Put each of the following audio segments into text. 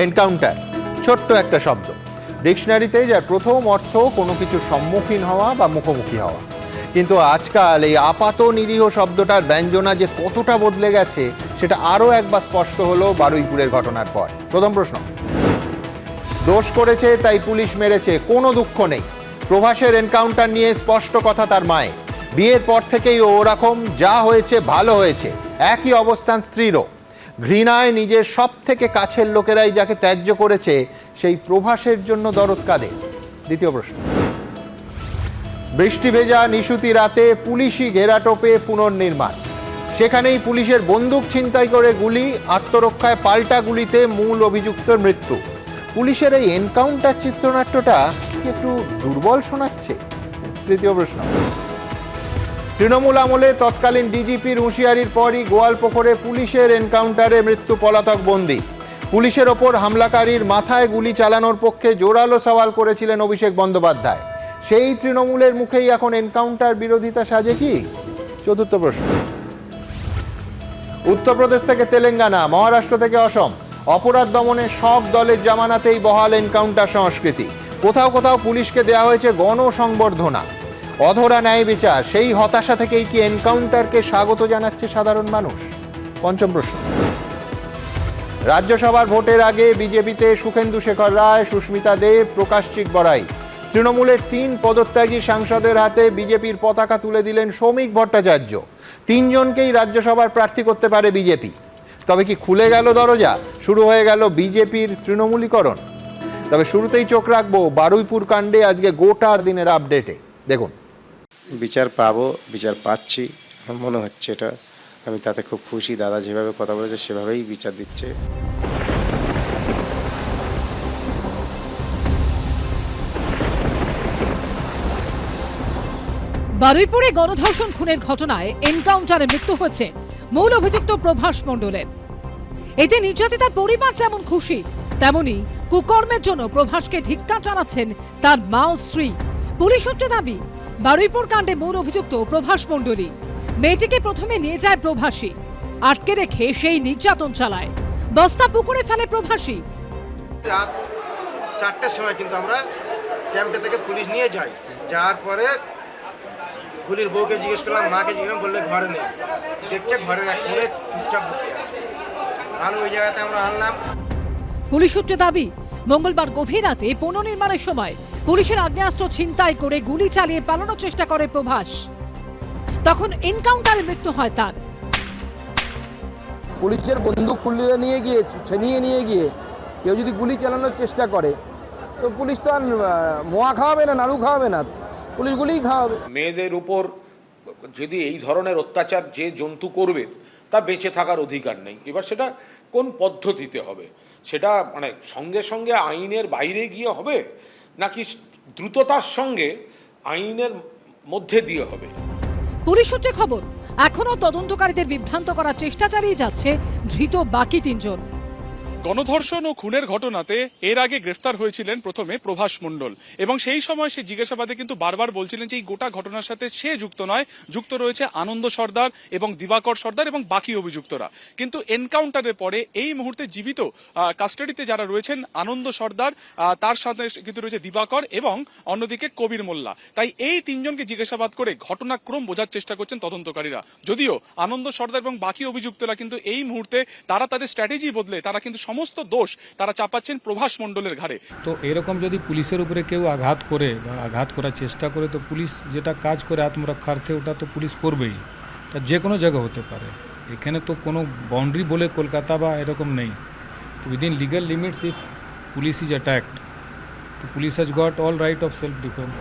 Encounter ছোট্ট একটা শব্দ, ডিকশনারিতে যার প্রথম অর্থ কোনো কিছুর সম্মুখীন হওয়া বা মুখোমুখি হওয়া। কিন্তু আজকাল এই আপাত নিরীহ শব্দটার ব্যঞ্জনা যে কতটা বদলে গেছে সেটা আরও একবার স্পষ্ট হলো বারুইপুরের ঘটনার পর। প্রথম প্রশ্ন, দোষ করেছে তাই পুলিশ মেরেছে, কোনো দুঃখ নেই। প্রভাসের এনকাউন্টার নিয়ে স্পষ্ট কথা তার মায়ের। বিয়ের পর থেকেই ওরকম, যা হয়েছে ভালো হয়েছে। একই অবস্থান স্ত্রীরও। ঘৃণায় নিজের সব থেকে কাছের লোকেরাই যাকে ত্যায্য করেছে সেই প্রভাসের জন্য দরদ কাঁদে। দ্বিতীয় প্রশ্ন, বৃষ্টি ভেজা নিশুতি রাতে পুলিশি ঘেরাটোপে পুনর্নির্মাণ। সেখানেই পুলিশের বন্দুক ছিনতাই করে গুলি, আত্মরক্ষায় পাল্টা গুলিতে মূল অভিযুক্তের মৃত্যু। পুলিশের এই এনকাউন্টার চিত্রনাট্যটা কি একটু দুর্বল শোনাচ্ছে? তৃতীয় প্রশ্ন, তৃণমূল আমলে তৎকালীন ডিজিপির হুঁশিয়ারির পরই গোয়ালপুকুরে পুলিশের এনকাউন্টারে মৃত্যু পলাতক বন্দী। পুলিশের ওপর হামলাকারীর মাথায় গুলি চালানোর পক্ষে জোরালো সওয়াল করেছিলেন অভিষেক বন্দ্যোপাধ্যায়। সেই তৃণমূলের মুখেই এখন এনকাউন্টার বিরোধিতা সাজে কি? চতুর্থ প্রশ্ন, উত্তরপ্রদেশ থেকে তেলেঙ্গানা, মহারাষ্ট্র থেকে অসম, অপরাধ দমনে সব দলের জামানাতেই বহাল এনকাউন্টার সংস্কৃতি। কোথাও কোথাও পুলিশকে দেওয়া হয়েছে গণসংবর্ধনা, অধরা ন্যায় বিচার। সেই হতাশা থেকেই কি এনকাউন্টারকে স্বাগত জানাচ্ছে সাধারণ মানুষ? পঞ্চম প্রশ্ন, রাজ্যসভার ভোটের আগে বিজেপিতে সুখেন্দু শেখর রায়, সুস্মিতা দেব, প্রকাশ চিকবরাই। তৃণমূলের 3 পদত্যাগী সাংসদের হাতে বিজেপির পতাকা তুলে দিলেন শ্রমিক ভট্টাচার্য। 3 জনকেই রাজ্যসভার প্রার্থী করতে পারে বিজেপি। তবে কি খুলে গেল দরজা? শুরু হয়ে গেল বিজেপির তৃণমূলীকরণ? তবে শুরুতেই চোখ রাখবো বারুইপুর কাণ্ডে আজকে গোটা দিনের আপডেটে। দেখুন, বিচার পাবো, বিচার পাচ্ছি মনে হচ্ছে। এটা আমি তাতে খুব খুশি। দাদা যেভাবে কথা বলেছে সেভাবেই বিচার দিচ্ছে। বারুইপুরে গণধর্ষণ খুনের ঘটনায় এনকাউন্টারে মৃত্যু হয়েছে মূল অভিযুক্ত প্রভাস মণ্ডলের। এতে নির্যাতিতার পরিবার যেমন খুশি, তেমনি কুকর্মের জন্য প্রভাসকে ধিক্কার জানাচ্ছেন তার মা ও স্ত্রী। পুলিশ সূত্রে দাবি, বারুইপুর কাণ্ডে মূল অভিযুক্ত প্রভাস মণ্ডলই। মেয়েটিকে প্রথমে নিয়ে যায় প্রভাসী, আটকে রেখে সেই নির্যাতন চালায়। বস্তা পুকুরে ফেলে প্রভাসী। রাত 4টের সময় কিন্তু আমরা ক্যাম্পে থেকে পুলিশ নিয়ে যাই। যাওয়ার পরে গুলির বউকে জিজ্ঞেস করলাম, মাকে জিজ্ঞেস করলাম, বললে ঘরে নেই। দেখছে ঘরের এক কোণে চুপচাপ লুকিয়ে আছে। ভালো, ওই জায়গাতে আমরা আনলাম। পুলিশ সূত্রে দাবি, মঙ্গলবার গভীর রাতে পুনর্নির্মাণের সময় পুলিশের আগ্নেয়াস্ত্র ছিনতাই করে গুলি চালিয়ে পালানোর চেষ্টা করে প্রভাস। তখন এনকাউন্টারে মৃত্যু হয় তার। পুলিশের বন্দুক খুলে নিয়ে গিয়ে ছিনিয়ে নিয়ে গিয়ে কেউ যদি গুলি চালানোর চেষ্টা করে তো পুলিশ তো আর মোয়া খাওয়াবে না, নাড়ু খাওয়াবে না, পুলিশ গুলিই খাওয়াবে। মেয়েদের উপর যদি এই ধরনের অত্যাচার যে জন্তু করবে তা বেঁচে থাকার অধিকার নেই। এবার সেটা কোন পদ্ধতিতে হবে, সেটা মানে সঙ্গে সঙ্গে আইনের বাইরে গিয়ে হবে নাকি দ্রুততার সঙ্গে আইনের মধ্যে দিয়ে হবে? পুলিশ সূত্রে খবর, এখনো তদন্তকারীদের বিভ্রান্ত করার চেষ্টা চালিয়ে যাচ্ছে ধৃত বাকি 3 জন। গণধর্ষণ ও খুনের ঘটনাতে এর আগে গ্রেফতার হয়েছিলেন প্রথমে প্রভাস মণ্ডল, এবং সেই সময় সে জিজ্ঞাসাবাদে কিন্তু বারবার বলছিলেন যে এই গোটা ঘটনার সাথে সে যুক্ত নয়, যুক্ত রয়েছে আনন্দ সর্দার এবং দিবাকর সর্দার এবং বাকি অভিযুক্তরা। কিন্তু এনকাউন্টারের পরে এই মুহূর্তে জীবিত কাস্টাডিতে যারা রয়েছেন আনন্দ সর্দার, তার সাথে কিন্তু রয়েছে দিবাকর এবং অন্যদিকে কবির মোল্লা। তাই এই 3 জনকে জিজ্ঞাসাবাদ করে ঘটনাক্রম বোঝার চেষ্টা করছেন তদন্তকারীরা। যদিও আনন্দ সর্দার এবং বাকি অভিযুক্তরা কিন্তু এই মুহূর্তে তারা তাদের স্ট্র্যাটেজি বদলে তারা কিন্তু সমস্ত দোষ তারা চাপাচ্ছেন প্রভাস মণ্ডলের ঘাড়ে। তো এরকম যদি পুলিশের উপরে কেউ আঘাত করে বা আঘাত করার চেষ্টা করে, তো পুলিশ যেটা কাজ করে আত্মরক্ষার্থে, ওটা তো পুলিশ করবেই। তা যে কোনো জায়গা হতে পারে, এখানে তো কোনো বাউন্ডারি বলে কলকাতা বা এরকম নেই। তো within legal limits if police is attacked, তো police has got all right of self defence.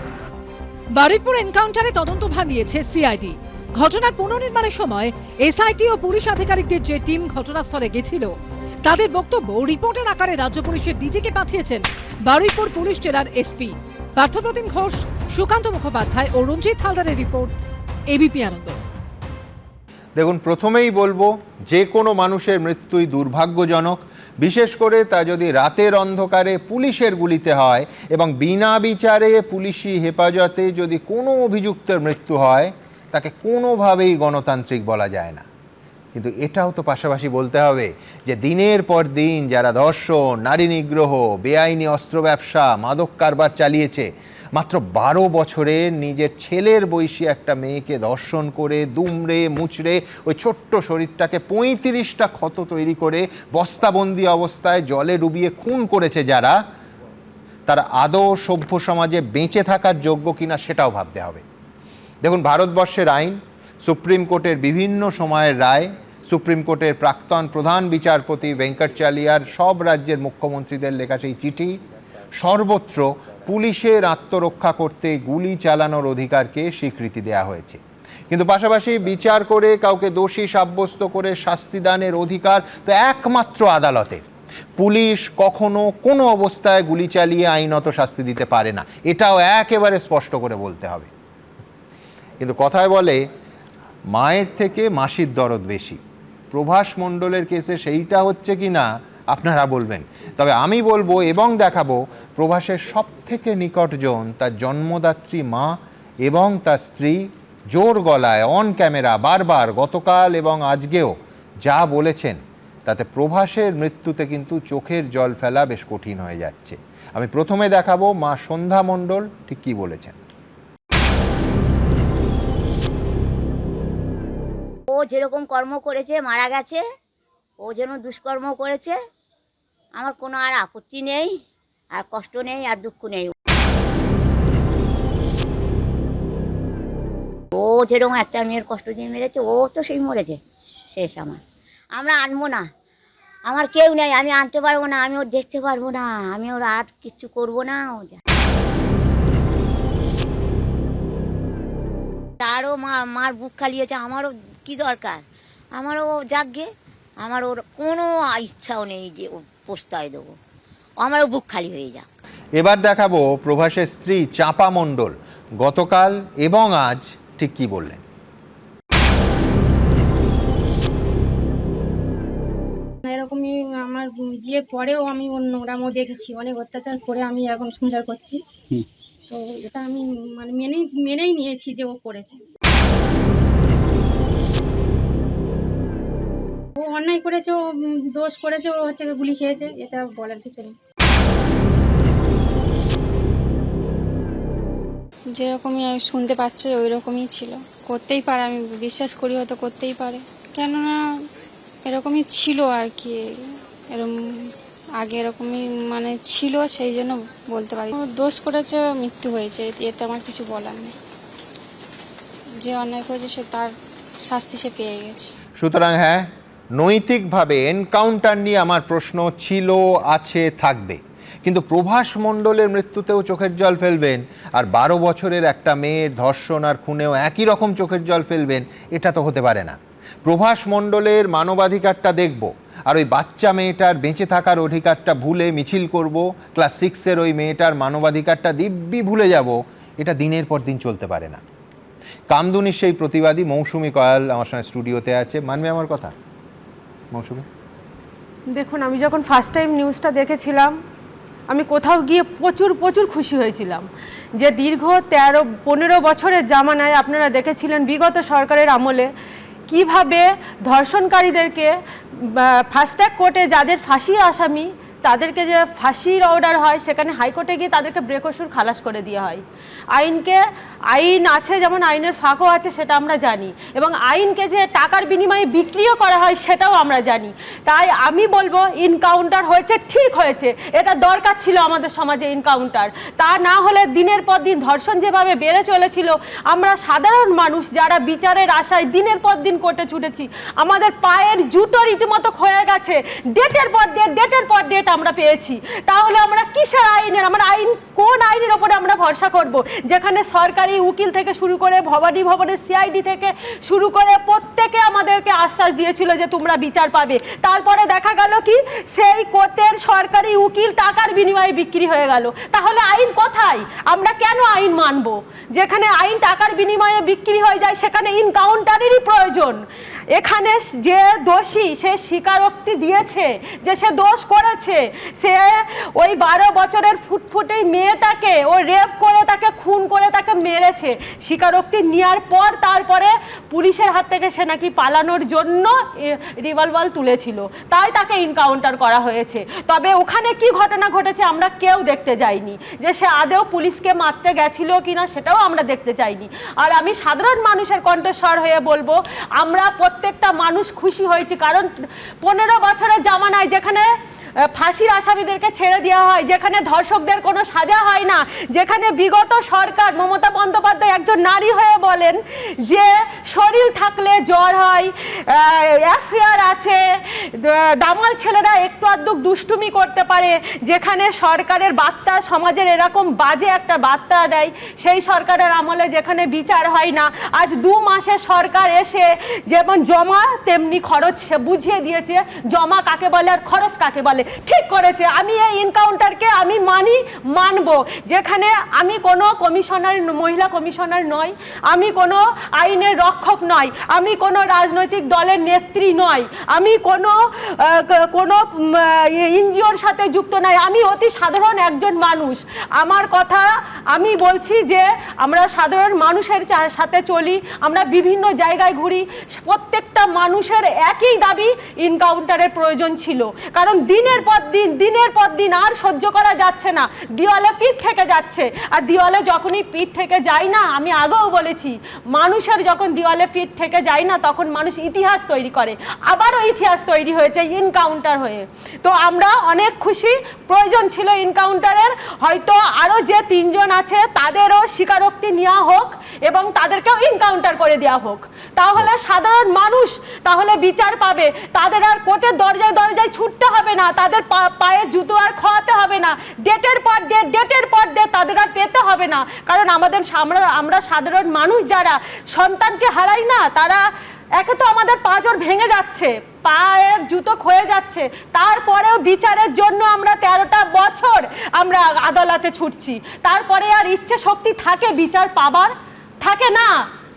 Baruipur এনকাউন্টারে তদন্তভার নিয়েছে সিআইডি। ঘটনার পুনর্নির্মাণের সময় এসআইটি ও পুলিশ আধিকারিকদের যে টিম ঘটনাস্থলে গেছিল, তাদের বক্তব্য রিপোর্টের আকারে রাজ্য পুলিশের ডিজিকে পাঠিয়েছেন বারুইপুর পুলিশ জেলার এসপি পার্থপ্রতিম ঘোষ, সুকান্ত মুখোপাধ্যায় ও রঞ্জিত হালদারের রিপোর্ট, এবিপি আনন্দ। দেখুন, প্রথমেই বলবো, যে কোনো মানুষের মৃত্যুই দুর্ভাগ্যজনক, বিশেষ করে তা যদি রাতের অন্ধকারে পুলিশের গুলিতে হয় এবং বিনা বিচারে পুলিশি হেফাজতে যদি কোনো অভিযুক্তের মৃত্যু হয়, তাকে কোনোভাবেই গণতান্ত্রিক বলা যায় না। কিন্তু এটাও তো পাশাপাশি বলতে হবে যে দিনের পর দিন যারা ধর্ষণ, নারী নিগ্রহ, বেআইনি অস্ত্র ব্যবসা, মাদক কারবার চালিয়েছে, মাত্র 12 বছরে নিজের ছেলের বয়সী একটা মেয়েকে ধর্ষণ করে দুমড়ে মুচড়ে ওই ছোট্ট শরীরটাকে 35টা ক্ষত তৈরি করে বস্তাবন্দি অবস্থায় জলে ডুবিয়ে খুন করেছে যারা, তারা আদৌ সভ্য সমাজে বেঁচে থাকার যোগ্য কিনা সেটাও ভাবতে হবে। দেখুন, ভারতবর্ষের আইন, সুপ্রিম কোর্টের বিভিন্ন সময়ের রায়, সুপ্রিম কোর্টের প্রাক্তন প্রধান বিচারপতি ভেঙ্কটচালিয়ার, সব রাজ্যের মুখ্যমন্ত্রীদের লেখা সেই চিঠি, সর্বত্র পুলিশের আত্মরক্ষা করতে গুলি চালানোর অধিকারকে স্বীকৃতি দেওয়া হয়েছে। কিন্তু পাশাপাশি বিচার করে কাউকে দোষী সাব্যস্ত করে শাস্তিদানের অধিকার তো একমাত্র আদালতের। পুলিশ কখনো কোনো অবস্থায় গুলি চালিয়ে আইনত শাস্তি দিতে পারে না, এটাও একেবারে স্পষ্ট করে বলতে হবে। কিন্তু কথায় বলে মায়ের থেকে মাসির দরদ বেশি। প্রভাস মণ্ডলের কেসে সেইটা হচ্ছে কি না আপনারা বলবেন, তবে আমি বলবো এবং দেখাবো প্রভাসের সব থেকে নিকটজন তার জন্মদাত্রী মা এবং তার স্ত্রী জোর গলায় অন ক্যামেরা বারবার গতকাল এবং আজকেও যা বলেছেন, তাতে প্রভাসের মৃত্যুতে কিন্তু চোখের জল ফেলা বেশ কঠিন হয়ে যাচ্ছে। আমি প্রথমে দেখাবো মা সন্ধ্যা মণ্ডল ঠিক কী বলেছেন। ও যেরকম কর্ম করেছে, মারা গেছে, ও যেন দুষ্কর্ম করেছে, আমার কোনো আর আপত্তি নেই, আর কষ্ট নেই, আর দুঃখ নেই। ও যেরকম একটা মেয়ের কষ্ট দিয়ে মেরেছে, ও তো সেই মরেছে, শেষ। আমরা আনবো না, আমার কেউ নেই, আমি আনতে পারবো না, আমি ওর দেখতে পারবো না, আমি ওর আর কিচ্ছু করবো না। তারও মার বুক খালি হয়েছে, আমারও কি দরকার, আমারও যাকগে, আমার ওর কোনো ইচ্ছাও নেই যে ও পোস্তায় দেবো, আমারও বুক খালি হয়ে যাক। এবার দেখাবো প্রভাসের স্ত্রী চাঁপা মণ্ডল গতকাল এবং আজ ঠিক কি বললেন। এরকমই আমার বিয়ের পরেও আমি ওর নোংরামও দেখেছি, অনেক অত্যাচার করে আমি এখন সংসার করছি, তো এটা আমি মানে মেনেই নিয়েছি যে ও করেছে। ও অন্যায় করেছে, ও দোষ করেছে, ও হচ্ছে গুলি খেয়েছে, এটা বলার কিছু নেই। যেরকমই শুনতে পাচ্ছে ওই রকমই ছিল, করতেই পারে, আমি বিশ্বাস করি হয়তো করতেই পারে, কেননা এরকমই ছিল আর কি, এরকম আগে এরকমই মানে ছিল, সেই জন্য বলতে পারি। দোষ করেছে, মৃত্যু হয়েছে, এতে আমার কিছু বলার নেই, যে অন্যায় করেছে সে তার শাস্তি সে পেয়ে গেছে। সুতরাং হ্যাঁ, নৈতিকভাবে এনকাউন্টার নিয়ে আমার প্রশ্ন ছিল, আছে, থাকবে, কিন্তু প্রভাস মণ্ডলের মৃত্যুতেও চোখের জল ফেলবেন আর 12 বছরের একটা মেয়ের ধর্ষণ আর খুনেও একই রকম চোখের জল ফেলবেন, এটা তো হতে পারে না। প্রভাস মণ্ডলের মানবাধিকারটা দেখব, আর ওই বাচ্চা মেয়েটার বেঁচে থাকার অধিকারটা ভুলে মিছিল করব, ক্লাস 6-এর ওই মেয়েটার মানবাধিকারটা দিব্যি ভুলে যাব, এটা দিনের পর দিন চলতে পারে না। কামদুনির সেই প্রতিবাদী মৌসুমী কয়াল আমার সঙ্গে স্টুডিওতে আছে, মানবে আমার কথা মৌসুমী? দেখুন, আমি যখন ফার্স্ট টাইম নিউজটা দেখেছিলাম, আমি কোথাও গিয়ে প্রচুর খুশি হয়েছিলাম যে দীর্ঘ 13-15 বছরের জামানায় আপনারা দেখেছিলেন বিগত সরকারের আমলে কিভাবে ধর্ষণকারীদেরকে ফাস্ট ট্র্যাক কোর্টে যাদের ফাঁসি আসামি তাদেরকে যে ফাঁসির অর্ডার হয়, সেখানে হাইকোর্টে গিয়ে তাদেরকে বেকসুর খালাস করে দেওয়া হয়। আইন আছে, যেমন আইনের ফাঁকও আছে, সেটা আমরা জানি, এবং আইনকে যে টাকার বিনিময়ে বিক্রিও করা হয় সেটাও আমরা জানি। তাই আমি বলবো ইনকাউন্টার হয়েছে, ঠিক হয়েছে, এটা দরকার ছিল আমাদের সমাজে ইনকাউন্টার। তা না হলে দিনের পর দিন ধর্ষণ যেভাবে বেড়ে চলেছিল, আমরা সাধারণ মানুষ যারা বিচারের আশায় দিনের পর দিন কোর্টে ছুটেছি, আমাদের পায়ের জুতো রীতিমতো ক্ষয়ে গেছে, ডেটের পর ডেট আমরা পেয়েছি। তাহলে আমরা কিসের আইনের, আমরা কোন আইনের ওপরে আমরা ভরসা করব, যেখানে সরকারি উকিল থেকে শুরু করে ভবনের সিআইডি থেকে শুরু করে প্রত্যেকে আমাদেরকে আশ্বাস দিয়েছিল যে তোমরা বিচার পাবে। তারপরে দেখা গেল কি সেই কোর্টের সরকারি উকিল টাকার বিনিময়ে বিক্রি হয়ে গেল। তাহলে আইন কোথায়? আমরা কেন আইন মানব? যেখানে আইন টাকার বিনিময়ে বিক্রি হয়ে যায় সেখানে ইনকাউন্টারেরই প্রয়োজন। এখানে যে দোষী সে স্বীকারোক্তি দিয়েছে যে সে দোষ করেছে, সে ওই 12 বছরের ফুটফুটে মেয়েটাকে ও রেপ করে তাকে খুন করে তাকে মেরেছে। স্বীকারোক্তি নেওয়ার পর তারপরে পুলিশের হাত থেকে সে নাকি পালানোর জন্য রিভলভার তুলেছিল, তাই তাকে এনকাউন্টার করা হয়েছে। তবে ওখানে কি ঘটনা ঘটেছে আমরা কেউ দেখতে যাইনি, যে সে আদেও পুলিশকে মারতে গেছিল কিনা সেটাও আমরা দেখতে চাইনি। আর আমি সাধারণ মানুষের কণ্ঠস্বর হয়ে বলবো, আমরা প্রত্যেকটা মানুষ খুশি হয়েছি, কারণ 15 বছরের জামানায় যেখানে ফাঁসির আসামিদেরকে ছেড়ে দেওয়া হয়, যেখানে ধর্ষকদের কোনো সাজা হয় না, যেখানে বিগত সরকার মমতা বন্দ্যোপাধ্যায় একজন নারী হয়ে বলেন যে শরীর থাকলে জ্বর হয়, অ্যাফেয়ার আছে, দামাল ছেলেরা একটু আধটু দুষ্টুমি করতে পারে, যেখানে সরকারের বার্তা সমাজের এরকম বাজে একটা বার্তা দেয়, সেই সরকারের আমলে যেখানে বিচার হয় না। আজ 2 মাসে সরকার এসে যেমন জমা তেমনি খরচ সে বুঝিয়ে দিয়েছে, জমা কাকে বলে আর খরচ কাকে বলে। ঠিক করেছে। আমি এই এনকাউন্টারকে আমি মানব, যেখানে আমি কোনো কমিশনার, মহিলা কমিশনার নই, আমি কোনো আইনের রক্ষক নই, আমি কোনো রাজনৈতিক দলের নেত্রী নই, আমি কোনো এনজিওর সাথে যুক্ত নই, আমি অতি সাধারণ একজন মানুষ। আমার কথা আমি বলছি যে আমরা সাধারণ মানুষের সাথে চলি, আমরা বিভিন্ন জায়গায় ঘুরি, প্রত্যেকটা মানুষের একই দাবি, এনকাউন্টারের প্রয়োজন ছিল। কারণ দিনের পর দিন আর সহ্য করা যাচ্ছে না, দেওয়ালে পিঠ থেকে যাচ্ছে। আর দেওয়ালে যখনই পিঠ থেকে যায় না, আমি আগেও বলেছি, মানুষের যখন দেওয়ালে পিঠ থেকে যায় না তখন মানুষ ইতিহাস তৈরি করে, আবারও ইতিহাস তৈরি হয়েছে এনকাউন্টার হয়ে। তো আমরা অনেক খুশি, প্রয়োজন ছিল এনকাউন্টারের। হয়তো আরও যে 3 জন আছে তাদেরও স্বীকারোক্তি নেওয়া হোক এবং তাদেরকেও এনকাউন্টার করে দেওয়া হোক, তাহলে সাধারণ মানুষ তাহলে বিচার পাবে। তাদের আর কোর্টের দরজায় ছুটতে হবে না, তাদের পায়ে জুতো আর খাওয়াতে হবে না, ডেটের পর ডেট তাদের আর পেতে হবে না। কারণ আমরা সাধারণ মানুষ যারা সন্তানকে হারাই না, তারা একে তো আমাদের পা জোর ভেঙে যাচ্ছে, পায়ের জুতো ক্ষয়ে যাচ্ছে, তারপরেও বিচারের জন্য আমরা 13টা বছর আমরা আদালতে ছুটছি। তারপরে আর ইচ্ছে শক্তি থাকে বিচার পাবার? থাকে না।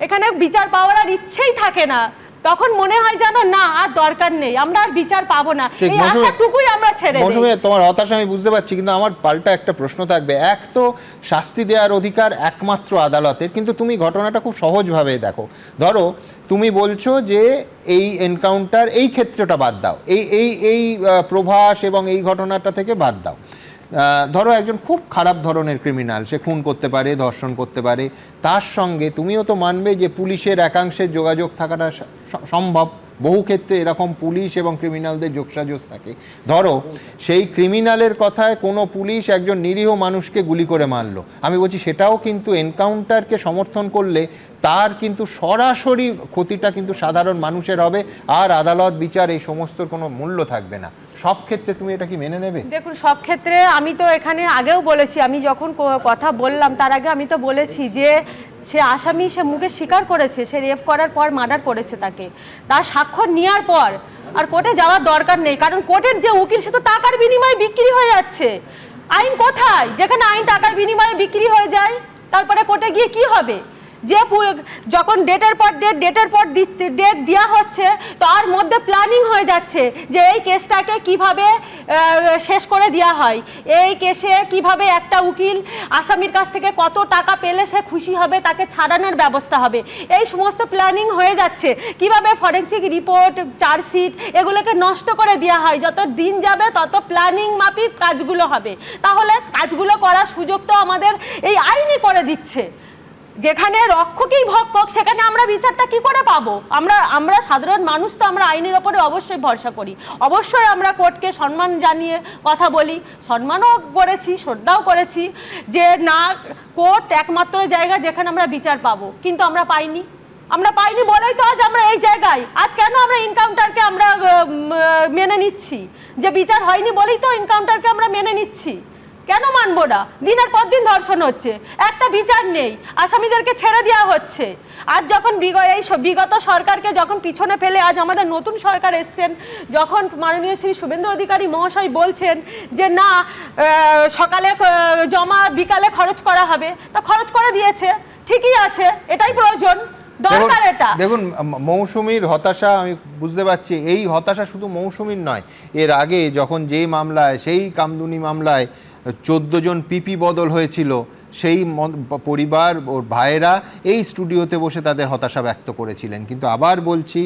এখানে বিচার পাওয়ার আর ইচ্ছেই থাকে না। তখন মনে হয় যেন না, আর দরকার নেই, আমরা আর বিচার পাবো না, এই আশাটুকুই আমরা ছেড়ে দিই। তোমার হতাশা আমি বুঝতে পারছি, কিন্তু আমার পাল্টা একটা প্রশ্ন থাকবে। এক তো শাস্তি দেওয়ার অধিকার একমাত্র আদালতের, কিন্তু তুমি ঘটনাটা খুব সহজভাবে দেখো। ধরো তুমি বলছো যে এই এনকাউন্টার, এই ক্ষেত্রটা বাদ দাও, এই প্রভাস এবং এই ঘটনাটা থেকে বাদ দাও। ধরো একজন খুব খারাপ ধরনের ক্রিমিনাল, সে খুন করতে পারে, ধর্ষণ করতে পারে, তার সঙ্গে তুমিও তো মানবে যে পুলিশের একাংশের যোগাযোগ থাকাটা সম্ভব। বহু ক্ষেত্রে এরকম পুলিশ এবং ক্রিমিনালদের যোগসাজশ থাকে। ধরো সেই ক্রিমিনালের কথায় কোনো পুলিশ একজন নিরীহ মানুষকে গুলি করে মারলো, আমি বলছি সেটাও কিন্তু এনকাউন্টারকে সমর্থন করলে তার কিন্তু সরাসরি ক্ষতিটা কিন্তু সাধারণ মানুষের হবে, আর আদালত বিচার এই সমস্ত কোনো মূল্য থাকবে না। সব ক্ষেত্রে তুমি এটা কি মেনে নেবে? দেখুন, সব ক্ষেত্রে আমি তো এখানে আগেও বলেছি, আমি যখন কথা বললাম তার আগে আমি তো বলেছি যে সে আসামি, সে মুখে স্বীকার করেছে সে রেপ করার পর মার্ডার করেছে তাকে, তার স্বাক্ষর নেওয়ার পর আর কোর্টে যাওয়ার দরকার নেই। কারণ কোর্টের যে উকিল সে তো টাকার বিনিময়ে বিক্রি হয়ে যাচ্ছে। আইন কোথায়? যেখানে আইন টাকার বিনিময়ে বিক্রি হয়ে যায়, তারপরে কোর্টে গিয়ে কি হবে? যে যখন ডেটের পর ডেট দেওয়া হচ্ছে, তার মধ্যে প্ল্যানিং হয়ে যাচ্ছে যে এই কেসটাকে কিভাবে শেষ করে দেওয়া হয়, এই কেসে কিভাবে একটা উকিল আসামির কাছ থেকে কত টাকা পেলে সে খুশি হবে, তাকে ছাড়ানোর ব্যবস্থা হবে, এই সমস্ত প্ল্যানিং হয়ে যাচ্ছে। কিভাবে ফরেন্সিক রিপোর্ট, চার্জশিট এগুলোকে নষ্ট করে দেওয়া হয়, যত দিন যাবে তত প্ল্যানিং মাফিক কাজগুলো হবে। তাহলে কাজগুলো করার সুযোগ তো আমাদের এই আইনই করে দিচ্ছে। যেখানে রক্ষকই ভক্ষক, সেখানে আমরা বিচারটা কি করে পাবো? আমরা সাধারণ মানুষ তো আমরা আইনের ওপরে অবশ্যই ভরসা করি, অবশ্যই আমরা কোর্টকে সম্মান জানিয়ে কথা বলি, সম্মানও করেছি, শ্রদ্ধাও করেছি যে না, কোর্ট একমাত্র জায়গা যেখানে আমরা বিচার পাবো, কিন্তু আমরা পাইনি বলেই তো আজ আমরা এই জায়গায়। আজ কেন আমরা এনকাউন্টারকে আমরা মেনে নিচ্ছি? যে বিচার হয়নি বলেই তো এনকাউন্টারকে আমরা মেনে নিচ্ছি। কেন মানবো না? দিনের পর দিন ধর্ষণ হচ্ছে, একটা বিচার নেই, আসামিদেরকে ছেড়ে দেওয়া হচ্ছে। আজ যখন বিগত সরকারকে যখন পিছনে ফেলে আজ আমাদের নতুন সরকার এসছেন, যখন মাননীয় শ্রী শুভেন্দু অধিকারী মহাশয় বলছেন যে না, সকালে জমা বিকালে খরচ করা হবে, তা খরচ করে দিয়েছে, ঠিকই আছে, এটাই প্রয়োজন। দরকার এটা। দেখুন মৌসুমীর হতাশা আমি বুঝতে পারছি, এই হতাশা শুধু মৌসুমীর নয়, এর আগে যখন যে মামলায়, সেই কামদুনি মামলায় 14 জন পিপি বদল হয়েছিল, সেই পরিবার ওর ভাইয়েরা এই স্টুডিওতে বসে তাদের হতাশা ব্যক্ত করেছিলেন। কিন্তু আবার বলছি,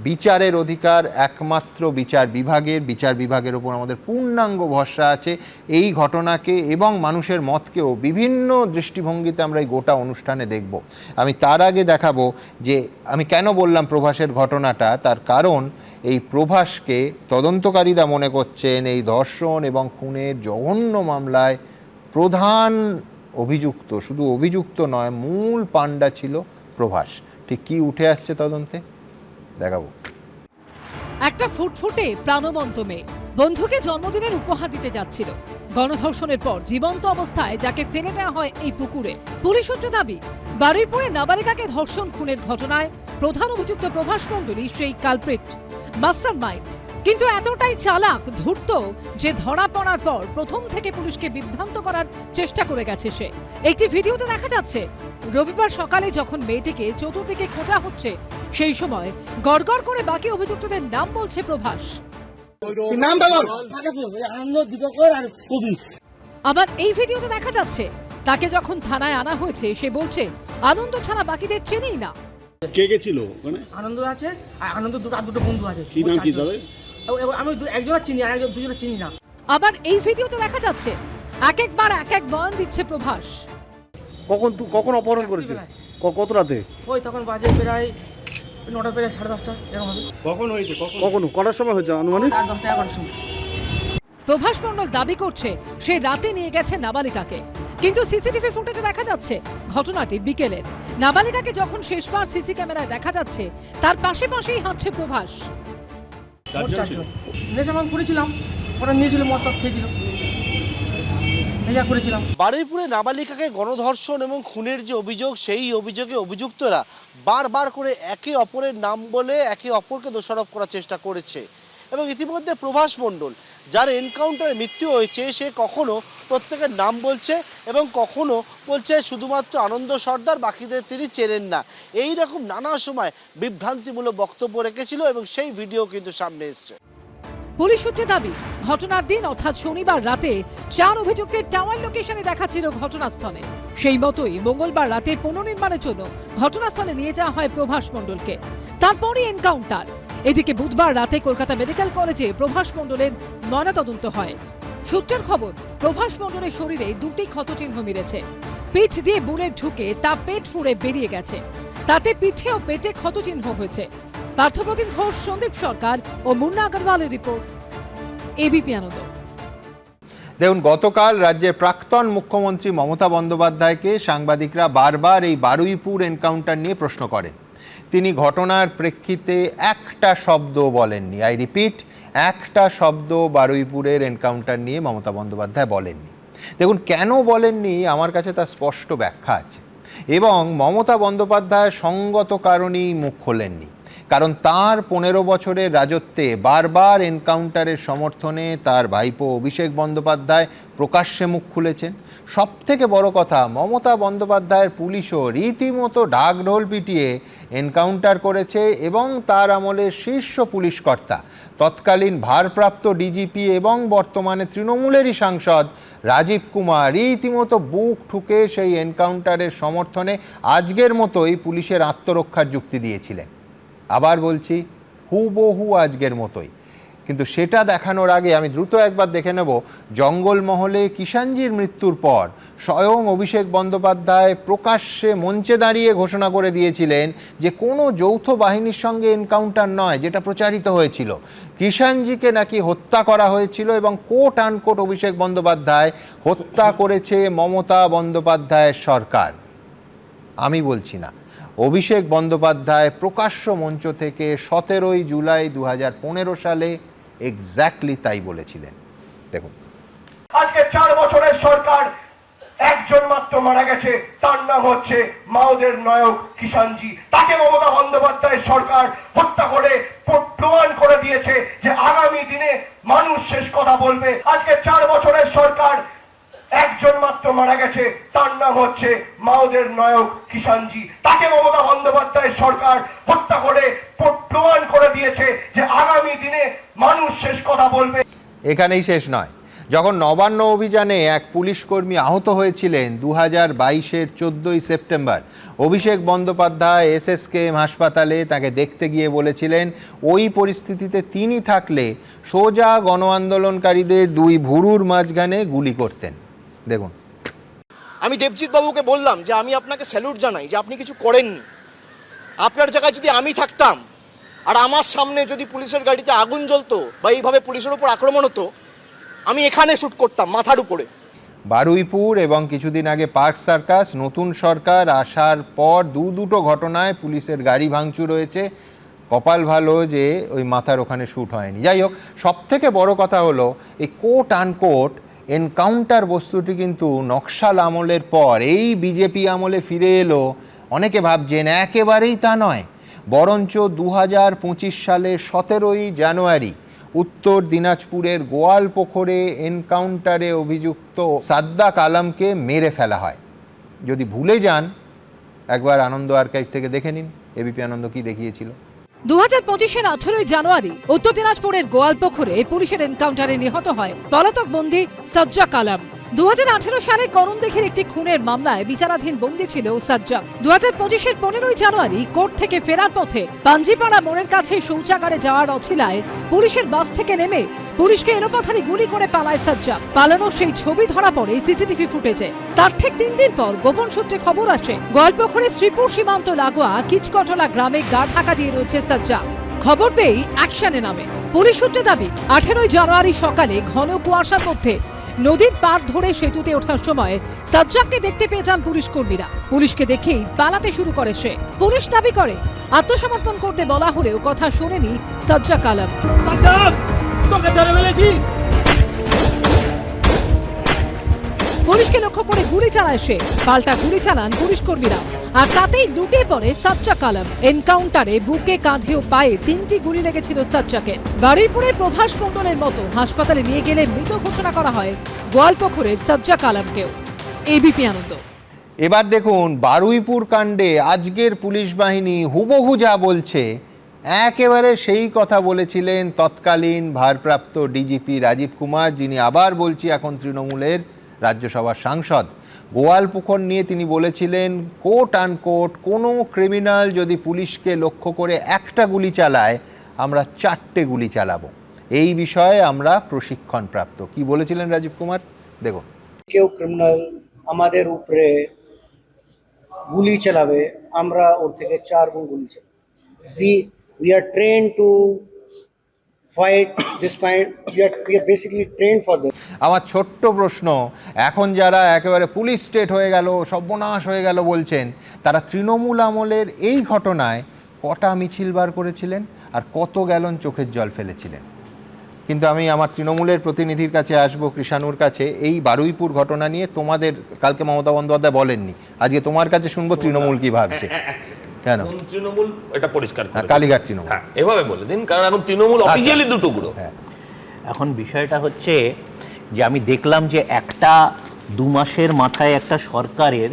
বিচারের অধিকার একমাত্র বিচার বিভাগের ওপর আমাদের পূর্ণাঙ্গ ভরসা আছে। এই ঘটনাকে এবং মানুষের মতকেও বিভিন্ন দৃষ্টিভঙ্গিতে আমরা এই গোটা অনুষ্ঠানে দেখব। আমি তার আগে দেখাবো যে আমি কেন বললাম প্রভাসের ঘটনাটা, তার কারণ এই প্রভাসকে তদন্তকারীরা মনে করছেন এই ধর্ষণ এবং খুনের জঘন্য মামলায় প্রধান অভিযুক্ত, শুধু অভিযুক্ত নয়, মূল পাণ্ডা ছিল প্রভাস। ঠিক কি উঠে আসছে তদন্তে দেখাবো। একটা ফুটফুটে প্রাণবন্ত মেয়ে বন্ধুকে জন্মদিনের উপহার দিতে যাচ্ছিল। গণধর্ষণের পর জীবন্ত অবস্থায় যাকে ফেলে দেওয়া হয় এই পুকুরে। পুলিশ সূত্রে দাবি, বারুইপুরে নাবালিকাকে ধর্ষণ খুনের ঘটনায় প্রধান অভিযুক্ত প্রভাস মণ্ডলী সেই কালপ্রিট, মাস্টার মাইন্ড। কিন্তু এতটাই চালাক, ধূর্ত যে ধরা পড়ার পর প্রথম থেকে পুলিশকে বিভ্রান্ত করার চেষ্টা করে গেছে সে। একটি ভিডিওতে দেখা যাচ্ছে রবিবার সকালে যখন মেয়েটিকে চতুর্দিকে খোঁজা হচ্ছে, সেই সময় গড়গড় করে বাকি অভিযুক্তদের নাম বলছে প্রভাস। আবার এই ভিডিওতে দেখা যাচ্ছে তাকে যখন থানায় আনা হয়েছে, সে বলছে আনন্দ ছাড়া বাকিদের চেনেই না। কে কে ছিল ওখানে? আনন্দ আছে, আর আনন্দ দুটো বন্ধু আছে। কি নাম কি তাদের? আমি একজনের চিনি আর দুজনের চিনি না। আবার এই ভিডিওতে দেখা যাচ্ছে এক একবার এক এক বয়ান দিচ্ছে প্রভাস। কখন অপহরণ করেছে? কত রাতে? ওই তখন বাজে প্রায় 9টা, প্রায় 10:30 এরকম হবে। কখন হয়েছে? কখন কটার সময় হয়েছে আনুমানিক? 10টা 11টার সময়। প্রভাস মণ্ডল দাবি করছে সে রাতে নিয়ে গেছে নাবালিকাকে, কিন্তু সিসিটিভি ফুটেজে দেখা যাচ্ছে ঘটনাটি বিকেলের। নাবালিকাকে যখন শেষবার সিসি ক্যামেরায় দেখা যাচ্ছে, তার পাশে পাশেই হাঁটছে প্রভাস। নেশা ভাঙ করেছিলাম, ওরা নিয়েছিল, মদ খেয়েছিল, নেশা করেছিলাম। বারুইপুরে নাবালিকাকে গণধর্ষণ এবং খুনের যে অভিযোগ, সেই অভিযোগে অভিযুক্তরা বারবার করে একে অপরের নাম বলে একে অপরকে দোষারোপ করার চেষ্টা করেছে। এবং ইতিমধ্যে প্রভাস মণ্ডল, যার এনকাউন্টারে মৃত্যু হয়েছে, সে কখনো প্রত্যেকের নাম বলছে এবং কখনো বলছে শুধুমাত্র আনন্দ সর্দার, বাকিদের তিনি চেনেন না। এই রকম নানা সময় বিভ্রান্তিমূলক বক্তব্য রেখেছিল এবং সেই ভিডিও কিন্তু সামনে এসছে। পুলিশ সূত্রে দাবি, ঘটনার দিন অর্থাৎ শনিবার রাতে 4 অভিযুক্তের টাওয়ার লোকেশনে দেখা ছিল ঘটনাস্থলে। সেই মতোই মঙ্গলবার রাতে পুনর্নির্মাণের জন্য ঘটনাস্থলে নিয়ে যাওয়া হয় প্রভাস মণ্ডলকে। তারপরই এনকাউন্টার। এদিকে বুধবার রাতে কলকাতা মেডিকেল কলেজে প্রভাস মণ্ডলের ময়নাতদন্ত হয়। সূত্রের খবর, প্রভাস মণ্ডলের শরীরে 2টি ক্ষতচিহ্ন মিলেছে। পিঠ দিয়ে বুলেট ঢুকে তা পেট ফুঁড়ে বেরিয়ে গেছে। তাতে পিঠে ও পেটে ক্ষতচিহ্ন হয়েছে। পার্থপ্রতিম ঘোষ, সন্দীপ সরকার ও মুন্না আগরওয়ালের রিপোর্ট, এবিপি আনন্দ। দেখুন, গতকাল রাজ্যের প্রাক্তন মুখ্যমন্ত্রী মমতা বন্দ্যোপাধ্যায়কে সাংবাদিকরা বারবার এই বারুইপুর এনকাউন্টার নিয়ে প্রশ্ন করেন। তিনি ঘটনার প্রেক্ষিতে একটা শব্দ বলেননি। আই রিপিট, একটা শব্দ বারুইপুরের এনকাউন্টার নিয়ে মমতা বন্দ্যোপাধ্যায় বলেননি। দেখুন, কেন বলেননি আমার কাছে তার স্পষ্ট ব্যাখ্যা আছে, এবং মমতা বন্দ্যোপাধ্যায় সঙ্গত কারণেই মুখ খোলেননি। কারণ তার 15 বছরের রাজত্বে বারবার এনকাউন্টারের সমর্থনে তার ভাইপো অভিষেক বন্দ্যোপাধ্যায় প্রকাশ্যে মুখ খুলেছেন। সবথেকে বড় কথা, মমতা বন্দ্যোপাধ্যায়ের পুলিশও রীতিমতো ঢাকঢোল পিটিয়ে এনকাউন্টার করেছে এবং তার আমলের শীর্ষ পুলিশ কর্তা, তৎকালীন ভারপ্রাপ্ত ডিজিপি এবং বর্তমানে তৃণমূলেরই সাংসদ রাজীব কুমার রীতিমতো বুক ঠুকে সেই এনকাউন্টারের সমর্থনে আজকের মতোই পুলিশের আত্মরক্ষার যুক্তি দিয়েছিলেন। আবার বলছি, হুবহু আজকের মতোই। কিন্তু সেটা দেখানোর আগে আমি দ্রুত একবার দেখে নেব, জঙ্গলমহলে কিষাণজির মৃত্যুর পর স্বয়ং অভিষেক বন্দ্যোপাধ্যায় প্রকাশ্যে মঞ্চে দাঁড়িয়ে ঘোষণা করে দিয়েছিলেন যে কোনো যৌথ বাহিনীর সঙ্গে এনকাউন্টার নয়, যেটা প্রচারিত হয়েছিল। কিষাণজিকে নাকি হত্যা করা হয়েছিল এবং কোট আনকোট অভিষেক বন্দ্যোপাধ্যায় হত্যা করেছে মমতা বন্দ্যোপাধ্যায়ের সরকার। আমি বলছি না, অভিষেক বন্দ্যোপাধ্যায় প্রকাশ্য মঞ্চ থেকে 17 জুলাই 2015 সালে এক্স্যাক্টলি তাই বলেছিলেন। দেখুন, আজকে 4 বছরের সরকার, একজন মাত্র মারা গেছে, তার নাম হচ্ছে মাওদের নায়ক কিষাণজি। তাকে মমতা বন্দ্যোপাধ্যায়ের সরকার হত্যা করে প্রমাণ করে দিয়েছে যে আগামী দিনে মানুষ শেষ কথা বলবে। আজকে 4 বছরের সরকার একজন মাত্র মারা গেছে, তার নাম হচ্ছে মাওদের নায়ক কিষাণজি। তাকে মমতা বন্দ্যোপাধ্যায়ের সরকার হত্যা করে প্রমাণ করে দিয়েছে যে আগামী দিনে মানুষ শেষ কথা বলবে। এখানেই শেষ নয়। যখন নবান্ন অভিযানে এক পুলিশ কর্মী আহত হয়েছিলেন 2022-এর 14ই সেপ্টেম্বর, অভিষেক বন্দ্যোপাধ্যায় SSKM হাসপাতালে তাকে দেখতে গিয়ে বলেছিলেন ওই পরিস্থিতিতে তিনি থাকলে সোজা গণ আন্দোলনকারীদের দুই ভুরুর মাঝখানে গুলি করতেন। দেখুন, আমি দেবজিৎ বাবুকে বললাম যে আমি আপনাকে স্যালুট জানাই যে আপনি কিছু করেননি। আপনার জায়গায় যদি আমি থাকতাম আর আমার সামনে যদি পুলিশের গাড়িতে আগুন জ্বলতো বা এইভাবে পুলিশের উপর আক্রমণ হতো, আমি এখানে শ্যুট করতাম মাথার উপরে। বারুইপুর এবং কিছুদিন আগে পার্ক সার্কাস, নতুন সরকার আসার পর দুটো ঘটনায় পুলিশের গাড়ি ভাঙচুর হয়েছে। কপাল ভালো যে ওই মাথার ওখানে শ্যুট হয়নি। যাই হোক, সবথেকে বড় কথা হলো এই কোট আনকোট এনকাউন্টার বস্তুটি কিন্তু নকশাল আমলের পর এই বিজেপি আমলে ফিরে এলো। অনেকে ভাবছেন একেবারেই তা নয়, বরঞ্চ 2025 সালে 17ই জানুয়ারি উত্তর দিনাজপুরের গোয়ালপুকুরে এনকাউন্টারে অভিযুক্ত সাদ্দাক আলমকে মেরে ফেলা হয়। যদি ভুলে যান, একবার আনন্দ আর্কাইভ থেকে দেখে নিন এবিপি আনন্দ কি দেখিয়েছিল। 2025-এর 18ই জানুয়ারি উত্তর দিনাজপুরের গোয়ালপুকুরে পুলিশের এনকাউন্টারে নিহত হয় পলাতক বন্দী সাজ্জাক আলম। 2018 সালে করণদিঘির একটি খুনের মামলায় বিচারাধীন বন্দী ছিল সাজ্জাক। 2025-এর 15ই জানুয়ারি কোর্ট থেকে ফেরার পথে পাঞ্জিপাড়া মোড়ের কাছে শৌচাগারে যাওয়ার অছিলায় পুলিশের বাস থেকে নেমে পুলিশকে এলোপাথারি গুলি করে পালায় সাজ্জাক। পালানোর সেই ছবি ধরা পড়ে সিসিটিভি ফুটেজে। তার ঠিক 3 দিন পর গোপন সূত্রে খবর আসে গোয়ালপুকুরের শ্রীপুর সীমান্ত লাগোয়া কিচকটলা গ্রামে গা ঢাকা দিয়ে রয়েছে সাজ্জাক। খবর পেয়ে অ্যাকশনে নামে পুলিশ। সূত্রে দাবি 18ই জানুয়ারি সকালে ঘন কুয়াশার মধ্যে নদীর পাড় ধরে সেতুতে ওঠার সময় সাজ্জাককে দেখতে পেয়ে যান পুলিশ কর্মীরা। পুলিশকে দেখেই পালাতে শুরু করে সে। পুলিশ দাবি করে আত্মসমর্পণ করতে বলা হলেও কথা শোনেনি সাজ্জাক আলম। পুলিশকে লক্ষ্য করে গুলি চালায় সে। পাল্টা গুলি চালান পুলিশ কর্মীরা, আর তাতেই লুটে পড়ে সাজ্জাক আলম। এনকাউন্টারে বুকে, কাঁধে ও পায়ে 3টি গুলি লেগেছিল সাজ্জাকের। বারুইপুরের প্রভাস মণ্ডলের মতো হাসপাতালে নিয়ে গেলে মৃত ঘোষণা করা হয় গোয়ালপুকুরের সাজ্জাক আলমকেও। এবিপি আনন্দ। এবার দেখুন বারুইপুর কাণ্ডে আজকের পুলিশ বাহিনী হুবহু যা বলছে, একেবারে সেই কথা বলেছিলেন তৎকালীন ভারপ্রাপ্ত ডিজিপি রাজীব কুমার, যিনি আবার বলছি এখন তৃণমূলের রাজ্যসভার সাংসদ। গোয়ালপুকুর নিয়ে তিনি বলেছিলেন কোট আনকোট কোনো ক্রিমিনাল যদি পুলিশকে লক্ষ্য করে একটা গুলি চালায়, আমরা 4টে গুলি চালাবো। এই বিষয়ে আমরা প্রশিক্ষণ প্রাপ্ত। কি বলেছিলেন রাজীব কুমার, দেখো। কেউ ক্রিমিনাল আমাদের উপরে গুলি চালাবে, আমরা ওর থেকে 4 গুণ গুলি চালাবো। We are trained to fight this kind. We are basically trained for this. আমার ছোট্ট প্রশ্ন, এখন যারা একেবারে পুলিশ স্টেট হয়ে গেল, সর্বনাশ হয়ে গেল বলছেন, তারা তৃণমূল আমলের এই ঘটনায় কটা মিছিল বার করেছিলেন আর কত গ্যালন চোখের জল ফেলেছিলেন? কিন্তু আমি আমার তৃণমূলের প্রতিনিধির কাছে আসবো, কৃষাণুর কাছে। এই বারুইপুর ঘটনা নিয়ে তোমাদের কালকে মমতা বন্দ্যোপাধ্যায় বলেননি, আজকে তোমার কাছে শুনবো তৃণমূল কি ভাবছে। কেন তৃণমূল এটা পরিষ্কার কালীঘাট তৃণমূল এভাবে বলে দিন, কারণ এখন তৃণমূল অফিসিয়ালি দুটো গুলো। এখন বিষয়টা হচ্ছে যে আমি দেখলাম যে 1-2 মাসের মাথায় একটা সরকারের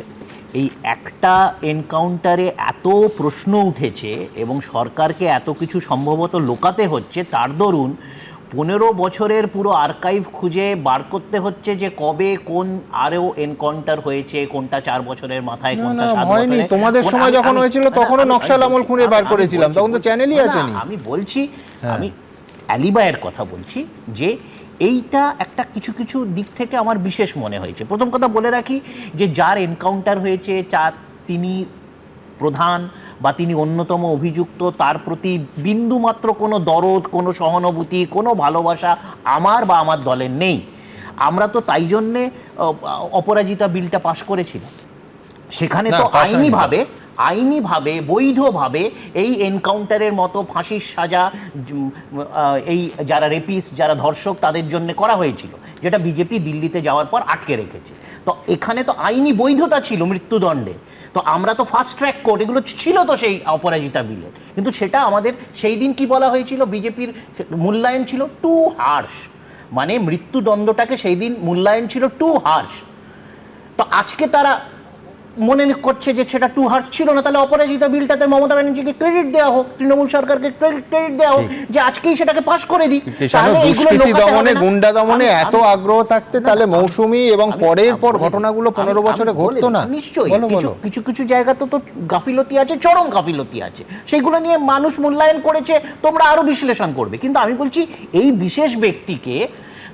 এই একটা এনকাউন্টারে এত প্রশ্ন উঠেছে এবং সরকারকে এত কিছু সম্ভবত লোকাতে হচ্ছে, তার দরুন 15 বছরের পুরো আর্কাইভ খুঁজে বার করতে হচ্ছে যে কবে কোন আরও এনকাউন্টার হয়েছে, কোনটা 4 বছরের মাথায়, কোনটা 7 বছরে। তোমাদের সময় যখন হয়েছিল তখনও নকশাল আমল খুঁজে বার করেছিলাম, তখন তো চ্যানেলই আসেনি। আমি বলছি, আমি অ্যালিবায়ের কথা বলছি যে এইটা একটা কিছু কিছু দিক থেকে আমার বিশেষ মনে হয়েছে। প্রথম কথা বলে রাখি যে যার এনকাউন্টার হয়েছে, তিনি প্রধান বা তিনি অন্যতম অভিযুক্ত, তার প্রতি বিন্দুমাত্র কোনো দরদ, কোনো সহানুভূতি, কোনো ভালোবাসা আমার বা আমার দলের নেই। আমরা তো তাই জন্যে অপরাজিতা বিলটা পাশ করেছিলাম। সেখানে তো আইনিভাবে বৈধভাবে এই এনকাউন্টারের মতো ফাঁসির সাজা এই যারা রেপিস্ট, যারা ধর্ষক, তাদের জন্য করা হয়েছিল, যেটা বিজেপি দিল্লিতে যাওয়ার পর আটকে রেখেছে। তো এখানে তো আইনি বৈধতা ছিল মৃত্যুদণ্ডে। তো আমরা তো ফাস্ট ট্র্যাক কোর্ট, এগুলো ছিল তো সেই অপরাজিতা বিলের, কিন্তু সেটা আমাদের সেই দিন কি বলা হয়েছিল, বিজেপির মূল্যায়ন ছিল টু হার্শ, মানে মৃত্যুদণ্ডটাকে সেই দিন মূল্যায়ন ছিল টু হার্শ। তো আজকে তারা মনে করছে যে সেটা টু হার্শ ছিল না, তাহলে অপরাজিতা বিলটাতে মমতা ব্যানার্জিকে ক্রেডিট দেওয়া হোক, তৃণমূল সরকারকে ক্রেডিট দেওয়া হোক যে আজকেই সেটাকে পাস করে দিই। দুষ্কৃতি দমনে, গুন্ডা দমনে এত আগ্রহ থাকতে তাহলে মৌসুমী এবং পরের পর ঘটনাগুলো 15 বছরে ঘটতো না? নিশ্চয়ই কিছু কিছু জায়গা তো গাফিলতি আছে, চরম গাফিলতি আছে, সেগুলো নিয়ে মানুষ মূল্যায়ন করেছে, তোমরা আরো বিশ্লেষণ করবে। কিন্তু আমি বলছি এই বিশেষ ব্যক্তিকে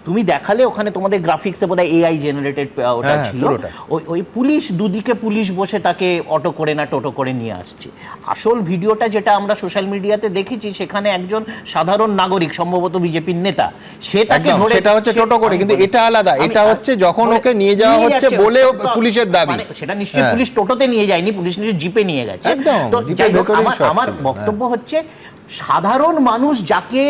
তুমি দেখালে, ওখানে তোমাদের গ্রাফিক্সে বোধহয় AI জেনারেটেড ওটা ছিল, ওই পুলিশ দুদিকে পুলিশ বসে তাকে অটো করে না টোটো করে নিয়ে আসছে। আসল ভিডিওটা যেটা আমরা সোশ্যাল মিডিয়াতে দেখেছি, সেখানে একজন সাধারণ নাগরিক, সম্ভবত বিজেপির নেতা, সে তাকে ধরে, সেটা হচ্ছে টোটো করে, কিন্তু এটা আলাদা। এটা হচ্ছে যখন ওকে নিয়ে যাওয়া হচ্ছে বলে পুলিশের দাবি, সেটা নিশ্চয়ই পুলিশ টোটোতে নিয়ে যায়নি, পুলিশ নিশ্চয়ই জিপে নিয়ে গেছে। তো আমার বক্তব্য হচ্ছে সাধারণ মানুষ যাকে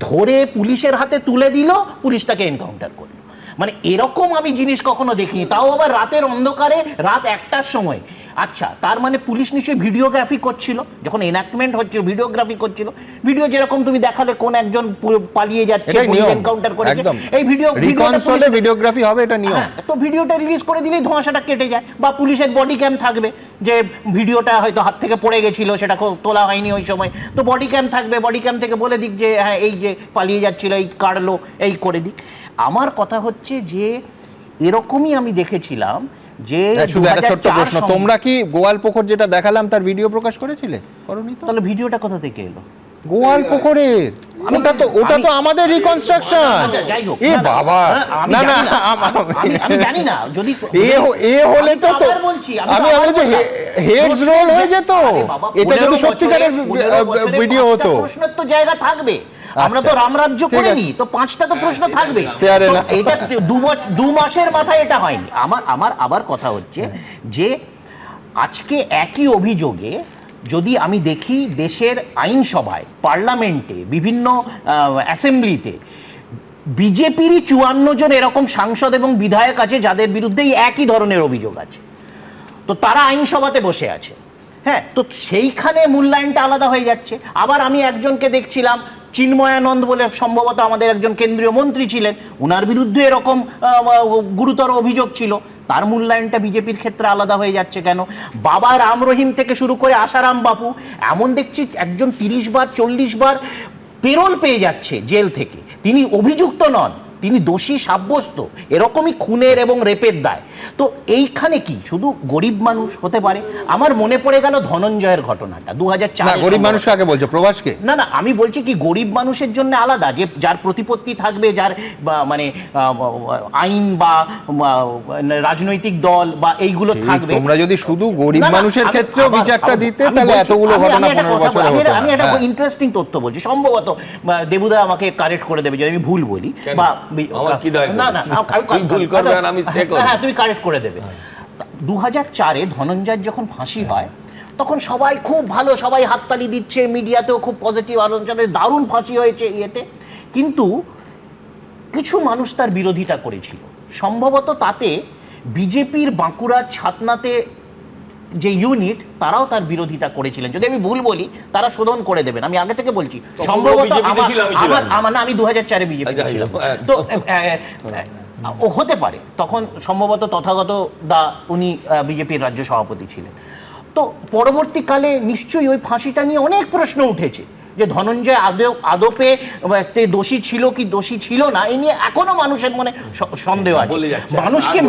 ধরে পুলিশের হাতে তুলে দিল, পুলিশ তাকে এনকাউন্টার করলো। মানে এরকম আমি জিনিস কখনো দেখিনি, তাও আবার রাতের অন্ধকারে, রাত 1টার সময়। আচ্ছা, তার মানে পুলিশ নিশ্চয়ই ভিডিওগ্রাফি করছিল, যখন এনাক্টমেন্ট হচ্ছিল ভিডিওগ্রাফি করছিল। ভিডিও যেরকম তুমি দেখালে কোন একজন পালিয়ে যাচ্ছে, এনকাউন্টার করেছে, এই ভিডিওগ্রাফি হবে, এটা নিয়ম। তো ভিডিওটা রিলিজ করে দিলেই ধোঁয়াশাটা কেটে যায়, বা পুলিশের বডি ক্যাম থাকবে, যে ভিডিওটা হয়তো হাত থেকে পড়ে গেছিল, সেটা তোলা হয়নি ওই সময়, তো বডি ক্যাম থাকবে, বডি ক্যাম থেকে বলে দিক যে হ্যাঁ এই যে পালিয়ে যাচ্ছিল, এই কাটলো, এই করে দিক। আমার কথা হচ্ছে যে এরকমই আমি দেখেছিলাম যে শুধু একটা ছোট্ট প্রশ্ন, তোমরা কি গোয়ালপুকুর যেটা দেখালাম তার ভিডিও প্রকাশ করেছিলে? করনি তো? তাহলে ভিডিওটা কোথা থেকে এলো? গোয়ালপুকুরের ওটা তো আমাদের রিকনস্ট্রাকশন। এ বাবা, না না আমি জানি না, যদি এ হলে তো আমি বলছি হেডস রোল হয়ে যেত, এটা যদি সত্যিকারের ভিডিও হতো। প্রশ্নের তো জায়গা থাকবে, আমরা তো রামরাজ্য করিনি, তো 5টা তো প্রশ্ন থাকবে। এটা 2 মাসের মাথায় এটা হয়নি। আমার আবার কথা হচ্ছে যে আজকে একই অভিযোগে যদি আমি দেখি দেশের আইনসভায়, পার্লামেন্টে, বিভিন্ন অ্যাসেম্বলিতে বিজেপিরই 54 জন এরকম সাংসদ এবং বিধায়ক আছে যাদের বিরুদ্ধে একই ধরনের অভিযোগ আছে, তো তারা আইনসভাতে বসে আছে। হ্যাঁ, তো সেইখানে মূল্যায়নটা আলাদা হয়ে যাচ্ছে। আবার আমি একজনকে দেখছিলাম, চিন্ময়ানন্দ বলে, সম্ভবত আমাদের একজন কেন্দ্রীয় মন্ত্রী ছিলেন, ওনার বিরুদ্ধে এরকম গুরুতর অভিযোগ ছিল, তার মূল্যায়নটা বিজেপির ক্ষেত্রে আলাদা হয়ে যাচ্ছে কেন? বাবা রাম রহিম থেকে শুরু করে আশারাম বাপু, এমন দেখছি একজন 30 বার 40 বার পেরোল পেয়ে যাচ্ছে জেল থেকে, তিনি অভিযুক্ত নন, তিনি দোষী সাব্যস্ত, এরকমই খুনের এবং রেপের দায়। তো এইখানে কি শুধু গরিব মানুষ হতে পারে? আমার মনে পড়ে গেল ধনঞ্জয়ের ঘটনাটা 2004। গরিব মানুষ কাকে বলছো, প্রবাসকে? না না, আমি বলছি কি গরিব মানুষের জন্য আলাদা, যে যার প্রতিপত্তি থাকবে, যার মানে আইন বা রাজনৈতিক দল বা এইগুলো থাকবে। তোমরা যদি শুধু গরিব মানুষের ক্ষেত্রেও বিচারটা দিতে, তাহলে এতগুলো ঘটনা 15 বছরে হতো না। আমি একটা ইন্টারেস্টিং তথ্য বলছি, সম্ভবত দেবুদা আমাকে কারেক্ট করে দেবে যদি আমি ভুল বলি, বা তুমি কারেক্ট করে দেবে। 2004-এ ধনঞ্জয়ের যখন ফাঁসি হয়, তখন সবাই খুব ভালো, সবাই হাততালি দিচ্ছে, মিডিয়াতেও খুব পজিটিভ আলোচনা, দারুণ ফাঁসি হয়েছে ইয়েতে। কিন্তু কিছু মানুষ তার বিরোধিতা করেছিল, সম্ভবত তাতে বিজেপির বাঁকুড়ার ছাতনাতে যে ইউনিট, তারাও তার বিরোধিতা করেছিলেন। যদি আমি ভুল বলি তারা শোধন করে দেবেন, আমি আগে থেকে বলছি। সম্ভবত আমি 2004-এ বিজেপি ছিলাম, তো হতে পারে তখন সম্ভবত তথাগত দা উনি বিজেপির রাজ্য সভাপতি ছিলেন। তো পরবর্তীকালে নিশ্চয়ই ওই ফাঁসিটা নিয়ে অনেক প্রশ্ন উঠেছে, যে ধনঞ্জয় আদপে দোষী ছিল কি দোষী ছিল না, এই নিয়ে এখনো মানুষের মনে সন্দেহ আছে। মানুষকে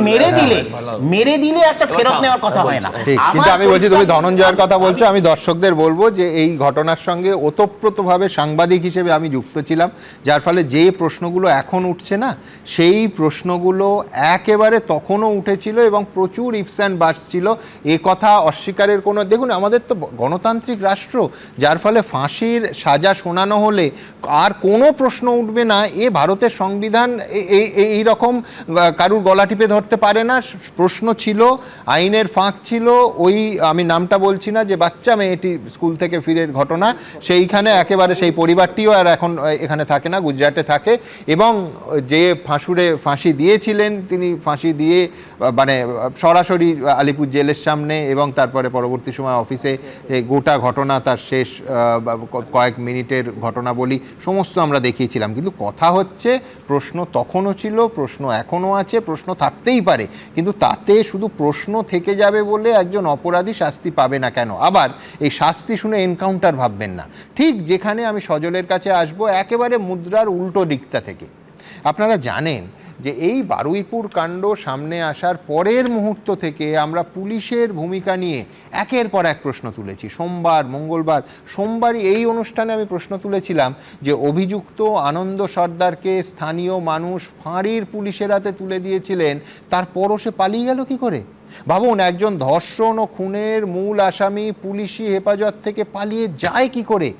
মেরে দিলে একটা ফেরত নেওয়ার কথা হয় না। কিন্তু আমি বলছি, তুমি ধনঞ্জয়ের কথা বলছো, আমি দর্শকদের বলবো যে এই ঘটনার সঙ্গে ওতপ্রোতভাবে সাংবাদিক হিসেবে আমি যুক্ত ছিলাম, যার ফলে যে প্রশ্নগুলো এখন উঠছে না, সেই প্রশ্নগুলো একেবারে তখনও উঠেছিল এবং প্রচুর ইফস অ্যান্ড বাটস ছিল। এ কথা অস্বীকারের কোনো, দেখুন আমাদের তো গণতান্ত্রিক রাষ্ট্র, যার ফলে ফাঁসির সাজা শোনানো হলে আর কোনো প্রশ্ন উঠবে না। এ ভারতের সংবিধান এই রকম কারুর গলা টিপে ধরতে পারে না। প্রশ্ন ছিল, আইনের ফাঁক ছিল। ওই আমি নামটা বলছি না, যে বাচ্চা মেয়েটি স্কুল থেকে ফিরের ঘটনা, সেইখানে একেবারে সেই পরিবারটিও আর এখন এখানে থাকে না, গুজরাটে থাকে। এবং যে ফাঁসি দিয়েছিলেন, তিনি ফাঁসি দিয়ে মানে সরাসরি আলিপুর জেলের সামনে, এবং তারপরে পরবর্তী সময় অফিসে গোটা ঘটনা তার শেষ কয়েক কয়েক মিনিটের ঘটনাবলী সমস্ত আমরা দেখিয়েছিলাম, কিন্তু কথা হচ্ছে প্রশ্ন তখনও ছিল, প্রশ্ন এখনও আছে, প্রশ্ন থাকতেই পারে, কিন্তু তাতে শুধু প্রশ্ন থেকে যাবে বলে একজন অপরাধী শাস্তি পাবে না কেন? আবার এই শাস্তি শুনে এনকাউন্টার ভাববেন না। ঠিক যেখানে আমি সজলের কাছে আসব, একেবারে মুদ্রার উল্টো দিকটা থেকে। আপনারা জানেন যে এই বারুইপুর কাণ্ড সামনে আসার পরের মুহূর্ত থেকে আমরা পুলিশের ভূমিকা নিয়ে একের পর এক প্রশ্ন তুলেছি। সোমবার, মঙ্গলবার, সোমবারই এই অনুষ্ঠানে আমি প্রশ্ন তুলেছিলাম যে অভিযুক্ত আনন্দ সর্দারকে স্থানীয় মানুষ ফাঁড়ির পুলিশের হাতে তুলে দিয়েছিলেন, তারপরও সে পালিয়ে গেল কি করে? ভাবুন, একজন ধর্ষণ ও খুনের মূল আসামি পুলিশি হেফাজত থেকে পালিয়ে যায় কি করে?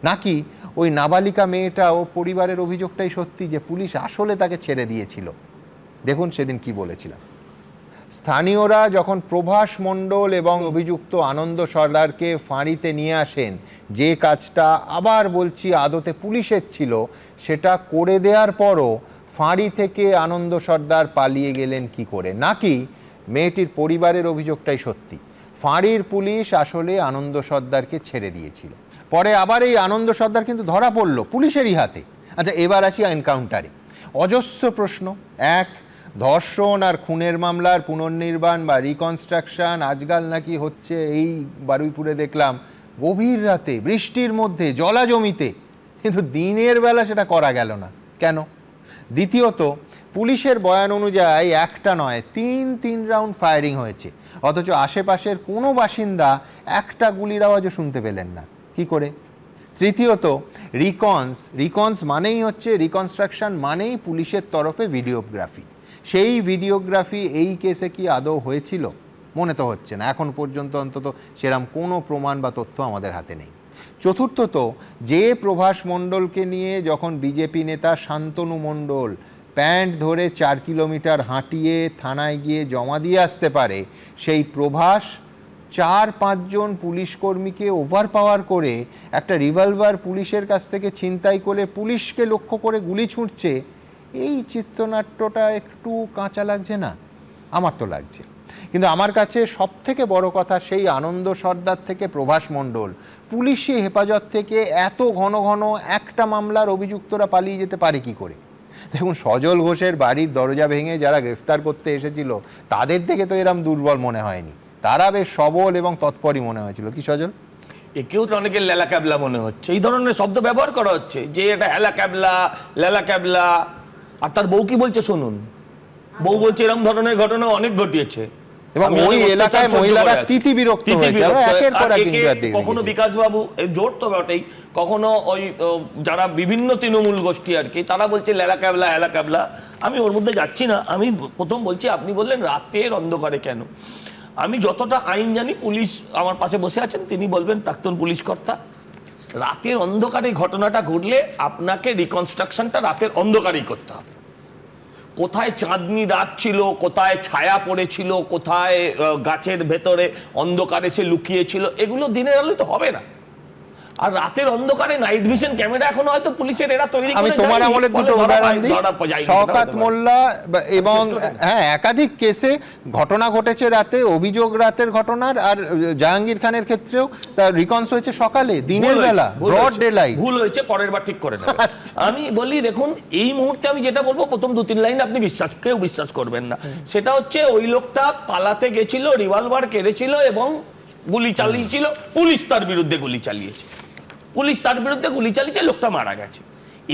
নাকি ওই নাবালিকা মেয়েটা ও পরিবারের অভিযোগটাই সত্যি যে পুলিশ আসলে তাকে ছেড়ে দিয়েছিল? দেখুন সেদিন কি বলেছিলাম। স্থানীয়রা যখন প্রভাস মণ্ডল এবং অভিযুক্ত আনন্দ সর্দারকে ফাঁড়িতে নিয়ে আসেন, যে কাজটা আবার বলছি আদতে পুলিশের ছিল, সেটা করে দেওয়ার পরও ফাঁড়ি থেকে আনন্দ সর্দার পালিয়ে গেলেন কি করে? নাকি মেয়েটির পরিবারের অভিযোগটাই সত্যি, ফাঁড়ির পুলিশ আসলে আনন্দ সর্দারকে ছেড়ে দিয়েছিল? পরে আবার এই আনন্দ সর্দার কিন্তু ধরা পড়ল পুলিশেরই হাতে। আচ্ছা, এবার আসি এনকাউন্টারে। অজস্র প্রশ্ন। এক, ধর্ষণ আর খুনের মামলার পুনর্নির্মাণ বা রিকনস্ট্রাকশন আজকাল নাকি হচ্ছে এই বারুইপুরে, দেখলাম গভীর রাতে বৃষ্টির মধ্যে জলা জমিতে, কিন্তু দিনের বেলা সেটা করা গেল না কেন? দ্বিতীয়ত, পুলিশের বয়ান অনুযায়ী একটা নয় তিন রাউন্ড ফায়ারিং হয়েছে, অথচ আশেপাশের কোনো বাসিন্দা একটা গুলির আওয়াজও শুনতে পেলেন না, কি করে? তৃতীয়ত, রিকনস মানেই হচ্ছে রিকনস্ট্রাকশন, মানেই পুলিশের তরফে ভিডিওগ্রাফি। সেই ভিডিওগ্রাফি এই কেসে কি আদৌ হয়েছিল? মনে তো হচ্ছে না, এখন পর্যন্ত অন্তত সেরকম কোনো প্রমাণ বা তথ্য আমাদের হাতে নেই। চতুর্থত, যে প্রভাস মণ্ডলকে নিয়ে যখন বিজেপি নেতা শান্তনু মণ্ডল প্যান্ট ধরে 4 কিলোমিটার হাঁটিয়ে থানায় গিয়ে জমা দিয়ে আসতে পারে, সেই প্রভাস 4-5 জন পুলিশ কর্মীকে ওভার পাওয়ার করে একটা রিভলভার পুলিশের কাছ থেকে ছিনতাই করে পুলিশকে লক্ষ্য করে গুলি ছুঁড়ছে, এই চিত্রনাট্যটা একটু কাঁচা লাগছে না? আমার তো লাগছে। কিন্তু আমার কাছে সব থেকে বড় কথা, সেই আনন্দ সর্দার থেকে প্রভাস মণ্ডল পুলিশি হেফাজত থেকে এত ঘন ঘন একটা মামলার অভিযুক্তরা পালিয়ে যেতে পারে কি করে? দেখুন, সজল ঘোষের বাড়ির দরজা ভেঙে যারা গ্রেফতার করতে এসেছিল তাদের থেকে তো এরম দুর্বল মনে হয়নি, তারা বেশ সবল এবং তৎপরই মনে হয়েছিল। কি সজল? একেও তো অনেকের লেলা ক্যাবলা মনে হচ্ছে, এই ধরনের শব্দ ব্যবহার করা হচ্ছে যে এটা হেলা ক্যাবলা, লেলা ক্যাবলা। আর তার বউ কি বলছে শুনুন, বউ বলছে এরকম ধরনের ঘটনা অনেক ঘটিয়েছে এবং ওই এলাকায় মহিলারা তিতি বিরক্ত হয়েছে একের পর এক। কখনো বিকাশ বাবু জোর তো বটেই, কখনো ওই যারা বিভিন্ন তৃণমূল গোষ্ঠী আর কি, তারা বলছে লেলা ক্যাবলা হেলা ক্যাবলা। আমি ওর মধ্যে যাচ্ছি না। আমি প্রথম বলছি, আপনি বললেন রাতের অন্ধকারে কেন। আমি যতটা আইন জানি, পুলিশ আমার পাশে বসে আছেন, তিনি বলবেন, প্রাক্তন পুলিশ কর্তা, রাতের অন্ধকারে ঘটনাটা ঘটলে আপনাকে রিকনস্ট্রাকশনটা রাতের অন্ধকারেই করতে হবে। কোথায় চাঁদনি রাত ছিল, কোথায় ছায়া পড়েছিল, কোথায় গাছের ভেতরে অন্ধকারে সে লুকিয়েছিল, এগুলো দিনের আলোয় তো হবে না। আর রাতের অন্ধকারে নাইট ভিশন ক্যামেরা এখন হয়তো পুলিশের এরা তৈরি করে। আমি তোমার আমলে দুটো উদাহরণ দিই। শওকত মোল্লা এবং একাধিক কেসে ঘটনা ঘটেছে রাতে, অভিযোগ রাতের ঘটনার। আর জাহাঙ্গীর খানের ক্ষেত্রেও তার রিকনস হয়েছে সকালে, দিনের বেলা, ব্রড ডে লাইট। ভুল হয়েছে, পরের বার ঠিক করে নেবে। আমি বলি, দেখুন এই মুহূর্তে আমি যেটা বলবো, প্রথম 2-3 লাইন আপনি কেউ বিশ্বাস করবেন না। সেটা হচ্ছে ওই লোকটা পালাতে গেছিল, রিভলভার কেড়েছিল এবং গুলি চালিয়েছিল, পুলিশ তার বিরুদ্ধে গুলি চালিয়েছে, লোকটা মারা গেছে।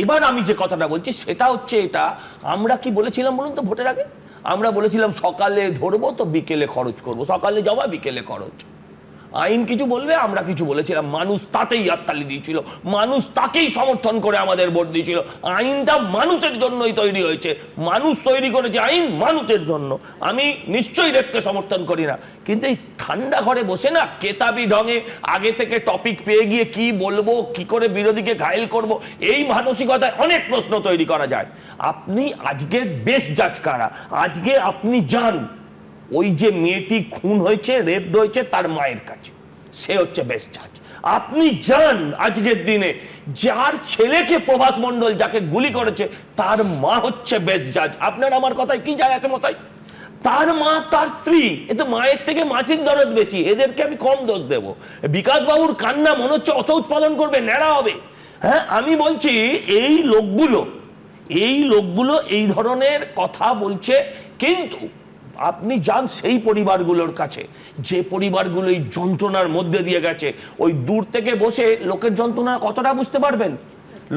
এবার আমি যে কথাটা বলছি সেটা হচ্ছে এটা, আমরা কি বলেছিলাম বলুন তো ভোটের আগে? আমরা বলেছিলাম সকালে ধরবো তো বিকেলে খরচ করব, সকালে যাওয়া বিকেলে খরচ। আইন কিছু বলবে, আমরা কিছু বলেছিলাম, মানুষ তাতেই হাততালি দিয়েছিল, মানুষ তাকেই সমর্থন করে আমাদের ভোট দিয়েছিল। আইনটা মানুষের জন্যই তৈরি হয়েছে, মানুষ তৈরি করেছে আইন মানুষের জন্য। আমি নিশ্চয়ই রেপকে সমর্থন করি না, কিন্তু এই ঠান্ডা ঘরে বসে না কেতাবি ঢঙে আগে থেকে টপিক পেয়ে গিয়ে কি বলবো, কি করে বিরোধীকে ঘায়েল করব, এই মানসিকতায় অনেক প্রশ্ন তৈরি করা যায়। আপনি আজকের বেস্ট জাজ কারা? আজকে আপনি যান ওই যে মেয়েটি খুন হয়েছে, রেপ হয়েছে, তার মায়ের কাছে, সে হচ্ছে বেস্ট জাজ। আপনি যান আজকের দিনে যার ছেলেকে প্রভাস মণ্ডল যাকে গুলি করেছে, তার মা হচ্ছে বেস্ট জাজ। আপনার আমার কথায় কি যায় আছে মশাই? তার মা তার স্ত্রী, এ তো মায়ের থেকে মাসিক দরদ বেশি, এদেরকে আমি কম দোষ দেব? বিকাশ বাবুর কান্না মনে হচ্ছে অসৌচ পালন করবে, ন্যাড়া হবে। হ্যাঁ, আমি বলছি এই লোকগুলো এই ধরনের কথা বলছে, কিন্তু আপনি যান সেই পরিবারগুলোর কাছে যে পরিবারগুলো এই যন্ত্রণার মধ্যে দিয়ে গেছে, ওই দূর থেকে বসে লোকের যন্ত্রণা কতটা বুঝতে পারবেন,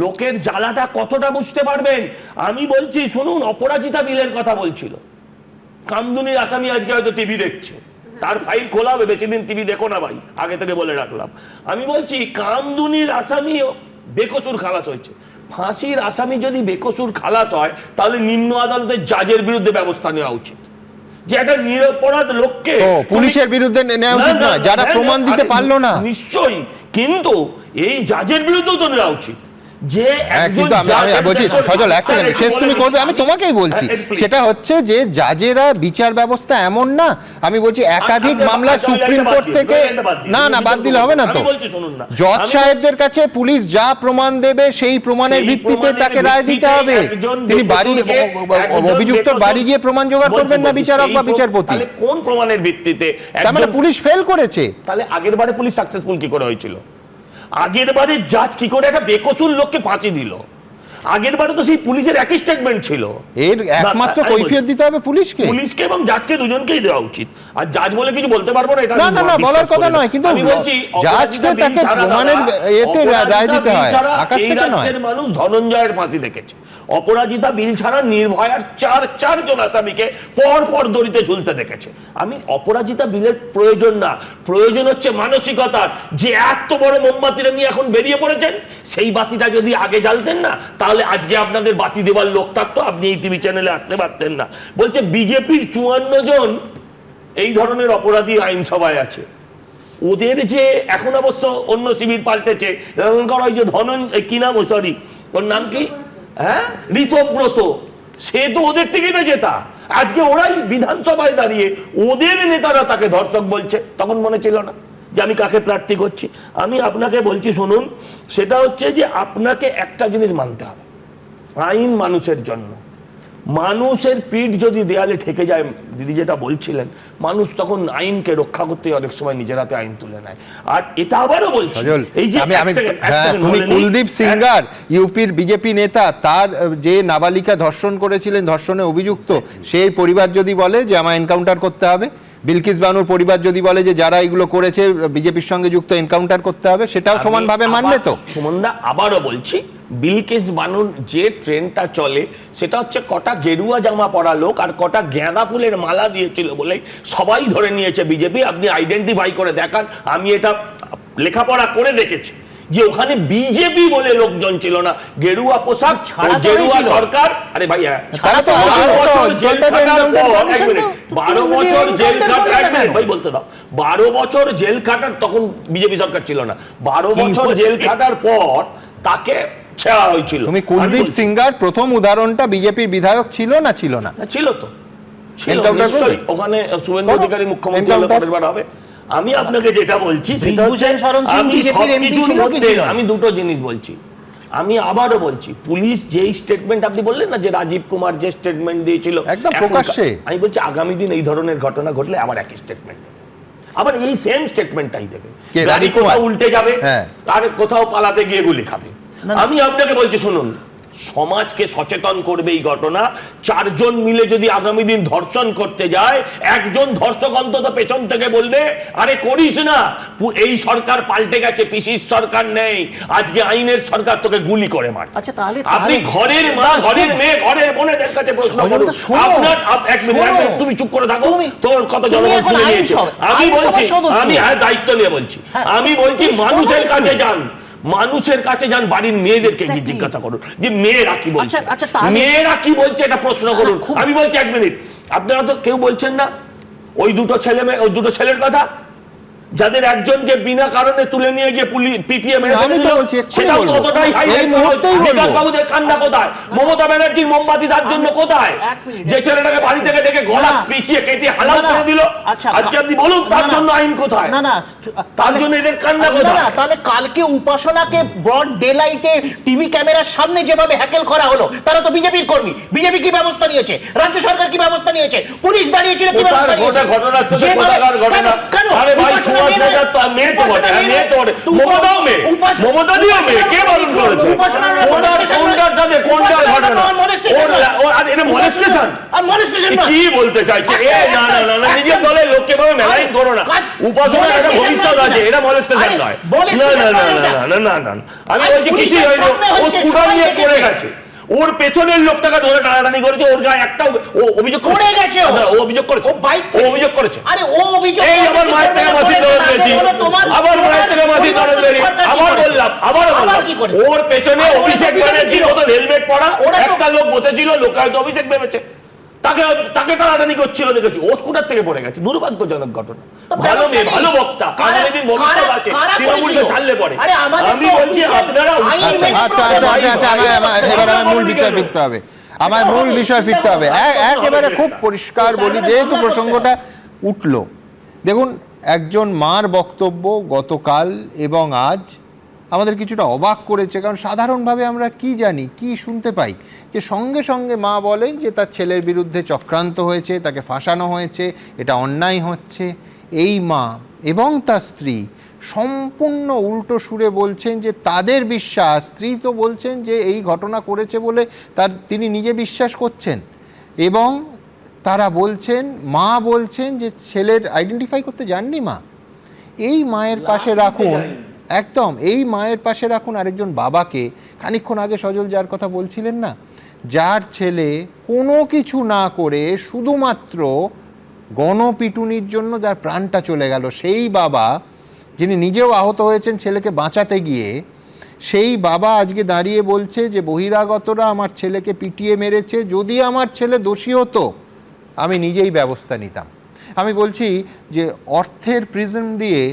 লোকের জ্বালাটা কতটা বুঝতে পারবেন। আমি বলছি শুনুন, অপরাজিতা বিলের কথা বলছিল, কামদুনির আসামি আজকে হয়তো টিভি দেখছে, তার ফাইল খোলা হবে, বেশি দিন টিভি দেখো না ভাই, আগে থেকে বলে রাখলাম। আমি বলছি কামদুনির আসামিও বেকসুর খালাস হয়েছে। ফাঁসির আসামি যদি বেকসুর খালাস হয়, তাহলে নিম্ন আদালতের জাজের বিরুদ্ধে ব্যবস্থা নেওয়া উচিত, যে একটা নিরপরাধ লোককে পুলিশের বিরুদ্ধে নেওয়া উচিত নয়, যারা প্রমাণ দিতে পারলো না। নিশ্চয়ই, কিন্তু এই জাজের বিরুদ্ধেও তো নেওয়া উচিত। যে কিন্তু আমি বলছি সজল, এক সেকেন্ড, শেষ তুমি করবে, আমি তোমাকেই বলছি, সেটা হচ্ছে যে জাজেরা বিচার ব্যবস্থা এমন না। আমি বলছি একাধিক মামলা সুপ্রিম কোর্ট থেকে, না বাদ দিলে হবে না তো, জজ সাহেবদের কাছে পুলিশ যা প্রমাণ দেবে সেই প্রমাণের ভিত্তিতে তাকে রায় দিতে হবে। তিনি বাড়ি, অভিযুক্ত বাড়ি গিয়ে প্রমাণ জোগাড় করবেন না বিচারক বা বিচারপতি। কোন প্রমাণের ভিত্তিতে? তার মানে পুলিশ ফেল করেছে। তাহলে আগের বারে পুলিশ সাকসেসফুল কি করে হয়েছিল? আগের বারে জাজ কি করে একটা বেকসুর লোককে ফাঁসি দিল? আগের বারে তো সেই পুলিশের একই স্টেটমেন্ট ছিল। এর একমাত্র কৈফিয়ত দিতে হবে পুলিশকে এবং জাজকে দুজনকেই দেওয়া উচিত। আর জাজ বলে কিছু বলতে পারবো না, এটা না বলার কথা নয়, কিন্তু আমি বলছি জাজকে তাকে প্রমাণের এতে রায় দিতে হয়, আকাশ থেকে নয়। মানুষ ধনঞ্জয়ের ফাঁসি দেখেছে, অপরাজিতা বিল ছাড়া নির্ভয়ার চারজন আসামিকে পর দড়িতে ঝুলতে দেখেছে। আমি অপরাজিতা বিলের প্রয়োজন না, প্রয়োজন হচ্ছে মানসিকতার। যে এত বড় মোমবাতিটা নিয়ে এখন বেরিয়ে পড়েছেন, সেই বাতিটা যদি আগে জ্বালতেন না, তাহলে আজকে আপনাদের বাতি দেওয়ার লোক থাকতো, আপনি এই টিভি চ্যানেলে আসতে পারতেন না। বলছে বিজেপির 54 জন এই ধরনের অপরাধী আইনসভায় আছে। ওদের যে এখন অবশ্য অন্য শিবির পাল্টেছে, ওই যে কি নাম, সরি ওর নাম কি, হ্যাঁ, ঋতব্রত, সে তো ওদের থেকে না জেতা। আজকে ওরাই বিধানসভায় দাঁড়িয়ে ওদের নেতারা তাকে ধর্ষক বলছে। তখন মনে ছিল না যে আমি কাকে প্রার্থী করছি? আমি আপনাকে বলছি শুনুন, সেটা হচ্ছে যে আপনাকে একটা জিনিস মানতে হবে, আইন মানুষের জন্য। মানুষের পিঠ যদি দেয়ালে ঠেকে যায়, দিদি যেটা বলছিলেন, মানুষ তখন আইনকে রক্ষা করতে অনেক সময় নিজের হাতে আইন তুলে নেয়। আর এটা আবারও বলছি, এই যে তুমি কুলদীপ সিংগার, ইউপির বিজেপি নেতা, তার যে নাবালিকা ধর্ষণ করেছিলেন, ধর্ষণে অভিযুক্ত, সেই পরিবার যদি বলে যে আমায় এনকাউন্টার করতে হবে, বিলকিস বানুর পরিবার যদি বলে যে যারা এগুলো করেছে বিজেপির সঙ্গে যুক্ত, এনকাউন্টার করতে হবে, সেটাও সমানভাবে মানবে তো? সুমনদা, আবারও বলছি, বিলকিস বানুর যে ট্রেনটা চলে, সেটা হচ্ছে কটা গেরুয়া জামা পরা লোক আর কটা গাঁদা ফুলের মালা দিয়েছিল বলে সবাই ধরে নিয়েছে বিজেপি। আপনি আইডেন্টিফাই করে দেখান, আমি এটা লেখাপড়া করে দেখেছি যে ওখানে বিজেপি বলে লোকজন ছিল না, গেরুয়া পোশাক, গেরুয়া সরকার। আরে ভাই, 12 বছর জেল খাটার, ভাই বলতে দাও, 12 বছর জেল খাটার, তখন বিজেপি সরকার ছিল না, 12 বছর জেল খাটার পর তাকে ছেড়া হয়েছিল। তুমি কুলদীপ সিংগার প্রথম উদাহরণটা, বিজেপির বিধায়ক ছিল না? ছিল না, ছিল তো, ওখানে শুভেন্দু অধিকারী মুখ্যমন্ত্রী হলে পরের বার হবে। আমি আপনাকে যেটা বলছি সেটা হচ্ছে, আমি দুটো জিনিস বলছি। আমি আবারও বলছি, পুলিশ যেই স্টেটমেন্ট আপনি বললেন না, যে রাজীব কুমার যে স্টেটমেন্ট দিয়েছিল একদম প্রকাশ্যে, আমি বলছি আগামী দিন এই ধরনের ঘটনা ঘটলে আবার একই স্টেটমেন্ট দেবে, আবার এই সেম স্টেটমেন্টটাই দেবে, গাড়ি কোথাও উল্টে যাবে, আর কোথাও পালাতে গিয়ে গুলি খাবে। আমি আপনাকে বলছি শুনুন, সমাজকে সচেতন করবে এই ঘটনা। 4 জন মিলে যদি আগামী দিন ধর্ষণ করতে যায়, একজন ধর্ষক অন্তত পেছন থেকে বলবে, আরে করিস না, এই সরকার পাল্টে গেছে, পিসির সরকার নেই, আজকে আইনের সরকার, তোকে গুলি করে মার। আচ্ছা, তাহলে আপনি ঘরের মা, ঘরের মেয়ে, ঘরের বোনেদের কাছে প্রশ্ন করুন। আপনার এক মিনিট, তুমি চুপ করে থাকো, তোর কথা জনগণ শুনে নিয়েছে। আমি বলছি, আমি দায়িত্ব নিয়ে বলছি, আমি বলছি মানুষের কাছে যান, মানুষের কাছে যান, বাড়ির মেয়েদেরকে জিজ্ঞাসা করুন যে মেয়েরা কি বলছে, মেয়েরা কি বলছে, এটা প্রশ্ন করুন। আমি বলছি 1 মিনিট, আপনারা তো কেউ বলছেন না ওই দুটো ছেলে মেয়ে, ওই দুটো ছেলের কথা, যাদের একজনকে বিনা কারণে তুলে নিয়ে গিয়ে পিটিয়ে মেরে আমি তো দিল, বলছি, এক্ষুনি সেটাও বলবো। কতটাই এই হাইলাইট মুহূর্তেই বলবো। বিকাশ বাবুদের কান্না কোথায়, মমতা ব্যানার্জির মোমবাতি তার জন্য কোথায়, যে ছেলেটাকে বাড়ি থেকে ডেকে গলা পিছিয়ে কেটে হালাল করে দিল, আজকে আপনি বলুন তার জন্য আইন কোথায়? না না, তার জন্য এদের কান্না না কোথায়? না, তাহলে কালকে উপাসনাকে ব্রড ডে লাইটে টিভি ক্যামেরার সামনে যেভাবে হ্যাকেল করা হলো, তারা তো বিজেপির কর্মী। বিজেপি কি ব্যবস্থা নিয়েছে? রাজ্য সরকার কি ব্যবস্থা নিয়েছে? পুলিশ দাঁড়িয়েছিল কি ব্যবস্থা নিয়েছে? গোটা ঘটনাস্থলে কোথাকার ঘটনা? আরে ভাই, সুভাষ রাজার তো মেয়ে তো বটে, মেয়ে তো বটে, মমতাও মেয়ে, মমতা দিয়েও মেয়ে, কে পালন করেছে? কোনটার সাথে কোনটার ঘটনা? এটা মলেস্টেশন? কি বলতে চাইছে? না না না না, নিজের দলের লোককে ভাবে মেলাইন করো না। উপাসনার একটা ভবিষ্যৎ আছে, এটা মলেস্টেশন নয়। না না না না না না না, আমি বলছি কিছুই হয়নি, ও স্কুটার নিয়ে পড়ে গেছে, ওর পেছনের লোকটাকে ধরে টানাটানি করেছে, ওর গায়ে একটা অভিযোগ করে গেছে, ও অভিযোগ করেছে, ও অভিযোগ করেছে। আরে ও অভিযোগ, এই আমার মায়ের থেকে মাসি দরদ পেয়েছি, আবার মায়ের থেকে মাসি দরদ পেয়েছি, আবার বললাম, আবার বললাম, ওর পেছনে অভিষেক ব্যানার্জির মতো হেলমেট পরা একটা লোক বসেছিল, লোকায়ত অভিষেক ভেবেছে, তাকে টানাটানি করছিল দেখেছি, ও স্কুটার থেকে পড়ে গেছে। দুর্ভাগ্যজনক ঘটনা। ভালো মেয়ে, ভালো বক্তা, আগামী দিন ভবিষ্যৎ আছে, তৃণমূলকে ছাড়লে পরে। আমি বলছি আপনারা এবার আমার মূল বিষয় ফিরতে হবে, আমার মূল বিষয় ফিরতে হবে। একেবারে খুব পরিষ্কার বলি, যেহেতু প্রসঙ্গটা উঠলো, দেখুন একজন মার বক্তব্য গতকাল এবং আজ আমাদের কিছুটা অবাক করেছে। কারণ সাধারণভাবে আমরা কি জানি, কি শুনতে পাই, যে সঙ্গে সঙ্গে মা বলেন যে তার ছেলের বিরুদ্ধে চক্রান্ত হয়েছে, তাকে ফাঁসানো হয়েছে, এটা অন্যায় হচ্ছে। এই মা এবং তার স্ত্রী সম্পূর্ণ উল্টো সুরে বলছেন যে তাদের বিশ্বাস, স্ত্রী তো বলছেন যে এই ঘটনা করেছে বলে তিনি নিজে বিশ্বাস করছেন, এবং তারা বলছেন, মা বলছেন যে ছেলের আইডেন্টিফাই করতে যাননি মা। এই মায়ের পাশে রাখুন, একদম এই মায়ের পাশে রাখুন আরেকজন বাবাকে। খানিকক্ষণ আগে সজল যার কথা বলছিলেন না, যার ছেলে কোনো কিছু না করে শুধুমাত্র গণপিটুনির জন্য যার প্রাণটা চলে গেল, সেই বাবা যিনি নিজেও আহত হয়েছেন ছেলেকে বাঁচাতে গিয়ে, সেই বাবা আজকে দাঁড়িয়ে বলছে যে বহিরাগতরা আমার ছেলেকে পিটিয়ে মেরেছে, যদি আমার ছেলে দোষী হতো আমি নিজেই ব্যবস্থা নিতাম। আমি বলছি যে অর্থের প্রিজম দিয়ে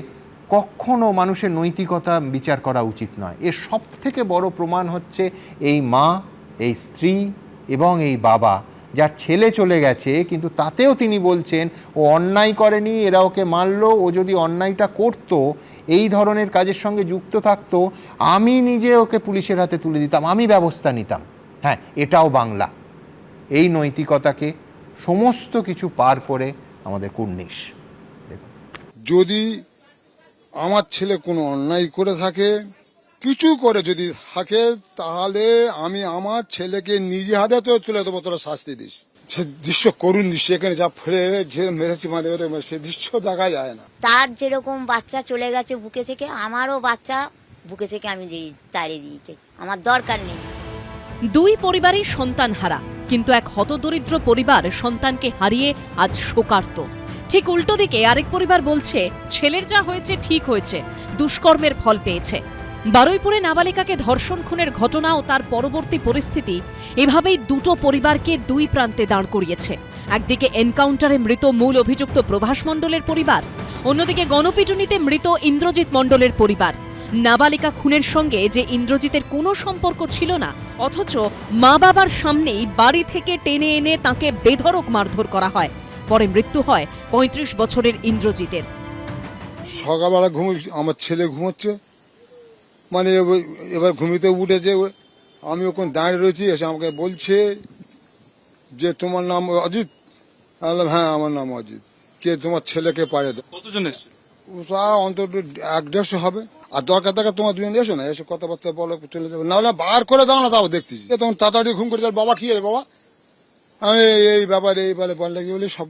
কখনো মানুষের নৈতিকতা বিচার করা উচিত নয়। এর সব থেকে বড় প্রমাণ হচ্ছে এই মা, এই স্ত্রী এবং এই বাবা, যার ছেলে চলে গেছে কিন্তু তাতেও তিনি বলছেন ও অন্যায় করেনি, এরা ওকে মারলো, ও যদি অন্যায়টা করতো, এই ধরনের কাজের সঙ্গে যুক্ত থাকতো, আমি নিজে ওকে পুলিশের হাতে তুলে দিতাম, আমি ব্যবস্থা নিতাম। হ্যাঁ, এটাও বাংলা। এই নৈতিকতাকে সমস্ত কিছু পার করে আমাদের কুর্নিশ। যদি আমার ছেলে কোনো অন্যায় করে থাকে, কিছু করে যদি থাকে, তাহলে আমি আমার ছেলেকে নিজে হাতে তো তুলে দেবো, তোরা শাস্তি দিস। সে দৃশ্য করুন, সেখানে যা ফেলে যে মেরেছি, মানে সে দৃশ্য দেখা যায় না। তার যেরকম বাচ্চা চলে গেছে বুকে থেকে, আমারও বাচ্চা বুকে থেকে আমি তাড়িয়ে দিয়েছি, আমার দরকার নেই। দুই পরিবারই সন্তান হারা, কিন্তু এক হতদরিদ্র পরিবার সন্তানকে হারিয়ে আজ শোকার্ত। ঠিক উল্টো দিকে আরেক পরিবার বলছে ছেলের যা হয়েছে ঠিক হয়েছে, দুষ্কর্মের ফল পেয়েছে। বারুইপুরে নাবালিকাকে ধর্ষণ খুনের ঘটনা ও তার পরবর্তী পরিস্থিতি এভাবেই দুটো পরিবারকে দুই প্রান্তে দাঁড় করিয়েছে। একদিকে এনকাউন্টারে মৃত মূল অভিযুক্ত প্রভাস মণ্ডলের পরিবার, অন্যদিকে গণপিটুনিতে মৃত ইন্দ্রজিৎ মণ্ডলের পরিবার। নাবালিকা খুনের সঙ্গে যে ইন্দ্রজিতের কোনো সম্পর্ক ছিল না, অথচ মা বাবার সামনেই বাড়ি থেকে টেনে এনে তাকে বেধড়ক মারধর করা হয়। পরে মৃত্যু হয় ৩৫ বছরের ইন্দ্রজিতের। সকালবেলা আমার ছেলে ঘুমোচ্ছে, মানে এবার ঘুমিতে উঠেছে, আমি ওখানে দাঁড়িয়ে রয়েছি, এসে আমাকে বলছে যে তোমার নাম অজিত? বললাম হ্যাঁ আমার নাম অজিত। কে তোমার ছেলেকে পারে দাও? কতজন এসছে? অন্তত ১-১৫০ হবে। আর দরকার থাকে তোমার দুজন এসো না, এসে কথাবার্তা বলো, চলে যাবে, নাহলে বার করে দাও না, তাও দেখতেছি। তখন তাড়াতাড়ি ঘুম করে যাবে, বাবা কি রে বাবা, আমি এই ব্যাপারে এই বলে কি বলি, সব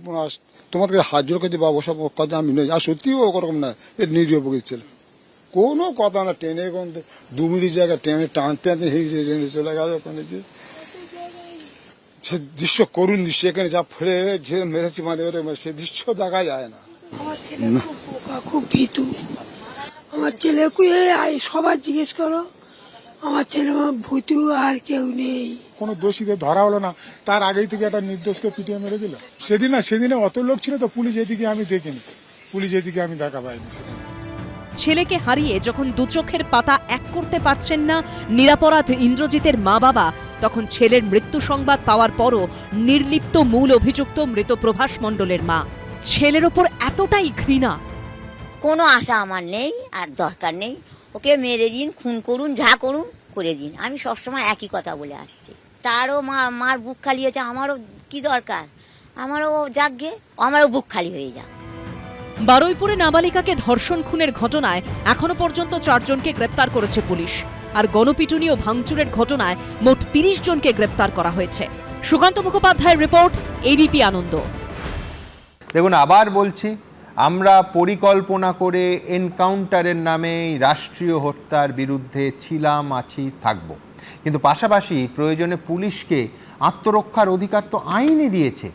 তোমাকে হাত জোর করে বাবা, সব কথা আমি নেই। আর সত্যিও ওরকম না, এর নিরীহ প্রকৃতির ছেলে, কোনো কথা না, টেনে 2 মিনিট জায়গায় টেনে টানতে টানতে চলে গেল ওখানে। সে দৃশ্য করুন, সেখানে যা ফেলে যে মেরেছি, মানে সে দৃশ্য দেখা যায় না। আমার ছেলে খুব বোকা, খুব ভীতু। আমার ছেলেকে সবার জিজ্ঞেস করো, আমার ছেলে ভীতু, আর কেউ নেই। কোনো দোষীদের ধরা হলো না, তার আগেই থেকে একটা নির্দোষকে পিটিয়ে মেরে দিল। সেদিনে অত লোক ছিল তো, পুলিশ এদিকে আমি দেখিনি, পুলিশ এদিকে আমি দেখা পাইনি সেখানে। ছেলেকে হারিয়ে যখন দুচোখের পাতা এক করতে পারছেন না নিরাপরাধ ইন্দ্রজিতের মা বাবা, তখন ছেলের মৃত্যু সংবাদ পাওয়ার পরও নির্লিপ্ত মূল অভিযুক্ত মৃত প্রভাস মণ্ডলের মা। ছেলের ওপর এতটাই ঘৃণা। কোনো আশা আমার নেই আর দরকার নেই, ওকে মেরে দিন, খুন করুন, যা করুন করে দিন। আমি সবসময় একই কথা বলে আসছি। তারও মার বুক খালি হয়েছে, আমারও কি দরকার, আমারও যাকগে, আমারও বুক খালি হয়ে যাক। বারুইপুরে নাবালিকাকে ধর্ষণ খুনের ঘটনায় এখনো পর্যন্ত 4 জনকে গ্রেপ্তার করেছে পুলিশ, আর গণপিটুনি ও ভাঙচুরের ঘটনায় মোট 30 জনকে গ্রেপ্তার করা হয়েছে। সুকান্ত মুখোপাধ্যায়ের রিপোর্ট, এবিপি আনন্দ। দেখুন, আবার বলছি, আমরা পরিকল্পনা করে এনকাউন্টারের নামে এই রাষ্ট্রীয় হত্যার বিরুদ্ধে ছিলাম, আছি, থাকব, কিন্তু পাশাপাশি প্রয়োজনে পুলিশকে আত্মরক্ষার অধিকার তো আইনই দিয়েছে।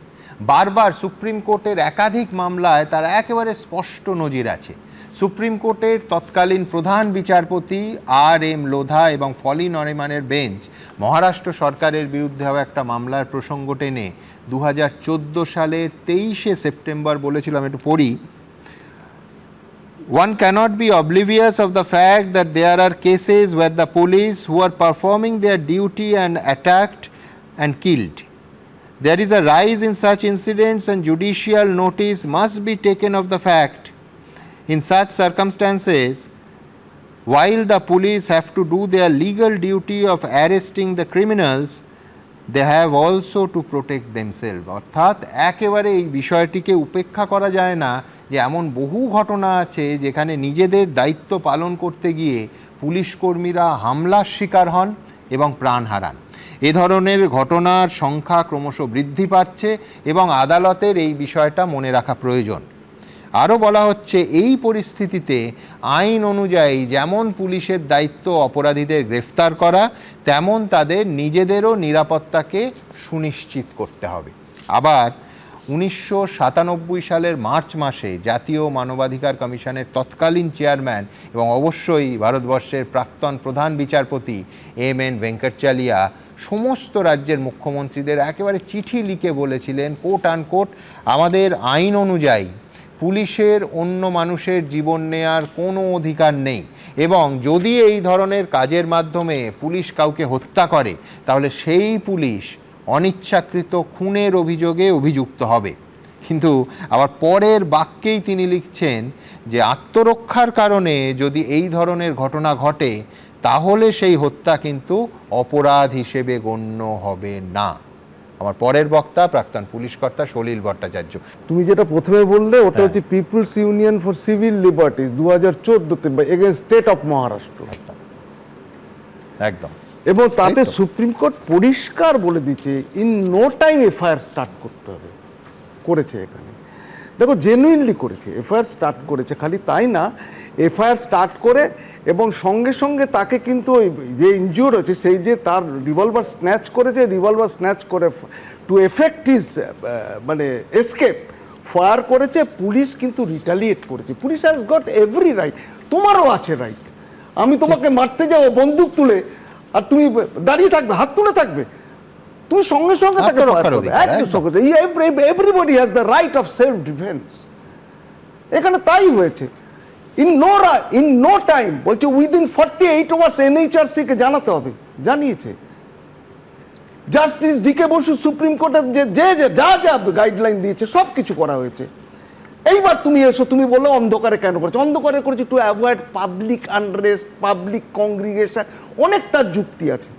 বারবার সুপ্রিম কোর্টের একাধিক মামলায় তার একেবারে স্পষ্ট নজির আছে। সুপ্রিম কোর্টের তৎকালীন প্রধান বিচারপতি আর.এম. লোধা এবং ফলি নরিমানের বেঞ্চ মহারাষ্ট্র সরকারের বিরুদ্ধে হওয়া একটা মামলার প্রসঙ্গ টেনে 2014 সালের 23শে সেপ্টেম্বর বলেছিলাম, একটু পড়ি। One cannot be oblivious of the fact that there are cases where the police who are performing their duty and attacked and killed. There is a rise in such incidents and judicial notice must be taken of the fact. In such circumstances, while the police have to do their legal duty of arresting the criminals, they have also to protect themselves. অর্থাৎ একেবারে এই বিষয়টিকে উপেক্ষা করা যায় না যে এমন বহু ঘটনা আছে যেখানে নিজেদের দায়িত্ব পালন করতে গিয়ে পুলিশ কর্মীরা হামলার শিকার হন এবং প্রাণ হারান। এ ধরনের ঘটনার সংখ্যা ক্রমশ বৃদ্ধি পাচ্ছে এবং আদালতের এই বিষয়টা মনে রাখা প্রয়োজন। আরও বলা হচ্ছে, এই পরিস্থিতিতে আইন অনুযায়ী যেমন পুলিশের দায়িত্ব অপরাধীদের গ্রেফতার করা, তেমন তাদের নিজেদেরও নিরাপত্তাকে সুনিশ্চিত করতে হবে। আবার 1997 সালের মার্চ মাসে জাতীয় মানবাধিকার কমিশনের তৎকালীন চেয়ারম্যান এবং অবশ্যই ভারতবর্ষের প্রাক্তন প্রধান বিচারপতি এম.এন. ভেঙ্কটচালিয়া সমস্ত রাজ্যের মুখ্যমন্ত্রীদের একেবারে চিঠি লিখে বলেছিলেন, কোট আনকোট, আমাদের আইন অনুযায়ী পুলিশের অন্য মানুষের জীবন নেয়ার কোনো অধিকার নেই, এবং যদি এই ধরনের কাজের মাধ্যমে পুলিশ কাউকে হত্যা করে তাহলে সেই পুলিশ অনিচ্ছাকৃত খুনের অভিযোগে অভিযুক্ত হবে। কিন্তু আবার পরের বাক্যেই তিনি লিখছেন যে আত্মরক্ষার কারণে যদি এই ধরনের ঘটনা ঘটে তাহলে সেই হত্যা কিন্তু অপরাধ হিসেবে গণ্য হবে না। আমার পরের বক্তা প্রাক্তন পুলিশ কর্তা সলিল ভট্টাচার্য। তুমি যেটা প্রথমে বললে ওটা হচ্ছে people's union for civil liberties 2014-তে এগেইনস্ট স্টেট অফ মহারাষ্ট্র, একদম। এবং তাতে সুপ্রিম কোর্ট পরিষ্কার বলে দিচ্ছে in no time FIR start করতে হবে। করেছে এখানে, দেখো জেনুইনলি করেছে, এফআইআর স্টার্ট করেছে। খালি তাই না, এফআইআর স্টার্ট করে এবং সঙ্গে সঙ্গে তাকে কিন্তু যে ইনজিওর হয়েছে সেই যে তার রিভলভার স্ন্যাচ করেছে, রিভলভার স্ন্যাচ করে টু এফেক্ট হিজ মানে এসকেপ ফায়ার করেছে। পুলিশ কিন্তু রিটালিয়েট করেছে। Police has goat every right, তোমারও আছে রাইট। আমি তোমাকে মারতে যাবো বন্দুক তুলে আর তুমি দাঁড়িয়ে থাকবে, হাত তুলে থাকবে, তুমি সঙ্গে সঙ্গে তাকে ফায়ার করবে। Everybody has the right of self defence. এখানে তাই হয়েছে। ইন নো টাইম বলছে উইদিন 48 আওয়ার্স এনএইচআরসি কে জানাতে হবে, জানিয়েছে। Justice DK. বসু সুপ্রিম কোর্টের যে যা যা গাইডলাইন দিয়েছে সব কিছু করা হয়েছে। এইবার তুমি এসো, তুমি বলো অন্ধকারে কেন করেছে? অন্ধকারে করেছে to avoid public unrest, public congregation, অনেক তার যুক্তি আছে।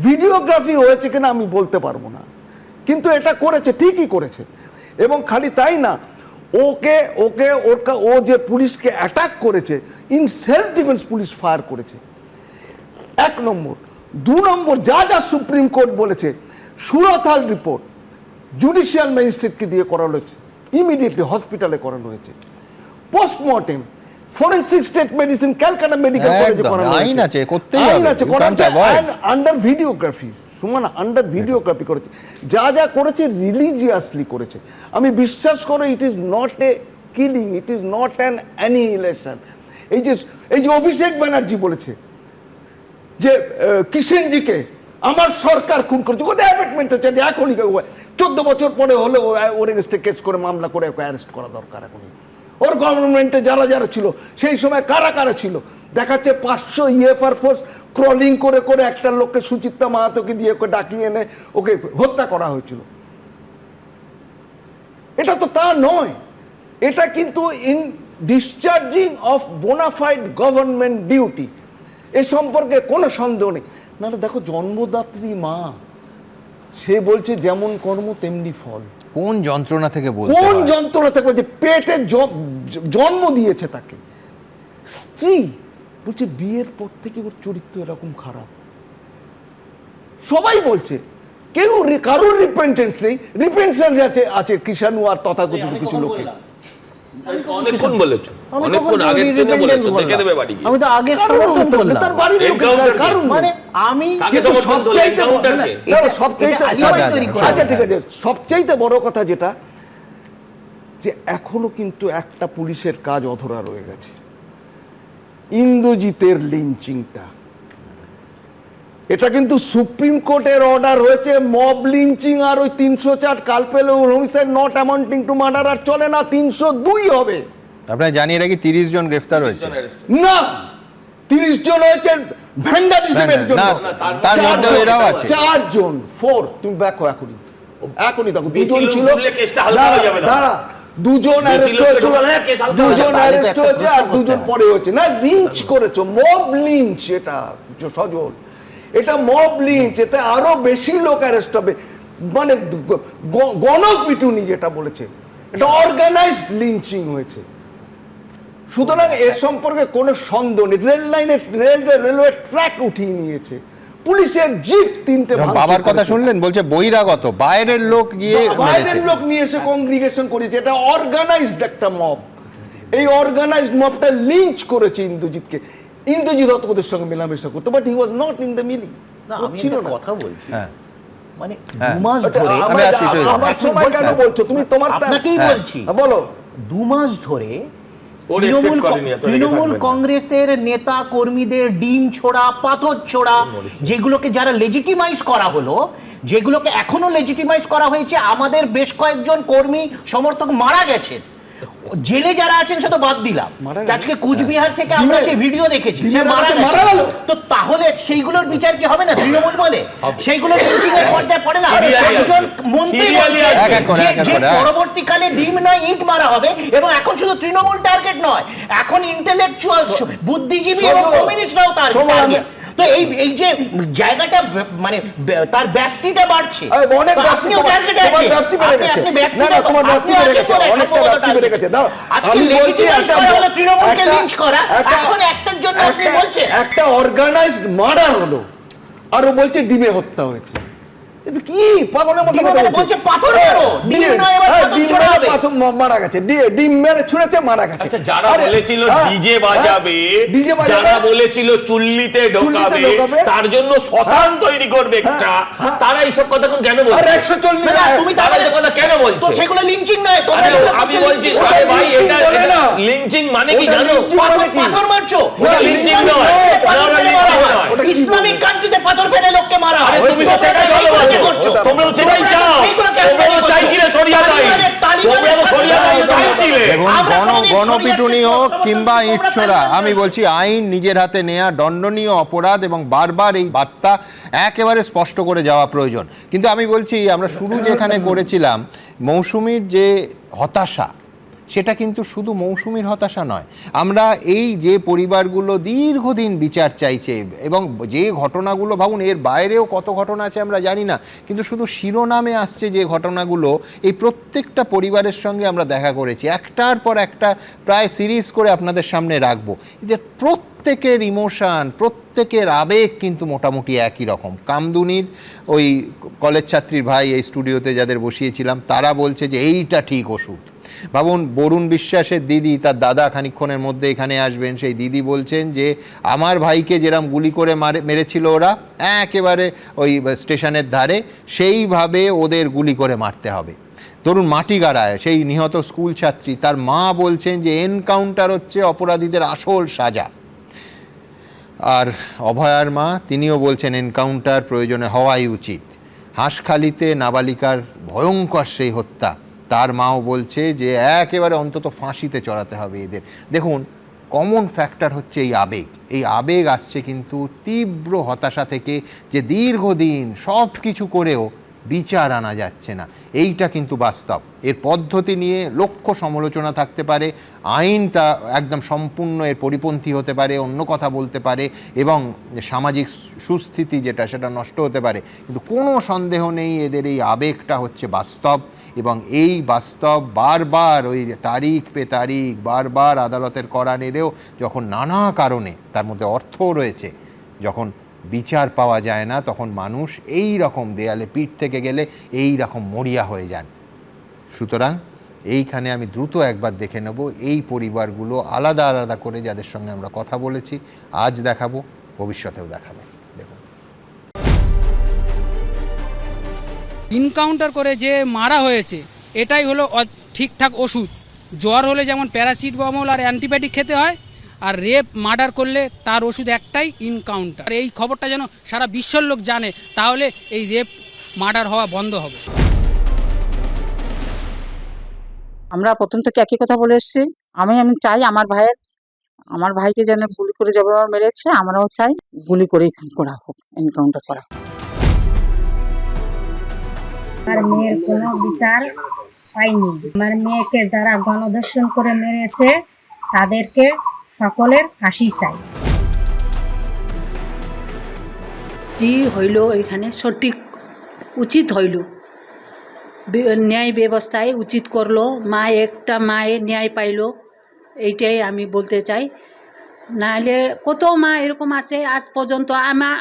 ভিডিওগ্রাফি হয়েছে কিনা আমি বলতে পারবো না, কিন্তু এটা করেছে, ঠিকই করেছে। এবং খালি তাই না, ও যে পুলিশকে অ্যাটাক করেছে, in self defence police fire করেছে, 1 নম্বর। 2 নম্বর, যা সুপ্রিম কোর্ট বলেছে, সুরথাল রিপোর্ট জুডিশিয়াল ম্যাজিস্ট্রেটকে দিয়ে করানো হয়েছে, ইমিডিয়েটলি হসপিটালে করানো হয়েছে। Postmortem, forensic state medicine Calcutta medical কলেজে করানো হয়েছে, আইন আছে, আন্ডার ভিডিওগ্রাফি। সুমান আন্ডার ভিডিওগ্রাফি করেছে, যা করেছে রিলিজিয়াসলি করেছে। আমি বিশ্বাস করো, it is not a killing, it is not an annihilation. এই যে অভিষেক ব্যানার্জি বলেছে যে কিষেনজিকে আমার সরকার খুন করেছে, কোথায় অ্যাপয়েন্টমেন্ট হচ্ছে? এখনই 14 বছর পরে হলে ওর এগেন্সটে কেস করে মামলা করে ওকে অ্যারেস্ট করা দরকার এখনই। ওর গভর্নমেন্টে যারা যারা ছিল সেই সময় কারা কারা ছিল, দেখাচ্ছে 500 ইএফআর ফোর্স ক্রলিং করে করে একটা লোককে, সুচিত্রা মাহাতোকে দিয়ে ওকে ডাকিয়ে এনে ওকে হত্যা করা হয়েছিল। এটা তো তা নয়, এটা কিন্তু in discharging of bonafide government duty, এ সম্পর্কে কোনো সন্দেহ নেই। নাহলে দেখো জন্মদাত্রী মা, সে বলছে যেমন কর্ম তেমনি ফল। কোন যন্ত্রণা থেকে বলছে, কোন যন্ত্রণা থেকে বলছে, পেটে জন্ম দিয়েছে তাকে। স্ত্রী বলছে বিয়ের পর থেকে ওর চরিত্র এরকম খারাপ। সবাই বলছে, কেউ কারোর রিপেন্টেন্স নেই, রিপেন্টেন্স আছে কৃষাণু আর তথাকথিত কিছু লোকে। অনেকক্ষণ বলেছো, অনেকক্ষণ আগে থেকে বলেছো, দেখে নেবে বাড়ি গিয়ে। আমি তো আগে সমর্থন করলাম, তার বাড়ির লোকের কারণ মানে আমি কিন্তু সবচাইতে আচ্ছা ঠিক আছে, সবচাইতে বড় কথা যেটা, যে এখনো কিন্তু একটা পুলিশের কাজ অধরা রয়ে গেছে, ইন্দ্রজিতের লিঞ্চিংটা। এটা কিন্তু সুপ্রিম কোর্টের অর্ডার হয়েছে, মব লিঞ্চিং আর ওই 304 culpable homicide not amounting to murder আর চলে না, 302 হবে। আপনারা জানিয়ে রাখি 30 জন গ্রেফতার হয়েছে। না, 30 জন হয়েছে ভ্যান্ডালিজমের জন্য, তার মধ্যে এরাও আছে 4 জন 4। তুমি দেখো এখনই দেখো, দুজন ছিল, দাঁড়া, দুজন অ্যারেস্ট হয়েছিল, দুজন অ্যারেস্ট হয়েছে আর দুজন পরে হয়েছে। না, লিঞ্চ করেছো, মব লিঞ্চ, এটা সজল, এটা মব লিঞ্চ, এতে আরো বেশি লোক অ্যারেস্ট হবে, মানে গণপিটুনি যেটা বলেছে, এটা অর্গানাইজড লিঞ্চিং হয়েছে। সুতরাং এর সম্পর্কে কোনো সন্দেহ নেই। রেলওয়ে ট্র্যাক উঠিয়ে নিয়েছে, পুলিশের জিপ 3টে। বাবার কথা শুনলেন, বলছে বহিরাগত বাইরের লোক গিয়ে, বাইরের লোক নিয়ে এসে কংগ্রিগেশন করেছে, এটা অর্গানাইজড একটা মব। এই অর্গানাইজড মবটা লিঞ্চ করেছে ইন্দ্রজিৎকে। ইন্দ্রজিৎ হয়তো ওদের সঙ্গে মেলামেশা করতো, but he was not in the milling, ছিল না। কথা বলছি, মানে 2 মাস ধরে, আমার সময় কেন বলছো তুমি? তোমার আপনাকেই বলছি, বলো। 2 মাস ধরে তৃণমূল কংগ্রেসের নেতা কর্মীদের ডিম ছোড়া, পাথর ছোড়া, যেগুলোকে যারা লেজিটিমাইজ করা হলো, যেগুলোকে এখনো লেজিটিমাইজ করা হয়েছে, আমাদের বেশ কয়েকজন কর্মী সমর্থক মারা গেছে, জেলে যারা আছেন সেটা বাদ দিলাম, আজকে কুচবিহার থেকে আমরা সেই ভিডিও দেখেছি, তো তাহলে সেইগুলোর বিচার কি হবে না? তৃণমূল বলে সেইগুলো পর্যায়ে পড়ে না? একজন মন্ত্রী যে পরবর্তীকালে ডিম নয় ইট মারা হবে, এবং এখন শুধু তৃণমূল টার্গেট নয়, এখন ইন্টেলেকচুয়াল বুদ্ধিজীবী এবং কমিউনিস্টরাও টার্গেট। তো এই যে জায়গাটা, মানে তার ব্যাপ্তিটা বাড়ছে, আপনিও টার্গেটে আছেন, আপনি ব্যাপ্তিটা, আপনি আছেন বলে আজকে লেজিটিমাইজ করা হলো তৃণমূলকে লিঞ্চ করা, এখন একটার জন্য আপনি বলছেন একটা অর্গানাইজড মার্ডার হলো, আর ও বলছে ডিমে হত্যা হয়েছে। এটা কি পাগলের মতো কথা বলছে? পাথর মারো, ডিম নয়, এবার পাথর ছোড়া হবে। পাথর মারা গেছে, ডিম মেরে ছুঁড়েছে, মারা গেছে। আচ্ছা, যারা বলেছিল ডিজে বাজাবে, যারা বলেছিল চুল্লিতে ঢোকাবে, তার জন্য শ্মশান তৈরি করবে একটা, তারা এইসব কথা কেন বলছে? আর 140 না, তুমি তারা এই কথা কেন বলছো? তো সেগুলো লিঞ্চিং নয়, তোমরা আমি বলছি ভাই, এটা লিঞ্চিং মানে কি জানো? পাথর মারছো, ওটা লিঞ্চিং নয়, ইসলামিক কান্ট্রিতে পাথর ফেলে লোককে মারা হয়। তুমি তো সেটাই বলো, তোমরা সেটাই চাও, তোমরা চাইছিলে সরিয়া দাই, তোমরা সরিয়া দাই চাইছিলে। গণপিটুনি হোক কিংবা ইট ছোড়া, আমি বলছি আইন নিজের হাতে নেয়া দণ্ডনীয় অপরাধ, এবং বারবার এই বার্তা একেবারে স্পষ্ট করে যাওয়া প্রয়োজন। কিন্তু আমি বলছি, আমরা শুরু যেখানে করেছিলাম, মৌসুমীর যে হতাশা, সেটা কিন্তু শুধু মৌসুমীর হতাশা নয়। আমরা এই যে পরিবারগুলো দীর্ঘদিন বিচার চাইছে, এবং যে ঘটনাগুলো, ভাবুন এর বাইরেও কত ঘটনা আছে আমরা জানি না, কিন্তু শুধু শিরোনামে আসছে যে ঘটনাগুলো, এই প্রত্যেকটা পরিবারের সঙ্গে আমরা দেখা করেছি, একটার পর একটা প্রায় সিরিজ করে আপনাদের সামনে রাখবো। এদের প্রত্যেকের ইমোশান, প্রত্যেকের আবেগ কিন্তু মোটামুটি একই রকম। কামদুনির ওই কলেজ ছাত্রীর ভাই, এই স্টুডিওতে যাদের বসিয়েছিলাম, তারা বলছে যে এইটা ঠিক ওষুধ। ভাবুন, বরুণ বিশ্বাসের দিদি, তার দাদা খানিকক্ষণের মধ্যে এখানে আসবেন, সেই দিদি বলছেন যে আমার ভাইকে যেরকম গুলি করে মেরেছিল ওরা একেবারে ওই স্টেশনের ধারে, সেইভাবে ওদের গুলি করে মারতে হবে। ধরুন মাটিগাড়ায় সেই নিহত স্কুল ছাত্রী, তার মা বলছেন যে এনকাউন্টার হচ্ছে অপরাধীদের আসল সাজা। আর অভয়ার মা, তিনিও বলছেন এনকাউন্টার প্রয়োজনে হওয়াই উচিত। হাঁসখালিতে নাবালিকার ভয়ঙ্কর সেই হত্যা, তার মাও বলছে যে একেবারে অন্তত ফাঁসিতে চড়াতে হবে এদের। দেখুন, কমন ফ্যাক্টর হচ্ছে এই আবেগ। এই আবেগ আসছে কিন্তু তীব্র হতাশা থেকে, যে দীর্ঘদিন সব কিছু করেও বিচার আনা যাচ্ছে না, এইটা কিন্তু বাস্তব। এর পদ্ধতি নিয়ে লক্ষ সমালোচনা থাকতে পারে, আইন তা একদম সম্পূর্ণ এর পরিপন্থী হতে পারে, অন্য কথা বলতে পারে, এবং সামাজিক সুস্থিতি যেটা সেটা নষ্ট হতে পারে, কিন্তু কোনো সন্দেহ নেই এদের এই আবেগটা হচ্ছে বাস্তব। এবং এই বাস্তব বারবার ওই তারিখ পে তারিখ বারবার আদালতের কড়া নেড়েও যখন নানা কারণে, তার মধ্যে অর্থও রয়েছে, যখন বিচার পাওয়া যায় না, তখন মানুষ এই রকম দেয়ালে পিঠ থেকে গেলে এই রকম মরিয়া হয়ে যান। সুতরাং এইখানে আমি দ্রুত একবার দেখে নেব এই পরিবারগুলো আলাদা আলাদা করে, যাদের সঙ্গে আমরা কথা বলেছি, আজ দেখাবো, ভবিষ্যতেও দেখাবো। দেখুন, এনকাউন্টার করে যে মারা হয়েছে এটাই হলো ঠিকঠাক ওষুধ। জ্বর হলে যেমন প্যারাসিটামল আর অ্যান্টিবায়োটিক খেতে হয়, আর রেপ মার্ডার করলে তার ওষুধ একটাই, এনকাউন্টার। এই খবরটা যেন সারা বিশ্বের লোক জানে, তাহলে এই রেপ মার্ডার হওয়া বন্ধ হবে। আমরা প্রথম থেকে একই কথা বলে এসেছি, আমি চাই আমার ভাইকে যেন গুলি করে জবাব মেরেছে, আমরাও চাই গুলি করেই খুন করা হোক, এনকাউন্টার করা হোক। আমার মেয়ের কোনো বিচার পাইনি। আমার মেয়েকে যারা গণধর্ষণ করে মেরেছে তাদেরকে সকলের ফাঁসি চাই। কি হইল এখানে সঠিক উচিত হইল, ন্যায় ব্যবস্থায় উচিত করলো, একটা মায়ের ন্যায় পাইলো, এইটাই আমি বলতে চাই। নাহলে কত মা এরকম আছে আজ পর্যন্ত,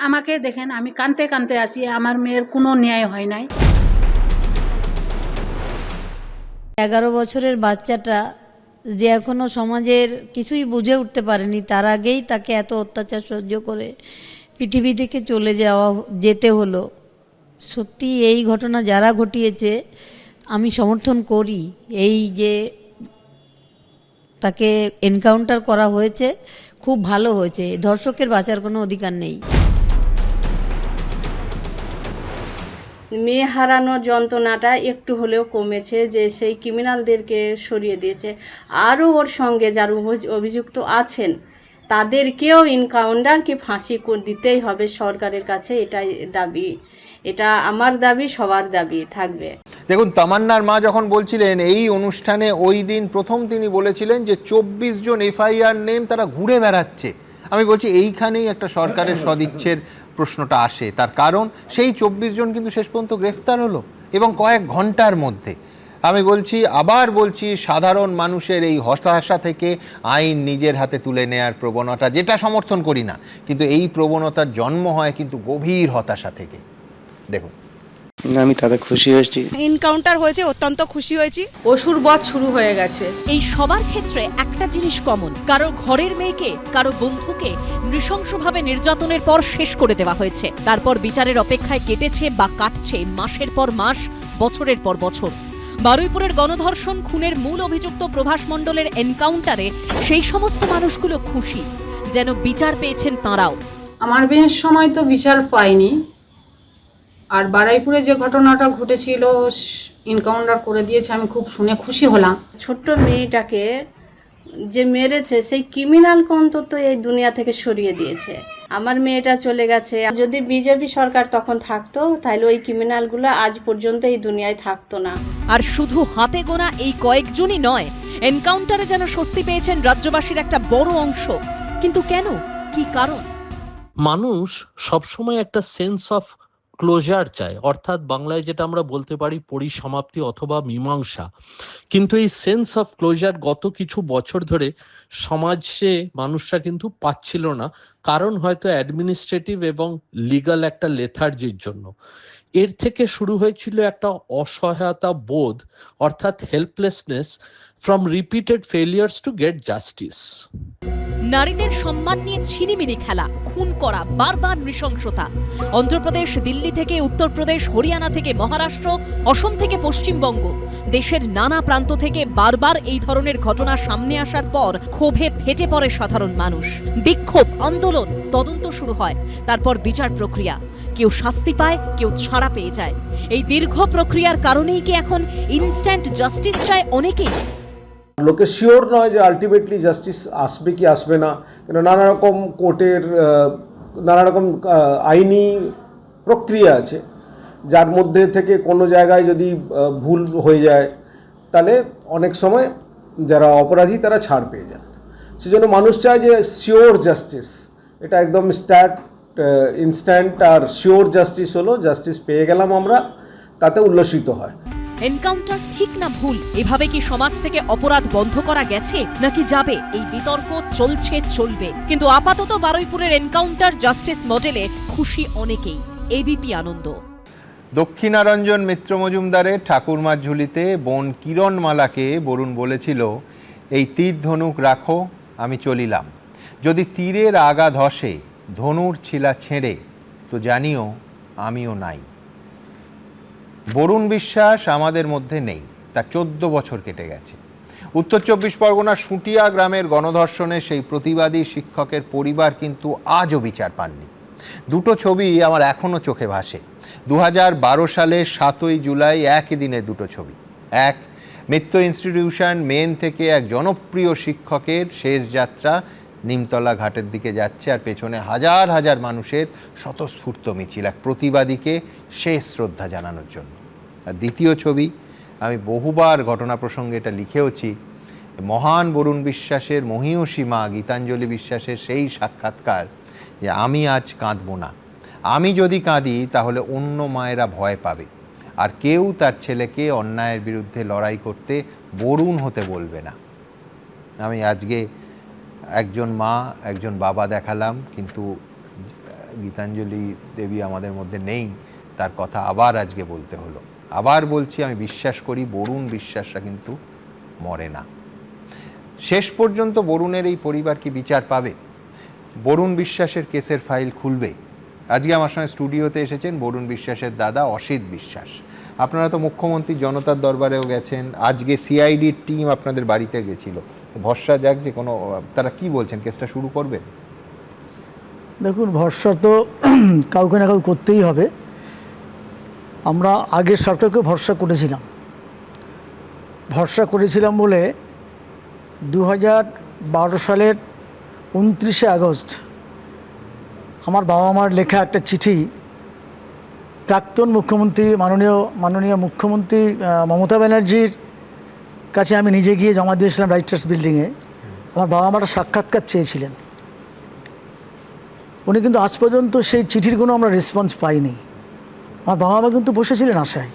আমাকে দেখেন, আমি কাঁদতে কাঁদতে আসি, আমার মেয়ের কোনো ন্যায় হয় নাই। 11 বছরের বাচ্চাটা যে এখনো সমাজের কিছুই বুঝে উঠতে পারেনি, তার আগেই তাকে এত অত্যাচার সহ্য করে পৃথিবী থেকে যেতে হলো। সত্যি এই ঘটনা যারা ঘটিয়েছে আমি সমর্থন করি। এই যে তাকে এনকাউন্টার করা হয়েছে খুব ভালো হয়েছে, ধর্ষকের বাঁচার কোনো অধিকার নেই। মেয়ে হারানোর যন্ত্রণাটা একটু হলেও কমেছে, যে সেই ক্রিমিনালদেরকে সরিয়ে দিয়েছে। আরও ওর সঙ্গে যারা অভিযুক্ত আছেন তাদেরকেও এনকাউন্টার কি ফাঁসি দিতেই হবে সরকারের কাছে, এটাই দাবি। এটা আমার দাবি, সবার দাবি থাকবে। দেখুন, তামান্নার মা যখন বলছিলেন এই অনুষ্ঠানে, ওই দিন প্রথম তিনি বলেছিলেন যে 24 জন এফআইআর নেম তারা ঘুরে বেড়াচ্ছে। আমি বলছি এইখানেই একটা সরকারের সদিচ্ছের প্রশ্নটা আসে। তার কারণ সেই 24 জন কিন্তু শেষ পর্যন্ত গ্রেফতার হলো, এবং কয়েক ঘন্টার মধ্যে। আমি আবার বলছি সাধারণ মানুষের এই হতাশা থেকে আইন নিজের হাতে তুলে নেয়ার প্রবণতা, যেটা সমর্থন করি না, কিন্তু এই প্রবণতার জন্ম হয় কিন্তু গভীর হতাশা থেকে। দেখুন, আমি তাতে খুশি হয়েছি, এনকাউন্টার হয়েছে, অত্যন্ত খুশি হয়েছি। অসুর বধ শুরু হয়ে গেছে। এই সবার ক্ষেত্রে একটা জিনিস কমন, কারো ঘরের মেয়েকে, কারো বন্ধুকে নৃশংসভাবে নির্যাতনের পর শেষ করে দেওয়া হয়েছে। তারপর বিচারের অপেক্ষায় কেটেছে বা কাটছে মাসের পর মাস, বছরের পর বছর। বারুইপুরের গণধর্ষণ খুনের মূল অভিযুক্ত প্রভাস মণ্ডলের এনকাউন্টারে সেই সমস্ত মানুষগুলো খুশি, যেন বিচার পেয়েছেন তাঁরাও। আমার বিয়ের সময় তো বিচার পাইনি, আর বারুইপুরে যে ঘটনাটা ঘটেছিল এনকাউন্টার করে দিয়েছে, আমি খুব শুনে খুশি হলাম। ছোট্ট মেয়েটাকে যে মেরেছে সেই ক্রিমিনালকে অন্তত এই দুনিয়া থেকে সরিয়ে দিয়েছে। আমার মেয়েটা চলে গেছে, যদি বিজেপি সরকার তখন থাকতো তাহলে ওই ক্রিমিনালগুলো আজ পর্যন্ত এই দুনিয়ায় থাকতো না। আর শুধু হাতে গোনা এই কয়েকজনই নয়, এনকাউন্টারে যেন স্বস্তি পেয়েছেন রাজ্যবাসীর একটা বড় অংশ। কিন্তু কেন, কি কারণ? মানুষ সবসময় একটা সেন্স অফ ক্লোজার চায়, অর্থাৎ বাংলায় যেটা আমরা বলতে পারি পরিসমাপ্তি অথবা মীমাংসা। কিন্তু এই সেন্স অফ ক্লোজার গত কিছু বছর ধরে সমাজে মানুষরা কিন্তু পাচ্ছিল না, কারণ হয়তো অ্যাডমিনিস্ট্রেটিভ এবং লিগাল একটা লেথার্জির জন্য। এর থেকে শুরু হয়েছিল একটা অসহায়তা বোধ, অর্থাৎ helplessness from repeated failures to get justice. নারীদের সম্মান নিয়ে ছিনিমিনি খেলা, খুন করা, বারবার নৃশংসতা। অন্ধ্রপ্রদেশ, দিল্লি থেকে উত্তরপ্রদেশ, হরিয়ানা থেকে মহারাষ্ট্র, অসম থেকে পশ্চিমবঙ্গ, দেশের নানা প্রান্ত থেকে বারবার এই ধরনের ঘটনা সামনে আসার পর ক্ষোভে ফেটে পড়ে সাধারণ মানুষ। বিক্ষোভ, আন্দোলন, তদন্ত শুরু হয়, তারপর বিচার প্রক্রিয়া। কেউ শাস্তি পায়, কেউ ছাড়া পেয়ে যায়। এই দীর্ঘ প্রক্রিয়ার কারণেই কি এখন ইনস্ট্যান্ট জাস্টিস চায় অনেকেই? লোকে শিওর নয় যে আলটিমেটলি জাস্টিস আসবে কি আসবে না, কেন নানা রকম কোর্টের নানা রকম আইনি প্রক্রিয়া আছে, যার মধ্যে থেকে কোনো জায়গায় যদি ভুল হয়ে যায় তাহলে অনেক সময় যারা অপরাধী তারা ছাড় পেয়ে যান। সেজন্য মানুষ চায় যে শিওর জাস্টিস, এটা একদম ইনস্ট্যান্ট আর শিওর জাস্টিস হলো, জাস্টিস পেয়ে গেলাম আমরা, তাতে উল্লসিত হয়। এনকাউন্টার ঠিক না ভুল, এভাবে কি সমাজ থেকে অপরাধ বন্ধ করা গেছে নাকি যাবে? এই বিতর্ক চলবে, কিন্তু আপাতত বারুইপুরের এনকাউন্টার জাস্টিস মডেলে খুশি অনেকেই। এবিপি আনন্দ। দক্ষিণারঞ্জন মিত্র মজুমদারের ঠাকুরমার ঝুলিতে বোন কিরণমালাকে বরুণ বলেছিল, এই তীর ধনুক রাখো, আমি চলিলাম। যদি তীরের আগা ধসে, ধনুর ছিলা ছেড়ে, তো জানিও আমিও নাই। বরুণ বিশ্বাস আমাদের মধ্যে নেই, তার 14 বছর কেটে গেছে। উত্তর 24 পরগনার সুটিয়া গ্রামের গণধর্ষণে সেই প্রতিবাদী শিক্ষকের পরিবার কিন্তু আজও বিচার পাননি। দুটো ছবি আমার এখনও চোখে ভাসে। 2012 সালে 7ই জুলাই একই দিনের দুটো ছবি। এক, মিত্র ইনস্টিটিউশন মেন থেকে এক জনপ্রিয় শিক্ষকের শেষ যাত্রা নিমতলা ঘাটের দিকে যাচ্ছে, আর পেছনে হাজার হাজার মানুষের স্বতঃস্ফূর্ত মিছিল এক প্রতিবাদীকে শেষ শ্রদ্ধা জানানোর জন্য। আর দ্বিতীয় ছবি, আমি বহুবার ঘটনা প্রসঙ্গে এটা লিখেওছি, মহান বরুণ বিশ্বাসের মহীয়সী মা গীতাঞ্জলি বিশ্বাসের সেই সাক্ষাৎকার যে আমি আজ কাঁদব না, আমি যদি কাঁদি তাহলে অন্য মায়েরা ভয় পাবে, আর কেউ তার ছেলেকে অন্যায়ের বিরুদ্ধে লড়াই করতে বরুণ হতে বলবে না। আমি আজকে একজন মা একজন বাবা দেখালাম, কিন্তু গীতাঞ্জলি দেবী আমাদের মধ্যে নেই, তার কথা আবার আজকে বলতে হলো। আবার বলছি, আমি বিশ্বাস করি বরুণ বিশ্বাসরা কিন্তু মরে না। শেষ পর্যন্ত বরুণের এই পরিবার কি বিচার পাবে? বরুণ বিশ্বাসের কেসের ফাইল খুলবে? আজকে আমার সঙ্গে স্টুডিওতে এসেছেন বরুণ বিশ্বাসের দাদা অসিত বিশ্বাস। আপনারা তো মুখ্যমন্ত্রী জনতার দরবারেও গেছেন, আজকে সিআইডির টিম আপনাদের বাড়িতে গেছিল। ভরসা যাক যে কোনো, তারা কি বলছেন, কেসটা শুরু করবেন? দেখুন, ভরসা তো কাউকে না কাউ করতেই হবে। আমরা আগের সরকারকে ভরসা করেছিলাম বলে 2012 সালের 29শে আগস্ট আমার বাবা মার লেখা একটা চিঠি প্রাক্তন মুখ্যমন্ত্রী মাননীয় মুখ্যমন্ত্রী মমতা ব্যানার্জির কাছে আমি নিজে গিয়ে জমা দিয়েছিলাম রাইটার্স বিল্ডিংয়ে। আমার বাবা মারা সাক্ষাৎকার চেয়েছিলেন, উনি কিন্তু আজ পর্যন্ত সেই চিঠির কোনো আমরা রেসপন্স পাইনি। আমার বাবা মা কিন্তু বসেছিলেন আশায়।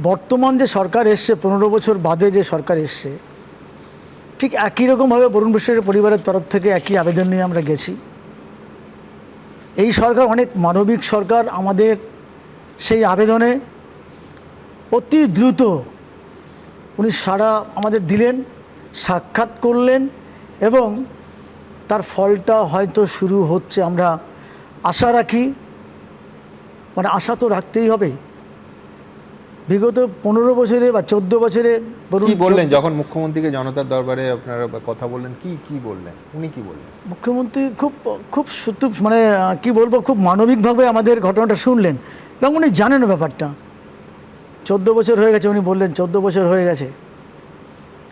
বর্তমান যে সরকার এসছে, 15 বছর বাদে যে সরকার এসছে, ঠিক একই রকমভাবে বরুণ বিশ্বাসের পরিবারের তরফ থেকে একই আবেদন নিয়ে আমরা গেছি। এই সরকার অনেক মানবিক সরকার, আমাদের সেই আবেদনে অতি দ্রুত উনি সাড়া আমাদের দিলেন, সাক্ষাৎ করলেন, এবং তার ফলটা হয়তো শুরু হচ্ছে। আমরা আশা রাখি, মানে আশা তো রাখতেই হবে। বিগত 15 বছরে বা 14 বছরে কি বললেন যখন মুখ্যমন্ত্রীকে জনতার দরবারে আপনারা কথা বললেন? কি বললেন, উনি কি বললেন? মুখ্যমন্ত্রী খুব মানে কি বলবো, খুব মানবিকভাবে আমাদের ঘটনাটা শুনলেন, এবং উনি জানেন ব্যাপারটা। 14 বছর হয়ে গেছে, উনি বললেন 14 বছর হয়ে গেছে,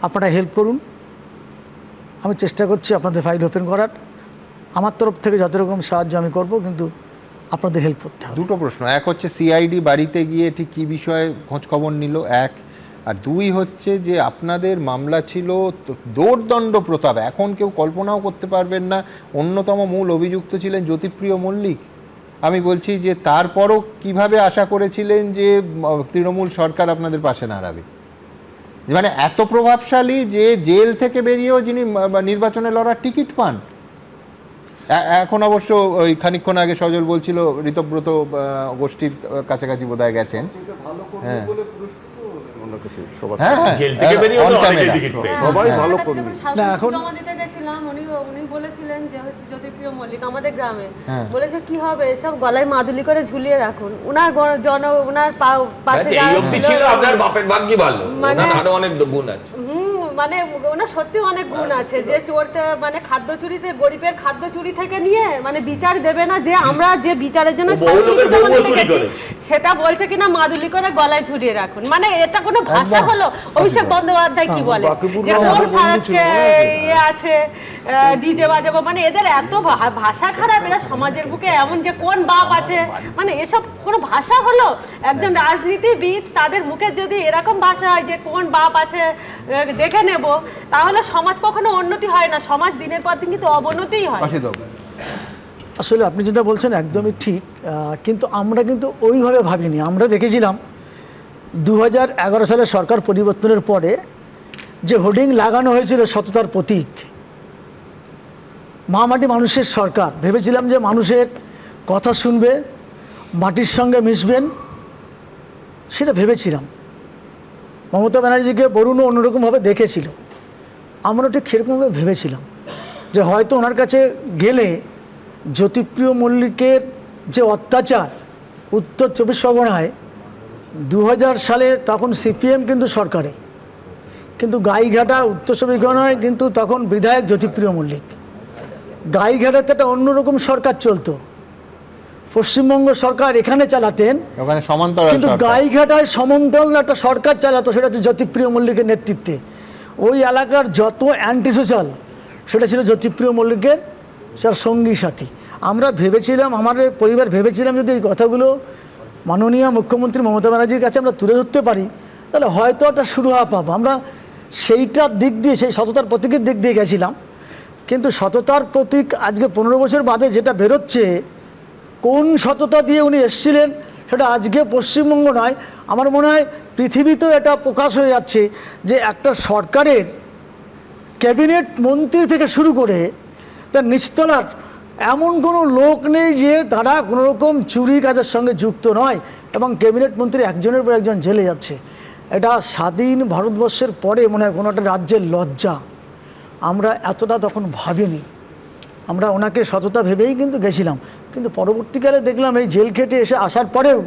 আপনারা হেল্প করুন। আমি চেষ্টা করছি আপনাদের ফাইল ওপেন করার, আমার তরফ থেকে যত রকম সাহায্য আমি করব, কিন্তু আপনাদের হেল্প করতে হবে। দুটো প্রশ্ন, এক হচ্ছে সিআইডি বাড়িতে গিয়ে ঠিক কী বিষয়ে খোঁজ খবর নিল, এক, আর দুই হচ্ছে যে আপনাদের মামলা ছিল দোর্দণ্ড প্রতাপ, এখন কেউ কল্পনাও করতে পারবেন না অন্যতম মূল অভিযুক্ত ছিলেন জ্যোতিপ্রিয় মল্লিক। আমি বলছি যে তারপরও কিভাবে আশা করেছিলেন যে তৃণমূল সরকার আপনাদের পাশে দাঁড়াবে? মানে এত প্রভাবশালী যে জেল থেকে বেরিয়েও যিনি নির্বাচনে লড়ার টিকিট পান। এখন অবশ্য ওই খানিকক্ষণ আগে সজল বলছিল ঋতব্রত গোষ্ঠীর কাছাকাছি বোধহয় গেছেন। উনি বলেছিলেন যে জ্যোতিপ্রিয় মল্লিক আমাদের গ্রামে বলেছে কি হবে এসব গলায় মাদুলি করে ঝুলিয়ে রাখুন। ওনার ওনার পাশে মানে ওনার সত্যি অনেক গুণ আছে, যে চোরতে মানে খাদ্য চুরিতে, গরিবের খাদ্য চুরি থেকে নিয়ে মানে বিচার দেবে না, যে আমরা যে বিচারের জন্য সেটা বলছে কিনা মাদুলি করে গলায় ঝুলিয়ে রাখুন। মানে এটা কোনো ভাষা হলো? অভিষেক বন্দ্যোপাধ্যায় কি বলে যে কোন সারাকে ইয়ে আছে ডিজে বাজাবো, মানে এদের এত ভাষা খারাপ, এরা সমাজের বুকে এমন যে কোন বাপ আছে, মানে এসব কোনো ভাষা হলো? একজন রাজনীতিবিদ তাদের মুখে যদি এরকম ভাষা হয় যে কোন বাপ আছে দেখে নেব, তাহলে সমাজ কখনো উন্নতি হয় না, সমাজ দিনের পর দিন কিন্তু অবনতিই হয়। আসলে আপনি যেটা বলছেন একদমই ঠিক, কিন্তু আমরা কিন্তু ওইভাবে ভাবিনি। আমরা দেখেছিলাম 2011 সালে সরকার পরিবর্তনের পরে যে হোর্ডিং লাগানো হয়েছিল সততার প্রতীক, মা মাটি মানুষের সরকার, ভেবেছিলাম যে মানুষের কথা শুনবে, মাটির সঙ্গে মিশবেন, সেটা ভেবেছিলাম। মমতা ব্যানার্জিকে বরুণও অন্যরকমভাবে দেখেছিল, আমরা ঠিক সেরকমভাবে ভেবেছিলাম যে হয়তো ওনার কাছে গেলে জ্যোতিপ্রিয় মল্লিকের যে অত্যাচার উত্তর 24 পরগনায় 2000 সালে, তখন সিপিএম কিন্তু সরকারে, কিন্তু গাইঘাটা উত্তর 24 পরগনায় কিন্তু তখন বিধায়ক জ্যোতিপ্রিয় মল্লিক। গাইঘাটাতে একটা অন্যরকম সরকার চলতো, পশ্চিমবঙ্গ সরকার এখানে চালাতেন, ওখানে সমান্তরাল কিন্তু গাইঘাটায় সমান্তরাল একটা সরকার চালাতো, সেটা হচ্ছে জ্যোতিপ্রিয় মল্লিকের নেতৃত্বে। ওই এলাকার যত অ্যান্টি সোশ্যাল সেটা ছিল জ্যোতিপ্রিয় মল্লিকের তার সঙ্গী সাথী। আমরা ভেবেছিলাম, আমাদের পরিবার ভেবেছিলাম, যদি এই কথাগুলো মাননীয় মুখ্যমন্ত্রী মমতা ব্যানার্জির কাছে আমরা তুলে ধরতে পারি, তাহলে হয়তো একটা সুরাহা পাবো। আমরা সেইটার দিক দিয়ে, সেই সততার প্রতীকের দিক দিয়ে গেছিলাম, কিন্তু সততার প্রতীক আজকে 15 বছর বাদে যেটা বেরোচ্ছে, কোন সততা দিয়ে উনি এসেছিলেন সেটা আজকে পশ্চিমবঙ্গ নয়, আমার মনে হয় পৃথিবীতেও এটা প্রকাশ হয়ে যাচ্ছে যে একটা সরকারের ক্যাবিনেট মন্ত্রী থেকে শুরু করে তার নিচতলার এমন কোনো লোক নেই যে তারা কোনো রকম চুরি কাজের সঙ্গে যুক্ত নয়, এবং ক্যাবিনেট মন্ত্রী একজনের পর একজন জেলে যাচ্ছে। এটা স্বাধীন ভারতবর্ষের পরে মনে হয় কোনো একটা রাজ্যের লজ্জা। আমরা এতটা তখন ভাবিনি, আমরা ওনাকে সততা ভেবেই কিন্তু গেছিলাম, কিন্তু পরবর্তীকালে দেখলাম এই জেল খেটে এসে আসার পরেও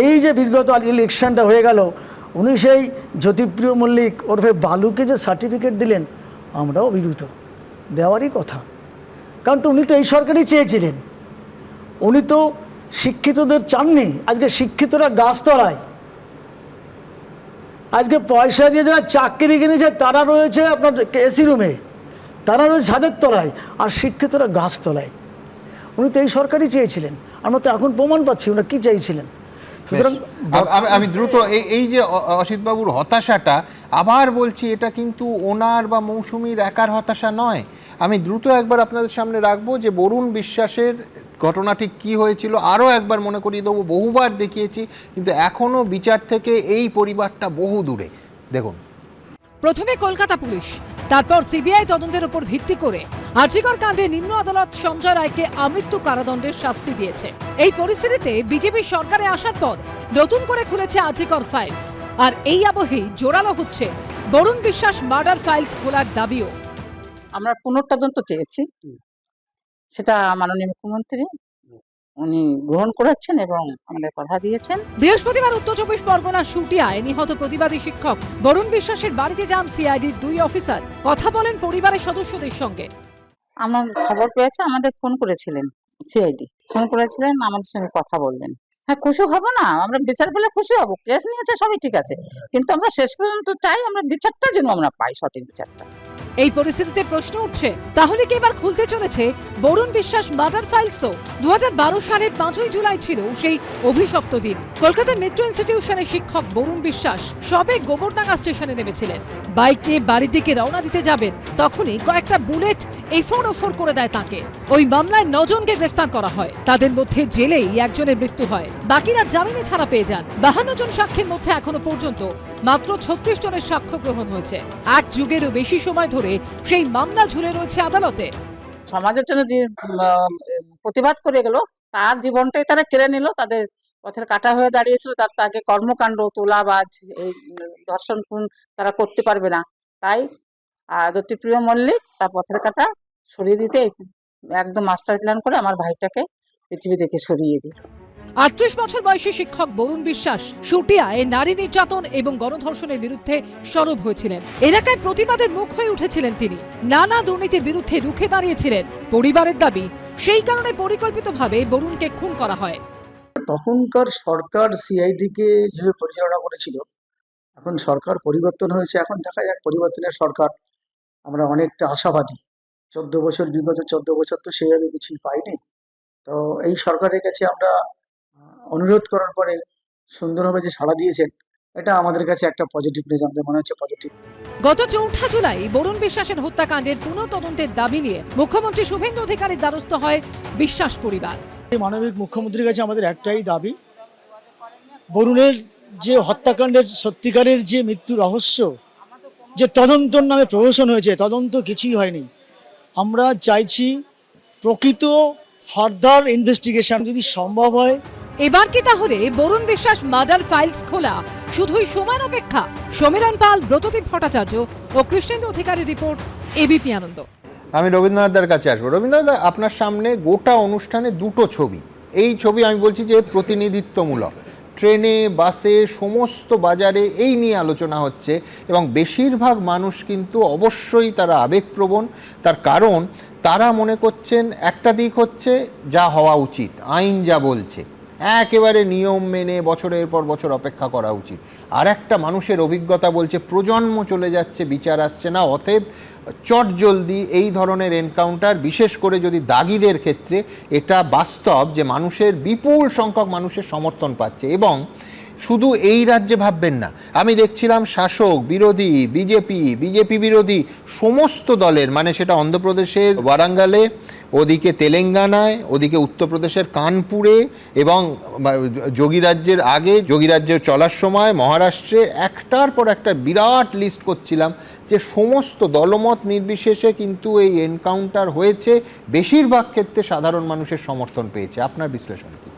এই যে বিগত ইলেকশনটা হয়ে গেল, উনি সেই জ্যোতিপ্রিয় মল্লিক ওরফে বালুকে যে সার্টিফিকেট দিলেন, আমরাও অভিভূত, দেওয়ারই কথা। কারণ তো উনি তো এই সরকারই চেয়েছিলেন, উনি তো শিক্ষিতদের চাননি। আজকে শিক্ষিতরা গাছতলায়, আজকে পয়সা দিয়ে যারা চাকরি কিনেছে তারা রয়েছে আপনার এসি রুমে, তারা রয়েছে ছাদের তলায়, আর শিক্ষিতরা গাছতলায়। উনি তো এই সরকারই চেয়েছিলেন, আমরা তো এখন প্রমাণ পাচ্ছি ওনারা কী চাইছিলেন। সুতরাং আমি দ্রুত এই যে অসিতবাবুর হতাশাটা, আবার বলছি এটা কিন্তু ওনার বা মৌসুমীর একার হতাশা নয়। আমি দ্রুত একবার আপনাদের সামনে রাখবো যে বরুণ বিশ্বাসের ঘটনাটি কি হয়েছিল, আরও একবার মনে করিয়ে দেবো, বহুবার দেখিয়েছি, কিন্তু এখনও বিচার থেকে এই পরিবারটা বহু দূরে। দেখুন, প্রথমে কলকাতা পুলিশ, তারপর সিবিআই তদন্তের উপর ভিত্তি করে আরজিকর কাণ্ডে নিম্ন আদালত সঞ্জয় রায়কে আমৃত্যু কারাদণ্ডের শাস্তি দিয়েছে। এই পরিস্থিতিতে বিজেপি সরকারে আসার পর নতুন করে খুলেছে আরজিকর ফাইলস, আর এই আবহেই জোরালো হচ্ছে বরুণ বিশ্বাস মার্ডার ফাইলস খোলার দাবিও। আমরা পুনঃতদন্ত চেয়েছি, সেটা মাননীয় মুখ্যমন্ত্রী উনি গ্রহণ করেছেন এবং আমাদের কথা দিয়েছেন। বৃহস্পতিবার উত্তর 24 পরগনার শুটিয়ায় নিহত প্রতিবাদী শিক্ষক বরুণ বিশ্বাসের বাড়িতে যান সিআইডির 2 অফিসার, কথা বলেন পরিবারের সদস্যদের সঙ্গে। আমার খবর পেয়েছে, আমাদের ফোন করেছিলেন, সিআইডি ফোন করেছিলেন, আমাদের সঙ্গে কথা বললেন। হ্যাঁ, খুশি হব না, আমরা বিচার পেলে খুশি হব, কেস নিয়েছে সবই ঠিক আছে, কিন্তু আমরা শেষ পর্যন্ত চাই আমরা বিচারটা যেন আমরা পাই, সঠিক বিচারটা। এই পরিস্থিতিতে প্রশ্ন উঠছে, তাহলে কি এবার খুলতে চলেছে বরুণ বিশ্বাস মার্ডার ফাইলসও? 2012 সালের 5ই জুলাই ছিল সেই অভিশপ্ত দিন। কলকাতার মেট্রো ইনস্টিটিউশনের শিক্ষক বরুণ বিশ্বাস সবে গোবরডাঙ্গা স্টেশনে নেমেছিলেন। বাইক নিয়ে বাড়ির দিকে রওনা দিতে যাবেন, তখনই কয়েকটা বুলেট এফোর করে দেয় তাকে। ওই মামলায় 9 জনকে গ্রেফতার করা হয়, তাদের মধ্যে জেলেই একজনের মৃত্যু হয়, বাকিরা জামিনে ছাড়া পেয়ে যান। 52 জন সাক্ষীর মধ্যে এখনো পর্যন্ত মাত্র 36 জনের সাক্ষ্য গ্রহণ হয়েছে। 1 যুগেরও বেশি সময় ধরে সেই মামলা ঝুলে রয়েছে আদালতে। সমাজের জন্য যে প্রতিবাদ করে গেল, তার জীবনটাই তারা কেড়ে নিল, তাদের পথের কাটা হয়ে দাঁড়িয়েছিল, তার তাকে কর্মকাণ্ড, তোলাবাজ, এই ধর্ষণ খুন তারা করতে পারবে না, তাই জ্যোতিপ্রিয় মল্লিক তার পথের কাটা সরিয়ে দিতে একদম মাস্টার প্ল্যান করে আমার ভাইটাকে পৃথিবী থেকে সরিয়ে দিল। 38 বছর বয়সী শিক্ষক বরুণ বিশ্বাস শুটিয়ায় নারী নির্যাতন এবং গণধর্ষণের বিরুদ্ধে সরব হয়েছিলেন। এলাকায় প্রতিবাদের মুখ হয়ে উঠেছিলেন তিনি। নানা দুর্নীতির বিরুদ্ধে রুখে দাঁড়িয়েছিলেন। পরিবারের দাবি, সেই কারণে পরিকল্পিতভাবে বরুণকে খুন করা হয়। তখনকার সরকার সিআইডিকে যেভাবে পরিচালনা করেছিল, এখন সরকার পরিবর্তন হয়েছে, এখন দেখা যাক পরিবর্তনের সরকার, আমরা অনেকটা আশাবাদী। বিগত 14 বছর তো সেইভাবে কিছুই পাইনি। তো এই সরকারের কাছে আমরা অনুরোধ করার পরে সুন্দরভাবে যে সাড়া দিয়েছেন, এটা আমাদের কাছে একটা পজিটিভনেস, আমাদের মনে হচ্ছে পজিটিভ। গত 4 জুলাই বরুণ বিশ্বাসের হত্যাকাণ্ডের পুনঃতদন্তের দাবি নিয়ে মুখ্যমন্ত্রী শুভেন্দু অধিকারীর দ্বারস্থ হয় বিশ্বাস পরিবার। মানবিক মুখ্যমন্ত্রীর কাছে আমাদের একটাই দাবি, বরুণের যে হত্যাকাণ্ডের সত্যিকারের যে মৃত্যু রহস্য, যে তদন্তর নামে প্রহসন হয়েছে, তদন্ত কিছুই হয়নি। আমরা চাইছি প্রকৃত ফার্দার ইনভেস্টিগেশন যদি সম্ভব হয়। এবার কি তাহলে বরুণ বিশ্বাস মার্ডার ফাইলস খোলা শুধুই সময়ের অপেক্ষা? সমীরণ পাল, ব্রতদীপ ভট্টাচার্য ও কৃষ্ণেন্দু অধিকারী রিপোর্ট, এবিপি আনন্দ। আমি রবীন্দ্রনাথদার কাছে আসবো। রবীন্দ্রনাথ, আপনার সামনে গোটা অনুষ্ঠানে দুটো ছবি। এই ছবি আমি বলছি যে প্রতিনিধিত্বমূলক। ট্রেনে, বাসে, সমস্ত বাজারে এই নিয়ে আলোচনা হচ্ছে এবং বেশিরভাগ মানুষ কিন্তু অবশ্যই তারা আবেগপ্রবণ। তার কারণ তারা মনে করছেন একটা দিক হচ্ছে যা হওয়া উচিত, আইন যা বলছে, একেবারে নিয়ম মেনে বছরের পর বছর অপেক্ষা করা উচিত। আর একটা মানুষের অভিজ্ঞতা বলছে প্রজন্ম চলে যাচ্ছে, বিচার আসছে না, অতএব চট জলদি এই ধরনের এনকাউন্টার, বিশেষ করে যদি দাগিদের ক্ষেত্রে এটা বাস্তব যে মানুষের বিপুল সংখ্যক মানুষের সমর্থন পাচ্ছে। এবং শুধু এই রাজ্যে ভাববেন না, আমি দেখছিলাম শাসক, বিরোধী, বিজেপি বিরোধী সমস্ত দলের, মানে সেটা অন্ধ্রপ্রদেশের ওয়ারাঙ্গালে, ওদিকে তেলেঙ্গানায়, ওদিকে উত্তরপ্রদেশের কানপুরে এবং যোগী রাজ্যের চলার সময় মহারাষ্ট্রে একটার পর একটা বিরাট লিস্ট করছিলাম যে সমস্ত দলমত নির্বিশেষে কিন্তু এই এনকাউন্টার হয়েছে, বেশিরভাগ ক্ষেত্রে সাধারণ মানুষের সমর্থন পেয়েছে। আপনার বিশ্লেষণ কি?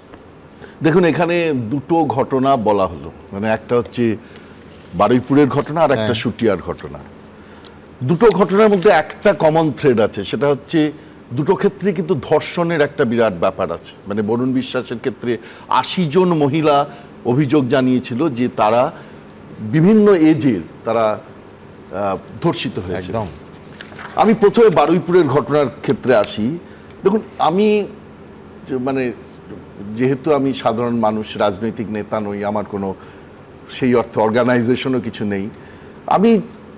দেখুন, এখানে দুটো ঘটনা বলা হলো, মানে একটা হচ্ছে বারুইপুরের ঘটনা আর একটা শুটিয়ার ঘটনা। দুটো ঘটনার মধ্যে একটা কমন থ্রেড আছে, সেটা হচ্ছে দুটো ক্ষেত্রে কিন্তু ধর্ষণের একটা বিরাট ব্যাপার আছে। মানে বরুণ বিশ্বাসের ক্ষেত্রে 80 জন মহিলা অভিযোগ জানিয়েছিল যে তারা বিভিন্ন এজের তারা ধর্ষিত হয়েছে। আমি প্রথমে বারুইপুরের ঘটনার ক্ষেত্রে আসি। দেখুন, আমি মানে যেহেতু আমি সাধারণ মানুষ, রাজনৈতিক নেতা নই, আমার কোনো সেই অর্থে অর্গানাইজেশনও কিছু নেই, আমি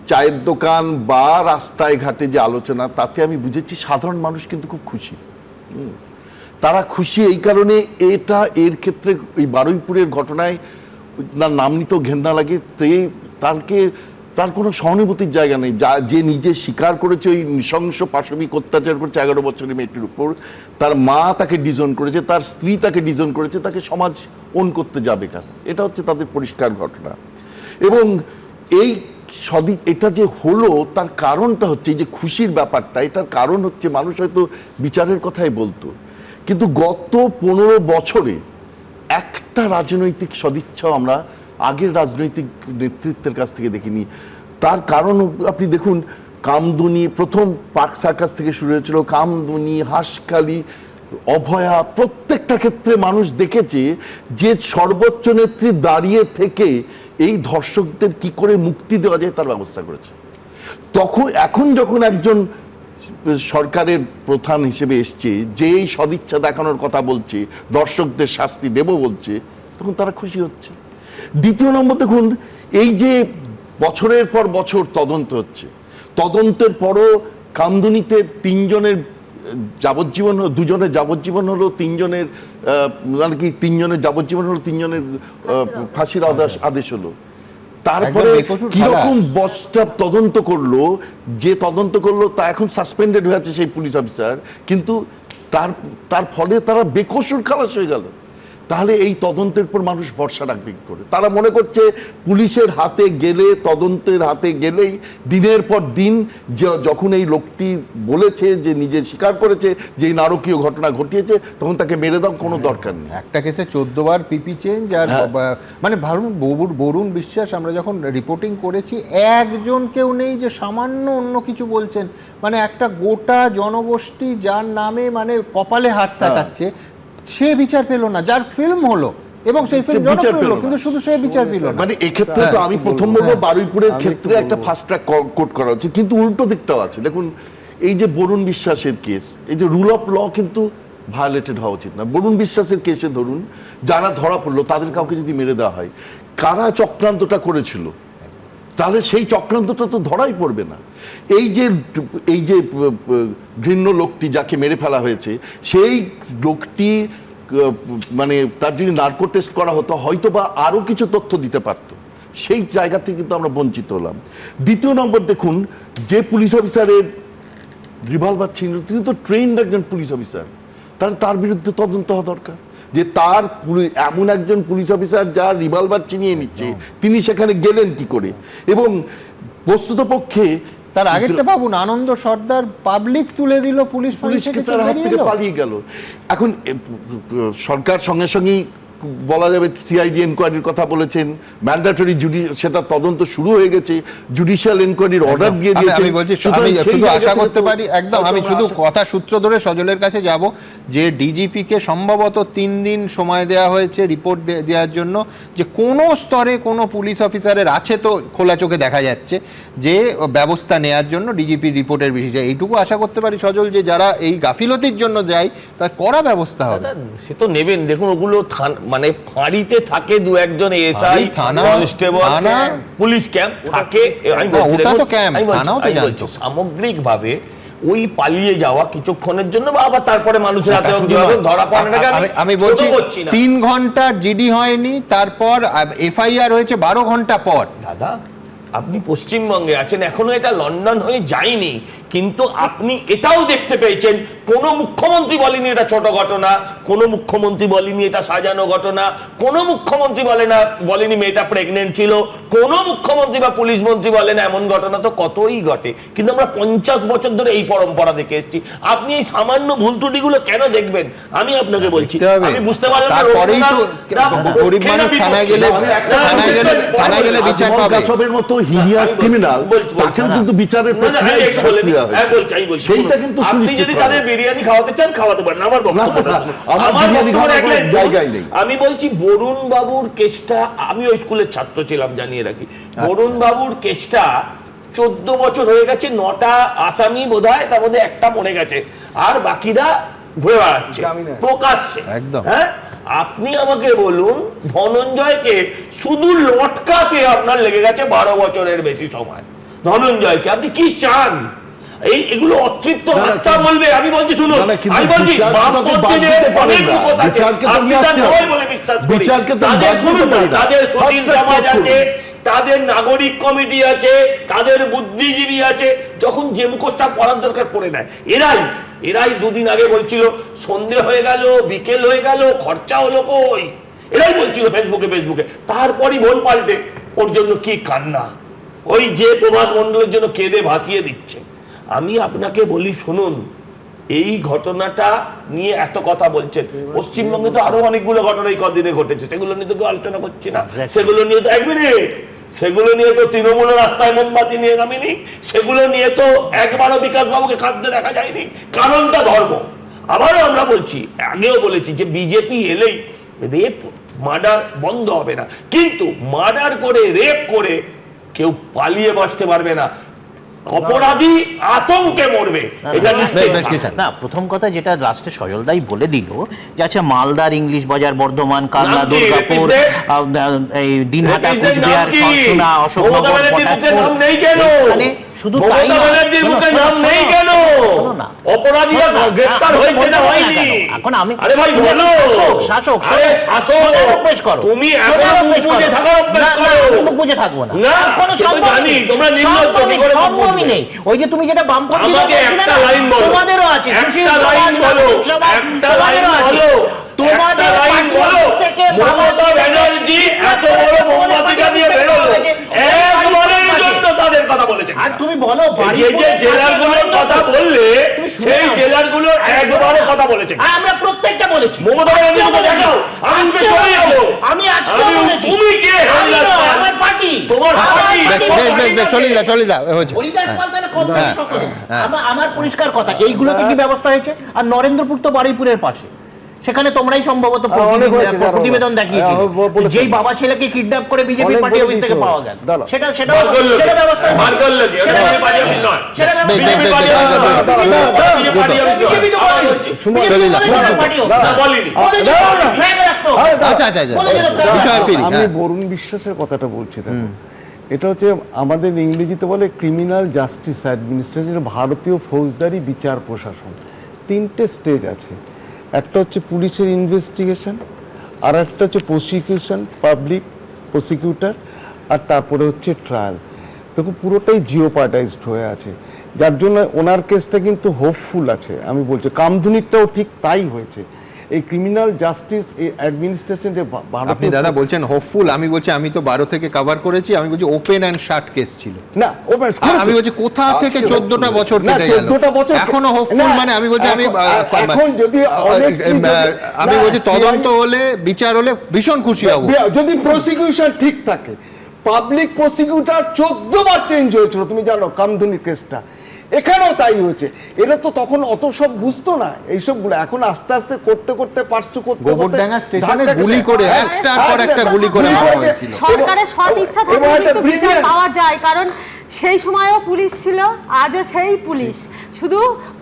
চায়ের দোকান বা রাস্তায় ঘাটে যে আলোচনা, তাতে আমি বুঝেছি সাধারণ মানুষ কিন্তু খুব খুশি। তারা খুশি এই কারণে, এর ক্ষেত্রে এই বারুইপুরের ঘটনায় নাম নিতেও ঘেন্না লাগে, তার কোনো সহানুভূতির জায়গা নেই। যে নিজে স্বীকার করেছে ওই নৃশংস পাশবিক অত্যাচার করেছে 11 বছরের মেয়েটির উপর, তার মা তাকে ডিজন করেছে, তার স্ত্রী তাকে ডিজন করেছে, তাকে সমাজ ওন করতে যাবে কেন? এটা হচ্ছে তাদের পরিষ্কার ঘটনা। এবং এটা যে হলো, তার কারণটা হচ্ছে এই যে খুশির ব্যাপারটা, এটার কারণ হচ্ছে মানুষ হয়তো বিচারের কথাই বলতো, কিন্তু গত 15 বছরে একটা রাজনৈতিক সদিচ্ছাও আমরা আগের রাজনৈতিক নেতৃত্বের কাছ থেকে দেখিনি। তার কারণ আপনি দেখুন, কামদুনি, প্রথম পার্ক সার্কাস থেকে শুরু হয়েছিল, কামদুনি, হাঁসখালি, অভয়া, প্রত্যেকটা ক্ষেত্রে মানুষ দেখেছে যে সর্বোচ্চ নেত্রী দাঁড়িয়ে থেকে এই ধর্ষকদের কি করে মুক্তি দেওয়া যায় তার ব্যবস্থা করেছে। এখন যখন একজন সরকারের প্রধান হিসেবে এসছে, যে এই সদিচ্ছা দেখানোর কথা বলছে, দর্শকদের শাস্তি দেব বলছে, তখন তারা খুশি হচ্ছে। দ্বিতীয় নম্বর, দেখুন, এই যে বছরের পর বছর তদন্ত হচ্ছে, তদন্তের পরও কামদুনিতে 3 জনের যাবজ্জীবন হলো, 2 জনের যাবজ্জীবন হলো, 3 জনের মানে কি 3 জনের যাবজ্জীবন হলো, 3 জনের ফাঁসির আদেশ হলো। তারপরে কিরকম বস্তা তদন্ত করলো, যে তদন্ত করলো তা এখন সাসপেন্ডেড হয়ে আছে সেই পুলিশ অফিসার, কিন্তু তার ফলে তারা বেকসুর খালাস হয়ে গেল। তাহলে এই তদন্তের পর মানুষ ভরসা রাখবে কি করে? তারা মনে করছে পুলিশের হাতে গেলে, তদন্তের হাতে গেলেই দিনের পর দিন, যখন এই লোকটি বলেছে, যে নিজে স্বীকার করেছে যে এই নারকীয় ঘটনা ঘটিয়েছে, তখন তাকে মেরে দাও, কোনো দরকার নেই। একটা কেসে 14 বার পিপি চেঞ্জ। আর মানে ভাবুন, বরুণ বিশ্বাস আমরা যখন রিপোর্টিং করেছি, একজন কেউ নেই যে সামান্য অন্য কিছু বলছেন। মানে একটা গোটা জনগোষ্ঠী যার নামে মানে কপালে হাত থাকাচ্ছে, সে বিচার পেল না, যার ফিল্ম হলো এবং সেই ফিল্ম জনপ্রিয় হলো, কিন্তু শুধু সে বিচার পেল না। মানে এক্ষেত্রে তো আমি প্রথম বলবো বারুইপুরের ক্ষেত্রে একটা ফাস্ট ট্র্যাক কোর্ট করা হচ্ছে, কিন্তু উল্টো দিকটাও আছে। দেখুন এই যে বরুণ বিশ্বাসের কেস, এই যে রুল অফ ল কিন্তু ভায়োলেটেড হওয়া উচিত না। বরুণ বিশ্বাসের কেসে ধরুন যারা ধরা পড়লো তাদের কাউকে যদি মেরে দেওয়া হয়, কারা চক্রান্তটা করেছিল, তাহলে সেই চক্রান্তটা তো ধরাই পড়বে না। এই যে ঘৃণ্য লোকটি যাকে মেরে ফেলা হয়েছে, সেই লোকটি মানে তার যদি নার্কো টেস্ট করা হতো হয়তো বা আরো কিছু তথ্য দিতে পারতো, সেই জায়গা থেকে কিন্তু আমরা বঞ্চিত হলাম। দ্বিতীয় নম্বর, দেখুন যে পুলিশ অফিসারের রিভলভার ছিল তিনি তো ট্রেন্ড একজন পুলিশ অফিসার, তাহলে তার বিরুদ্ধে তদন্ত হওয়া দরকার যে তার এমন একজন পুলিশ অফিসার যার রিভলভার চিনিয়ে নিচ্ছে তিনি সেখানে গেলেন কি করে। এবং বস্তুতপক্ষে তার আগেরটা ভাবুন, আনন্দ সর্দার পাবলিক তুলে দিল, পুলিশকে তার হাত থেকে পালিয়ে গেল। এখন সরকার সঙ্গে সঙ্গেই বলা যাবে সিআইডি এনকোয়ারির কথা বলেছেন, ম্যান্ডেটরি সেটা তদন্ত শুরু হয়ে গেছে, জুডিশিয়াল এনকোয়ারির অর্ডার দিয়ে দিয়েছে। আমি বলছি আমি শুধু আশা করতে পারি, একদম আমি শুধু কথা সূত্র ধরে সজলের কাছে যাব যে ডিজিপি কে সম্ভবত 3 দিন সময় দেওয়া হয়েছে রিপোর্ট দেওয়ার জন্য, যে কোনো স্তরে কোনো পুলিশ অফিসারের আছে তো খোলা চোখে দেখা যাচ্ছে যে ব্যবস্থা নেওয়ার জন্য ডিজিপি রিপোর্টের বিষয়ে এইটুকু আশা করতে পারি সজল, যে যারা এই গাফিলতির জন্য যায় তার কড়া ব্যবস্থা হবে। সে তো নেবেন। দেখুন ওগুলো মানে ফাঁড়িতে থাকে দু একজন এসআই, কনস্টেবল, পুলিশ ক্যাম্প থাকে। আমি বলছি সামগ্রিকভাবে ওই পালিয়ে যাওয়া কিছুক্ষণের জন্য বা আবার তারপরে মানুষের হাতে ধরা পড়ে না। আমি বলছি 3 ঘন্টা জিডি হয়নি, তারপর এফআইআর হয়েছে 12 ঘন্টা পর। দাদা আপনি পশ্চিমবঙ্গে আছেন, এখনো এটা লন্ডন হয়ে যায়নি, কিন্তু আপনি এটাও দেখতে পেয়েছেন কোনো মুখ্যমন্ত্রী বলেনি এটা ছোট ঘটনা, কোনো মুখ্যমন্ত্রী বলেনি এটা সাজানো ঘটনা, কোনো মুখ্যমন্ত্রী বলেনি মেয়েটা প্রেগনেন্ট ছিল, কোনো মুখ্যমন্ত্রী বা পুলিশ মন্ত্রী বলে না এমন ঘটনা তো কতই ঘটে। কিন্তু আমরা 50 বছর ধরে এই পরম্পরা দেখে এসেছি। আপনি এই সামান্য ভুল ত্রুটিগুলো কেন দেখবেন? আমি আপনাকে বলছি, আমি বুঝতে পারলাম না গরিব মানুষ থানায় গেলে বিচার পাবে। সবের মতো হিরিয়াস ক্রিমিনাল তাকেও কিন্তু বিচারের প্রক্রিয়ায় শাস্তি দেওয়া হয়, সেইটা কিন্তু সুনিশ্চিত করা। তাদের বিরিয়ানি খাওয়াতে চান খাওয়াতে পারেন, আমার জায়গায় নেই। আমি বলছি বরুণ বাবুর কেসটা, আমি ওই স্কুলের ছাত্র ছিলাম জানিয়ে রাখি, বরুণ বাবুর কেসটা 14 বছর হয়ে গেছে, 9টা আসামি বোধহয়, তার মধ্যে একটা মরে গেছে, আর বাকিরা ঘুরে বেড়াচ্ছে প্রকাশ্যে। হ্যাঁ, আপনি আমাকে বলুন ধনঞ্জয়কে শুধু লটকাতে আপনার লেগে গেছে 12 বছরের বেশি সময়। ধনঞ্জয়কে আপনি কি চান? এগুলো অতৃপ্ত হত্যা বলবে। আমি বলছি শুনুন, আমি বলছি তাদের স্বাধীন সমাজ আছে, তাদের নাগরিক কমিটি আছে, তাদের বুদ্ধিজীবী আছে, যখন যে মুখোশটা পড়ার দরকার পড়ে নেয়। এরাই 2 দিন আগে বলছিল সন্ধ্যে হয়ে গেল, বিকেল হয়ে গেল, খরচা হলো কই, এরাই বলছিল ফেসবুকে, তারপরই ভোল পাল্টে। ওর জন্য কি কান্না, ওই যে প্রভাস মণ্ডলের জন্য কেঁদে ভাসিয়ে দিচ্ছে। আমি আপনাকে বলি শুনুন, এই ঘটনাটা নিয়ে এত কথা বলছেন, পশ্চিমবঙ্গে তো আরো অনেকগুলো ঘটনা এই কদিনে ঘটেছে, সেগুলো নিয়ে তো কেউ আলোচনা করছি না। সেগুলো নিয়ে তো 1 মিনিট, সেগুলো নিয়ে তো তৃণমূল রাস্তায় মোমবাতি নিয়ে নামেনি, সেগুলো নিয়ে তো একবারও বিকাশ বাবুকে কাঁদতে দেখা যায়নি। কারণটা ধর্ম। আবারও আমরা বলছি, আগেও বলেছি যে বিজেপি এলেই রেপ মার্ডার বন্ধ হবে না, কিন্তু মার্ডার করে রেপ করে কেউ পালিয়ে বাঁচতে পারবে না, অপরাধী আতঙ্কে মরবে। এটা নিশ্চয়ই না। প্রথম কথা যেটা লাস্টে সজলদাই বলে দিল যে আচ্ছা মালদার ইংলিশ বাজার, বর্ধমান, কালনা, দুর্গাপুর, এই দিনহাটা, কুচবিহার, সরসুনা, অশোকনগর, পটাশপুর, শুধু তাই নেই কেন অপরাধীরা গ্রেফতার হয়েছে না হয়নি? এখন আমি আরে ভাই বলো, শাসক অভ্যাস করো, তুমি মুখ বুঝে থাকার অভ্যাস করো। মুখ বুঝে থাকবো না, না কোনো জানি তোমরা সম্ভবই নেই। ওই যে তুমি যেটা বামপন্থী একটা লাইন বলো, তোমাদেরও আছে, একটা লাইন বলো, একটা লাইন বলো, তোমাদের লাইন বলো। মমতা ব্যানার্জি এত বড় মোমবাতিটা দিয়ে বেরোলো, একবারের জন্য তাদের কথা বলেছে। আর তুমি বলো যে জেলাগুলোর কথা বললে সেই জেলাগুলোর একবারও কথা বলেছে। আমরা প্রত্যেকটা বলেছি। মমতা ব্যানার্জি দেখাও, আমি চলে যাবো। আমি আজকে বলেছি তুমি কে? আমার পার্টি, তোমার পার্টি। চলে যা হরিদাস পাল তাহলে কত সকলে। আমার পরিষ্কার কথা, এইগুলোতে কি ব্যবস্থা হয়েছে? আর নরেন্দ্রপুর তো বারুইপুরের পাশে, সেখানে তোমরাই সম্ভবত অনেক হয়েছে যারা প্রতিবেদন দেখিয়েছিল বলেছেন। যেই বাবা ছেলেকে কিডন্যাপ করে বিজেপি অনেক পার্টি বলে অফিস থেকে দিয়েছো। পাওয়া গেল দাঁড়াও। সেটা সেটা মার করলো কি? সেটা ব্যবস্থা মার করলো কি? ওটা বিজেপি পার্টি অফিস নয়। সেটা বেশ, বেশ, বেশ, পার্টি অফিস নয়। বিজেপি পার্টি অফিস নয়। বিজেপি তো আবার বলেনি। বলছি। সুমন, বিজেপি দাঁড়াও, বলেছে দাঁড়াও, পার্টি অফিস। না, বলিনি। বলেছে flag রাখতো। আচ্ছা আচ্ছা আচ্ছা বিষয়ে ফিরি। আমি হ্যাঁ। বরুণ বিশ্বাসের কথাটা বলছি দেখো, এটা হচ্ছে আমাদের ইংরেজিতে বলে ক্রিমিনাল জাস্টিস অ্যাডমিনিস্ট্রেশন, ভারতীয় ফৌজদারি বিচার প্রশাসন। 3টে স্টেজ আছে, একটা হচ্ছে পুলিশের ইনভেস্টিগেশন, আর একটা হচ্ছে প্রসিকিউশন, পাবলিক প্রসিকিউটর, আর তারপরে হচ্ছে ট্রায়াল। দেখো পুরোটাই জিওপার্টাইজড হয়ে আছে, যার জন্য ওনার কেসটা কিন্তু হোপফুল আছে। আমি বলছি কামধুনিরটাও ঠিক তাই হয়েছে। এই ক্রিমিনাল জাস্টিস এই অ্যাডমিনিস্ট্রেশন যে আপনি দাদা বলছেন হোপফুল, আমি বলছি আমি তো 12 থেকে কভার করেছি, আমি বলছি ওপেন অ্যান্ড শাট কেস ছিল না ওপেন আমি বলছি কোথা থেকে 14টা বছর না, কেটে গেল 14টা বছর এখনো হোপফুল, না, মানে আমি বলছি আমি এখন যদি honestly আমি না, বলছি CID তদন্ত হলে বিচার হলে ভীষণ খুশি হব। যদি প্রসিকিউশন ঠিক থাকে, পাবলিক প্রসিকিউটর 14 বার চেঞ্জ হয়েছিল তুমি জানো কামধুনি কেসটা, এখানেও তাই হয়েছে। এটা তো তখন অত সব বুঝতো না এইসবগুলো, এখন আস্তে আস্তে করতে করতে পারছো করতে গোবরডাঙ্গা স্টেশনে গুলি করে একটার পর একটা গুলি করে মারা হয়েছিল। সরকারের সৎ ইচ্ছা থাকলে কিন্তু বিচার পাওয়া যায়, কারণ সেই সময়ও পুলিশ ছিল, আজও সেই পুলিশ, শুধু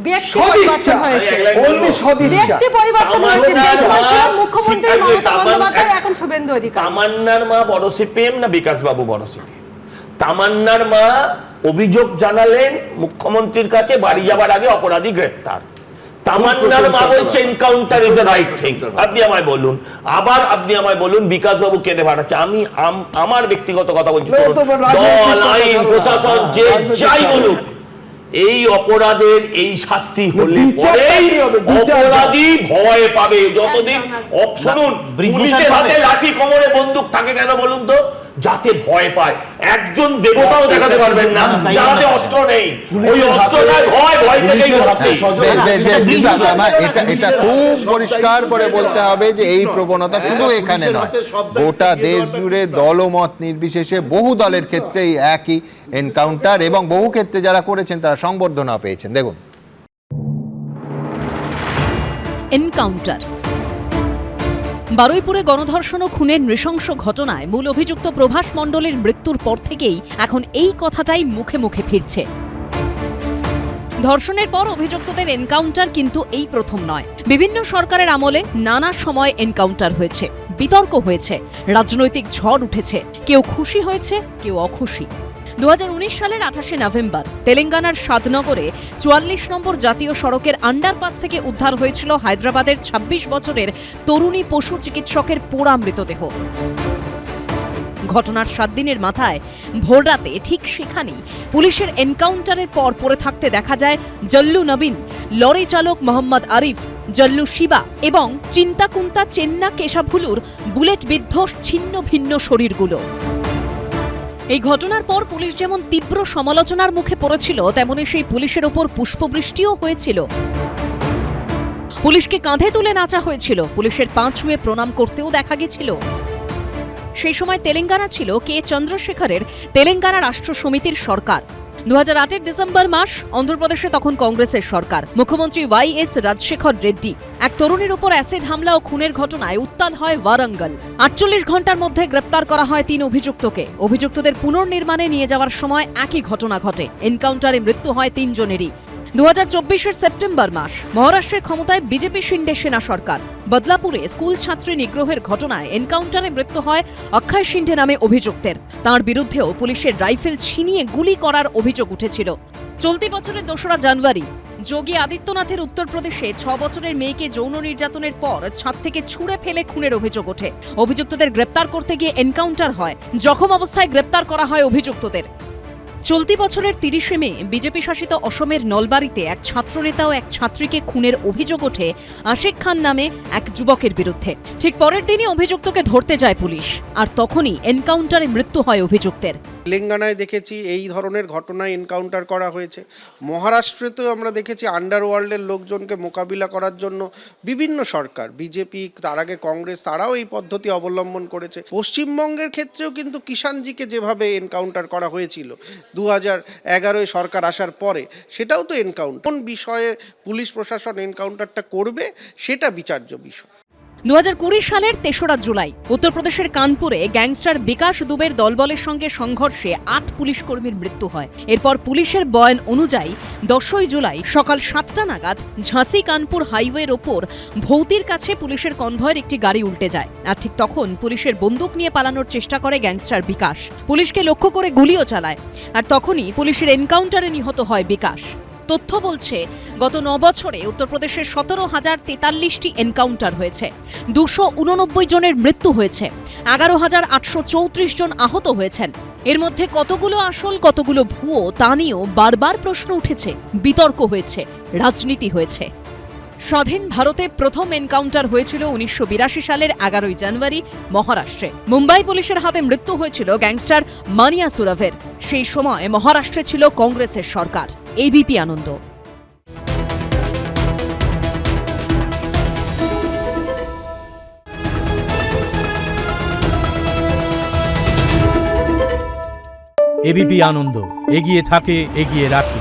ব্যক্তি পরিবর্তন হয়েছে। ব্যক্তি পরিবর্তন হয়েছে, সেই সময় ছিল মুখ্যমন্ত্রী মমতা বন্দ্যোপাধ্যায়, এখন শুভেন্দু অধিকারী। তামান্নার মা বড় সিপিএম না বিকাশ বাবু বড় সিপিএম? তামান্নার মা অভিযোগ জানালেন মুখ্যমন্ত্রীর কাছে, বাড়ি যাবার আগে অপরাধী গ্রেপ্তার। তামান্নার মা বলছে encounter is a right thing. আপনি আমায় বলুন, আবার আপনি আমায় বলুন বিকাশ বাবু কেঁদে বাড়াচ্ছে। আমি আমার ব্যক্তিগত কথা বলছি, দল আইন প্রশাসন যে যাই বলুন, এই অপরাধের এই শাস্তি হলে পরেই অপরাধী ভয় পাবে। যতদিন শুনুন, পুলিশের হাতে লাঠি কোমরে বন্দুক থাকে কেন বলুন তো? যাতে ভয় পায়। একজন দেবতাও দেখাতে পারবেন না যাতে অস্ত্র নেই, ওই অস্ত্রটায় ভয়, ভয় থেকেই এটা খুব পরিষ্কার করে বলতে হবে যে এই প্রবণতা শুধু এখানে নয়, গোটা দেশ জুড়ে দলমত নির্বিশেষে বহু দলের ক্ষেত্রেই একই এনকাউন্টার, এবং বহু ক্ষেত্রে যারা করেছেন তারা সংবর্ধনা পেয়েছেন। দেখুন এনকাউন্টার। বারুইপুরে গণধর্ষণ ও খুনের নৃশংস ঘটনায় মূল অভিযুক্ত প্রভাস মণ্ডলের মৃত্যুর পর থেকেই এখন এই কথাটাই মুখে মুখে ফিরছে। ধর্ষণের পর অভিযুক্তদের এনকাউন্টার কিন্তু এই প্রথম নয়। বিভিন্ন সরকারের আমলে নানা সময় এনকাউন্টার হয়েছে, বিতর্ক হয়েছে, রাজনৈতিক ঝড় উঠেছে, কেউ খুশি হয়েছে, কেউ অখুশি। 2019 সালের 28শে নভেম্বর তেলেঙ্গানার সাদনগরে 44 নম্বর জাতীয় সড়কের আন্ডারপাস থেকে উদ্ধার হয়েছিল হায়দ্রাবাদের 26 বছরের তরুণী পশু চিকিৎসকের পোড়া মৃতদেহ। ঘটনার 7 দিনের মাথায় ভোররাতে ঠিক সেখানেই পুলিশের এনকাউন্টারের পর পড়ে থাকতে দেখা যায় জল্লু নবীন, লরি চালক মোহাম্মদ আরিফ, জল্লু শিবা এবং চিন্তাকুন্তা চেন্না কেশাভুলুর বুলেট বিদ্ধ ছিন্ন ভিন্ন শরীরগুলো। এই ঘটনার পর পুলিশ যেমন তীব্র সমালোচনার মুখে পড়েছিল, তেমনি সেই পুলিশের ওপর পুষ্পবৃষ্টিও হয়েছিল। পুলিশকে কাঁধে তুলে নাচা হয়েছিল, পুলিশের পা ছুঁয়ে প্রণাম করতেও দেখা গেছিল। সেই সময় তেলেঙ্গানা ছিল কে চন্দ্রশেখরের তেলেঙ্গানা রাষ্ট্র সমিতির সরকার। 2008 ডিসেম্বর মাস, অন্ধ্রপ্রদেশে তখন কংগ্রেসের সরকার। মুখ্যমন্ত্রী YS রাজশেখর রেড্ডি। এক তরুণীর উপর অ্যাসিড হামলা ও খুনের ঘটনায় উত্তাল হয় ওয়ারাঙ্গল। 48 ঘন্টার মধ্যে গ্রেপ্তার করা হয় 3 অভিযুক্তকে। অভিযুক্তদের পুনর্নির্মাণে নিয়ে যাওয়ার সময় একই ঘটনা ঘটে, এনকাউন্টারে মৃত্যু হয় 3 জনেরই। 2024 সেপ্টেম্বর মাস, মহারাষ্ট্রের ক্ষমতায় বিজেপি শিন্ডে সেনা সরকার। বদলাপুরে স্কুল ছাত্রী নিগ্রহের ঘটনায় এনকাউন্টারে মৃত্যু হয় অক্ষয় শিন্ডে নামে অভিযুক্তের। তাঁর বিরুদ্ধেও পুলিশের রাইফেল ছিনিয়ে গুলি করার অভিযোগ উঠেছিল। চলতি বছরের 2রা জানুয়ারি যোগী আদিত্যনাথের উত্তরপ্রদেশে 6 বছরের মেয়েকে যৌন নির্যাতনের পর ছাদ থেকে ছুঁড়ে ফেলে খুনের অভিযোগ ওঠে। অভিযুক্তদের গ্রেপ্তার করতে গিয়ে এনকাউন্টার হয়, জখম অবস্থায় গ্রেপ্তার করা হয় অভিযুক্তদের। চলতি বছরের 30শে মে বিজেপি শাসিত অসমের নলবাড়িতে এক ছাত্রনেতা ও এক ছাত্রীকে খুনের অভিযোগ ওঠে আশিক খান নামে এক যুবকের বিরুদ্ধে। ঠিক পরের দিনই অভিযুক্তকে ধরতে যায় পুলিশ, আর তখনই এনকাউন্টারে মৃত্যু হয় অভিযুক্তের। তেলেঙ্গানায় দেখেছি এই ধরনের ঘটনায় এনকাউন্টার করা হয়েছে, মহারাষ্ট্রেতেও আমরা দেখেছি আন্ডারওয়ার্ল্ডের লোকজনকে মোকাবিলা করার জন্য বিভিন্ন সরকার, বিজেপি, তার আগে কংগ্রেস, তারাও এই পদ্ধতি অবলম্বন করেছে। পশ্চিমবঙ্গের ক্ষেত্রেও কিন্তু কিষাণজিকে যেভাবে এনকাউন্টার করা হয়েছিল 2011 সরকার আসার পরে, সেটাও তো এনকাউন্টার। কোন বিষয়ে পুলিশ প্রশাসন এনকাউন্টারটা করবে সেটা বিচার্য বিষয়। 2020 সালের 3রা জুলাই উত্তরপ্রদেশের কানপুরে গ্যাংস্টার বিকাশ দুবের দলবলের সঙ্গে সংঘর্ষে 8 পুলিশ কর্মীর মৃত্যু হয়। এরপর পুলিশের বয়ান অনুযায়ী 10ই জুলাই সকাল 7টা নাগাদ ঝাঁসি কানপুর হাইওয়ের ওপর ভৌতির কাছে পুলিশের কনভয়ের একটি গাড়ি উল্টে যায়। আর ঠিক তখন পুলিশের বন্দুক নিয়ে পালানোর চেষ্টা করে গ্যাংস্টার বিকাশ, পুলিশকে লক্ষ্য করে গুলিও চালায়। আর তখনই পুলিশের এনকাউন্টারে নিহত হয় বিকাশ। তথ্য বলছে, গত 9 বছরে উত্তরপ্রদেশে 17,043টি এনকাউন্টার হয়েছে, 289 জনের মৃত্যু হয়েছে, 11,834 জন আহত হয়েছেন। এর মধ্যে কতগুলো আসল কতগুলো ভুয়ো তা নিয়েও বারবার প্রশ্ন উঠেছে, বিতর্ক হয়েছে, রাজনীতি হয়েছে। স্বাধীন ভারতে প্রথম এনকাউন্টার হয়েছিল 1982 সালের 11ই জানুয়ারি মহারাষ্ট্রে। মুম্বাই পুলিশের হাতে মৃত্যু হয়েছিল গ্যাংস্টার মানিয়া সুরাভের। সেই সময় মহারাষ্ট্রে ছিল কংগ্রেসের সরকার। এবিপি আনন্দ। এবিপি আনন্দ, এগিয়ে থাকে, এগিয়ে রাখে।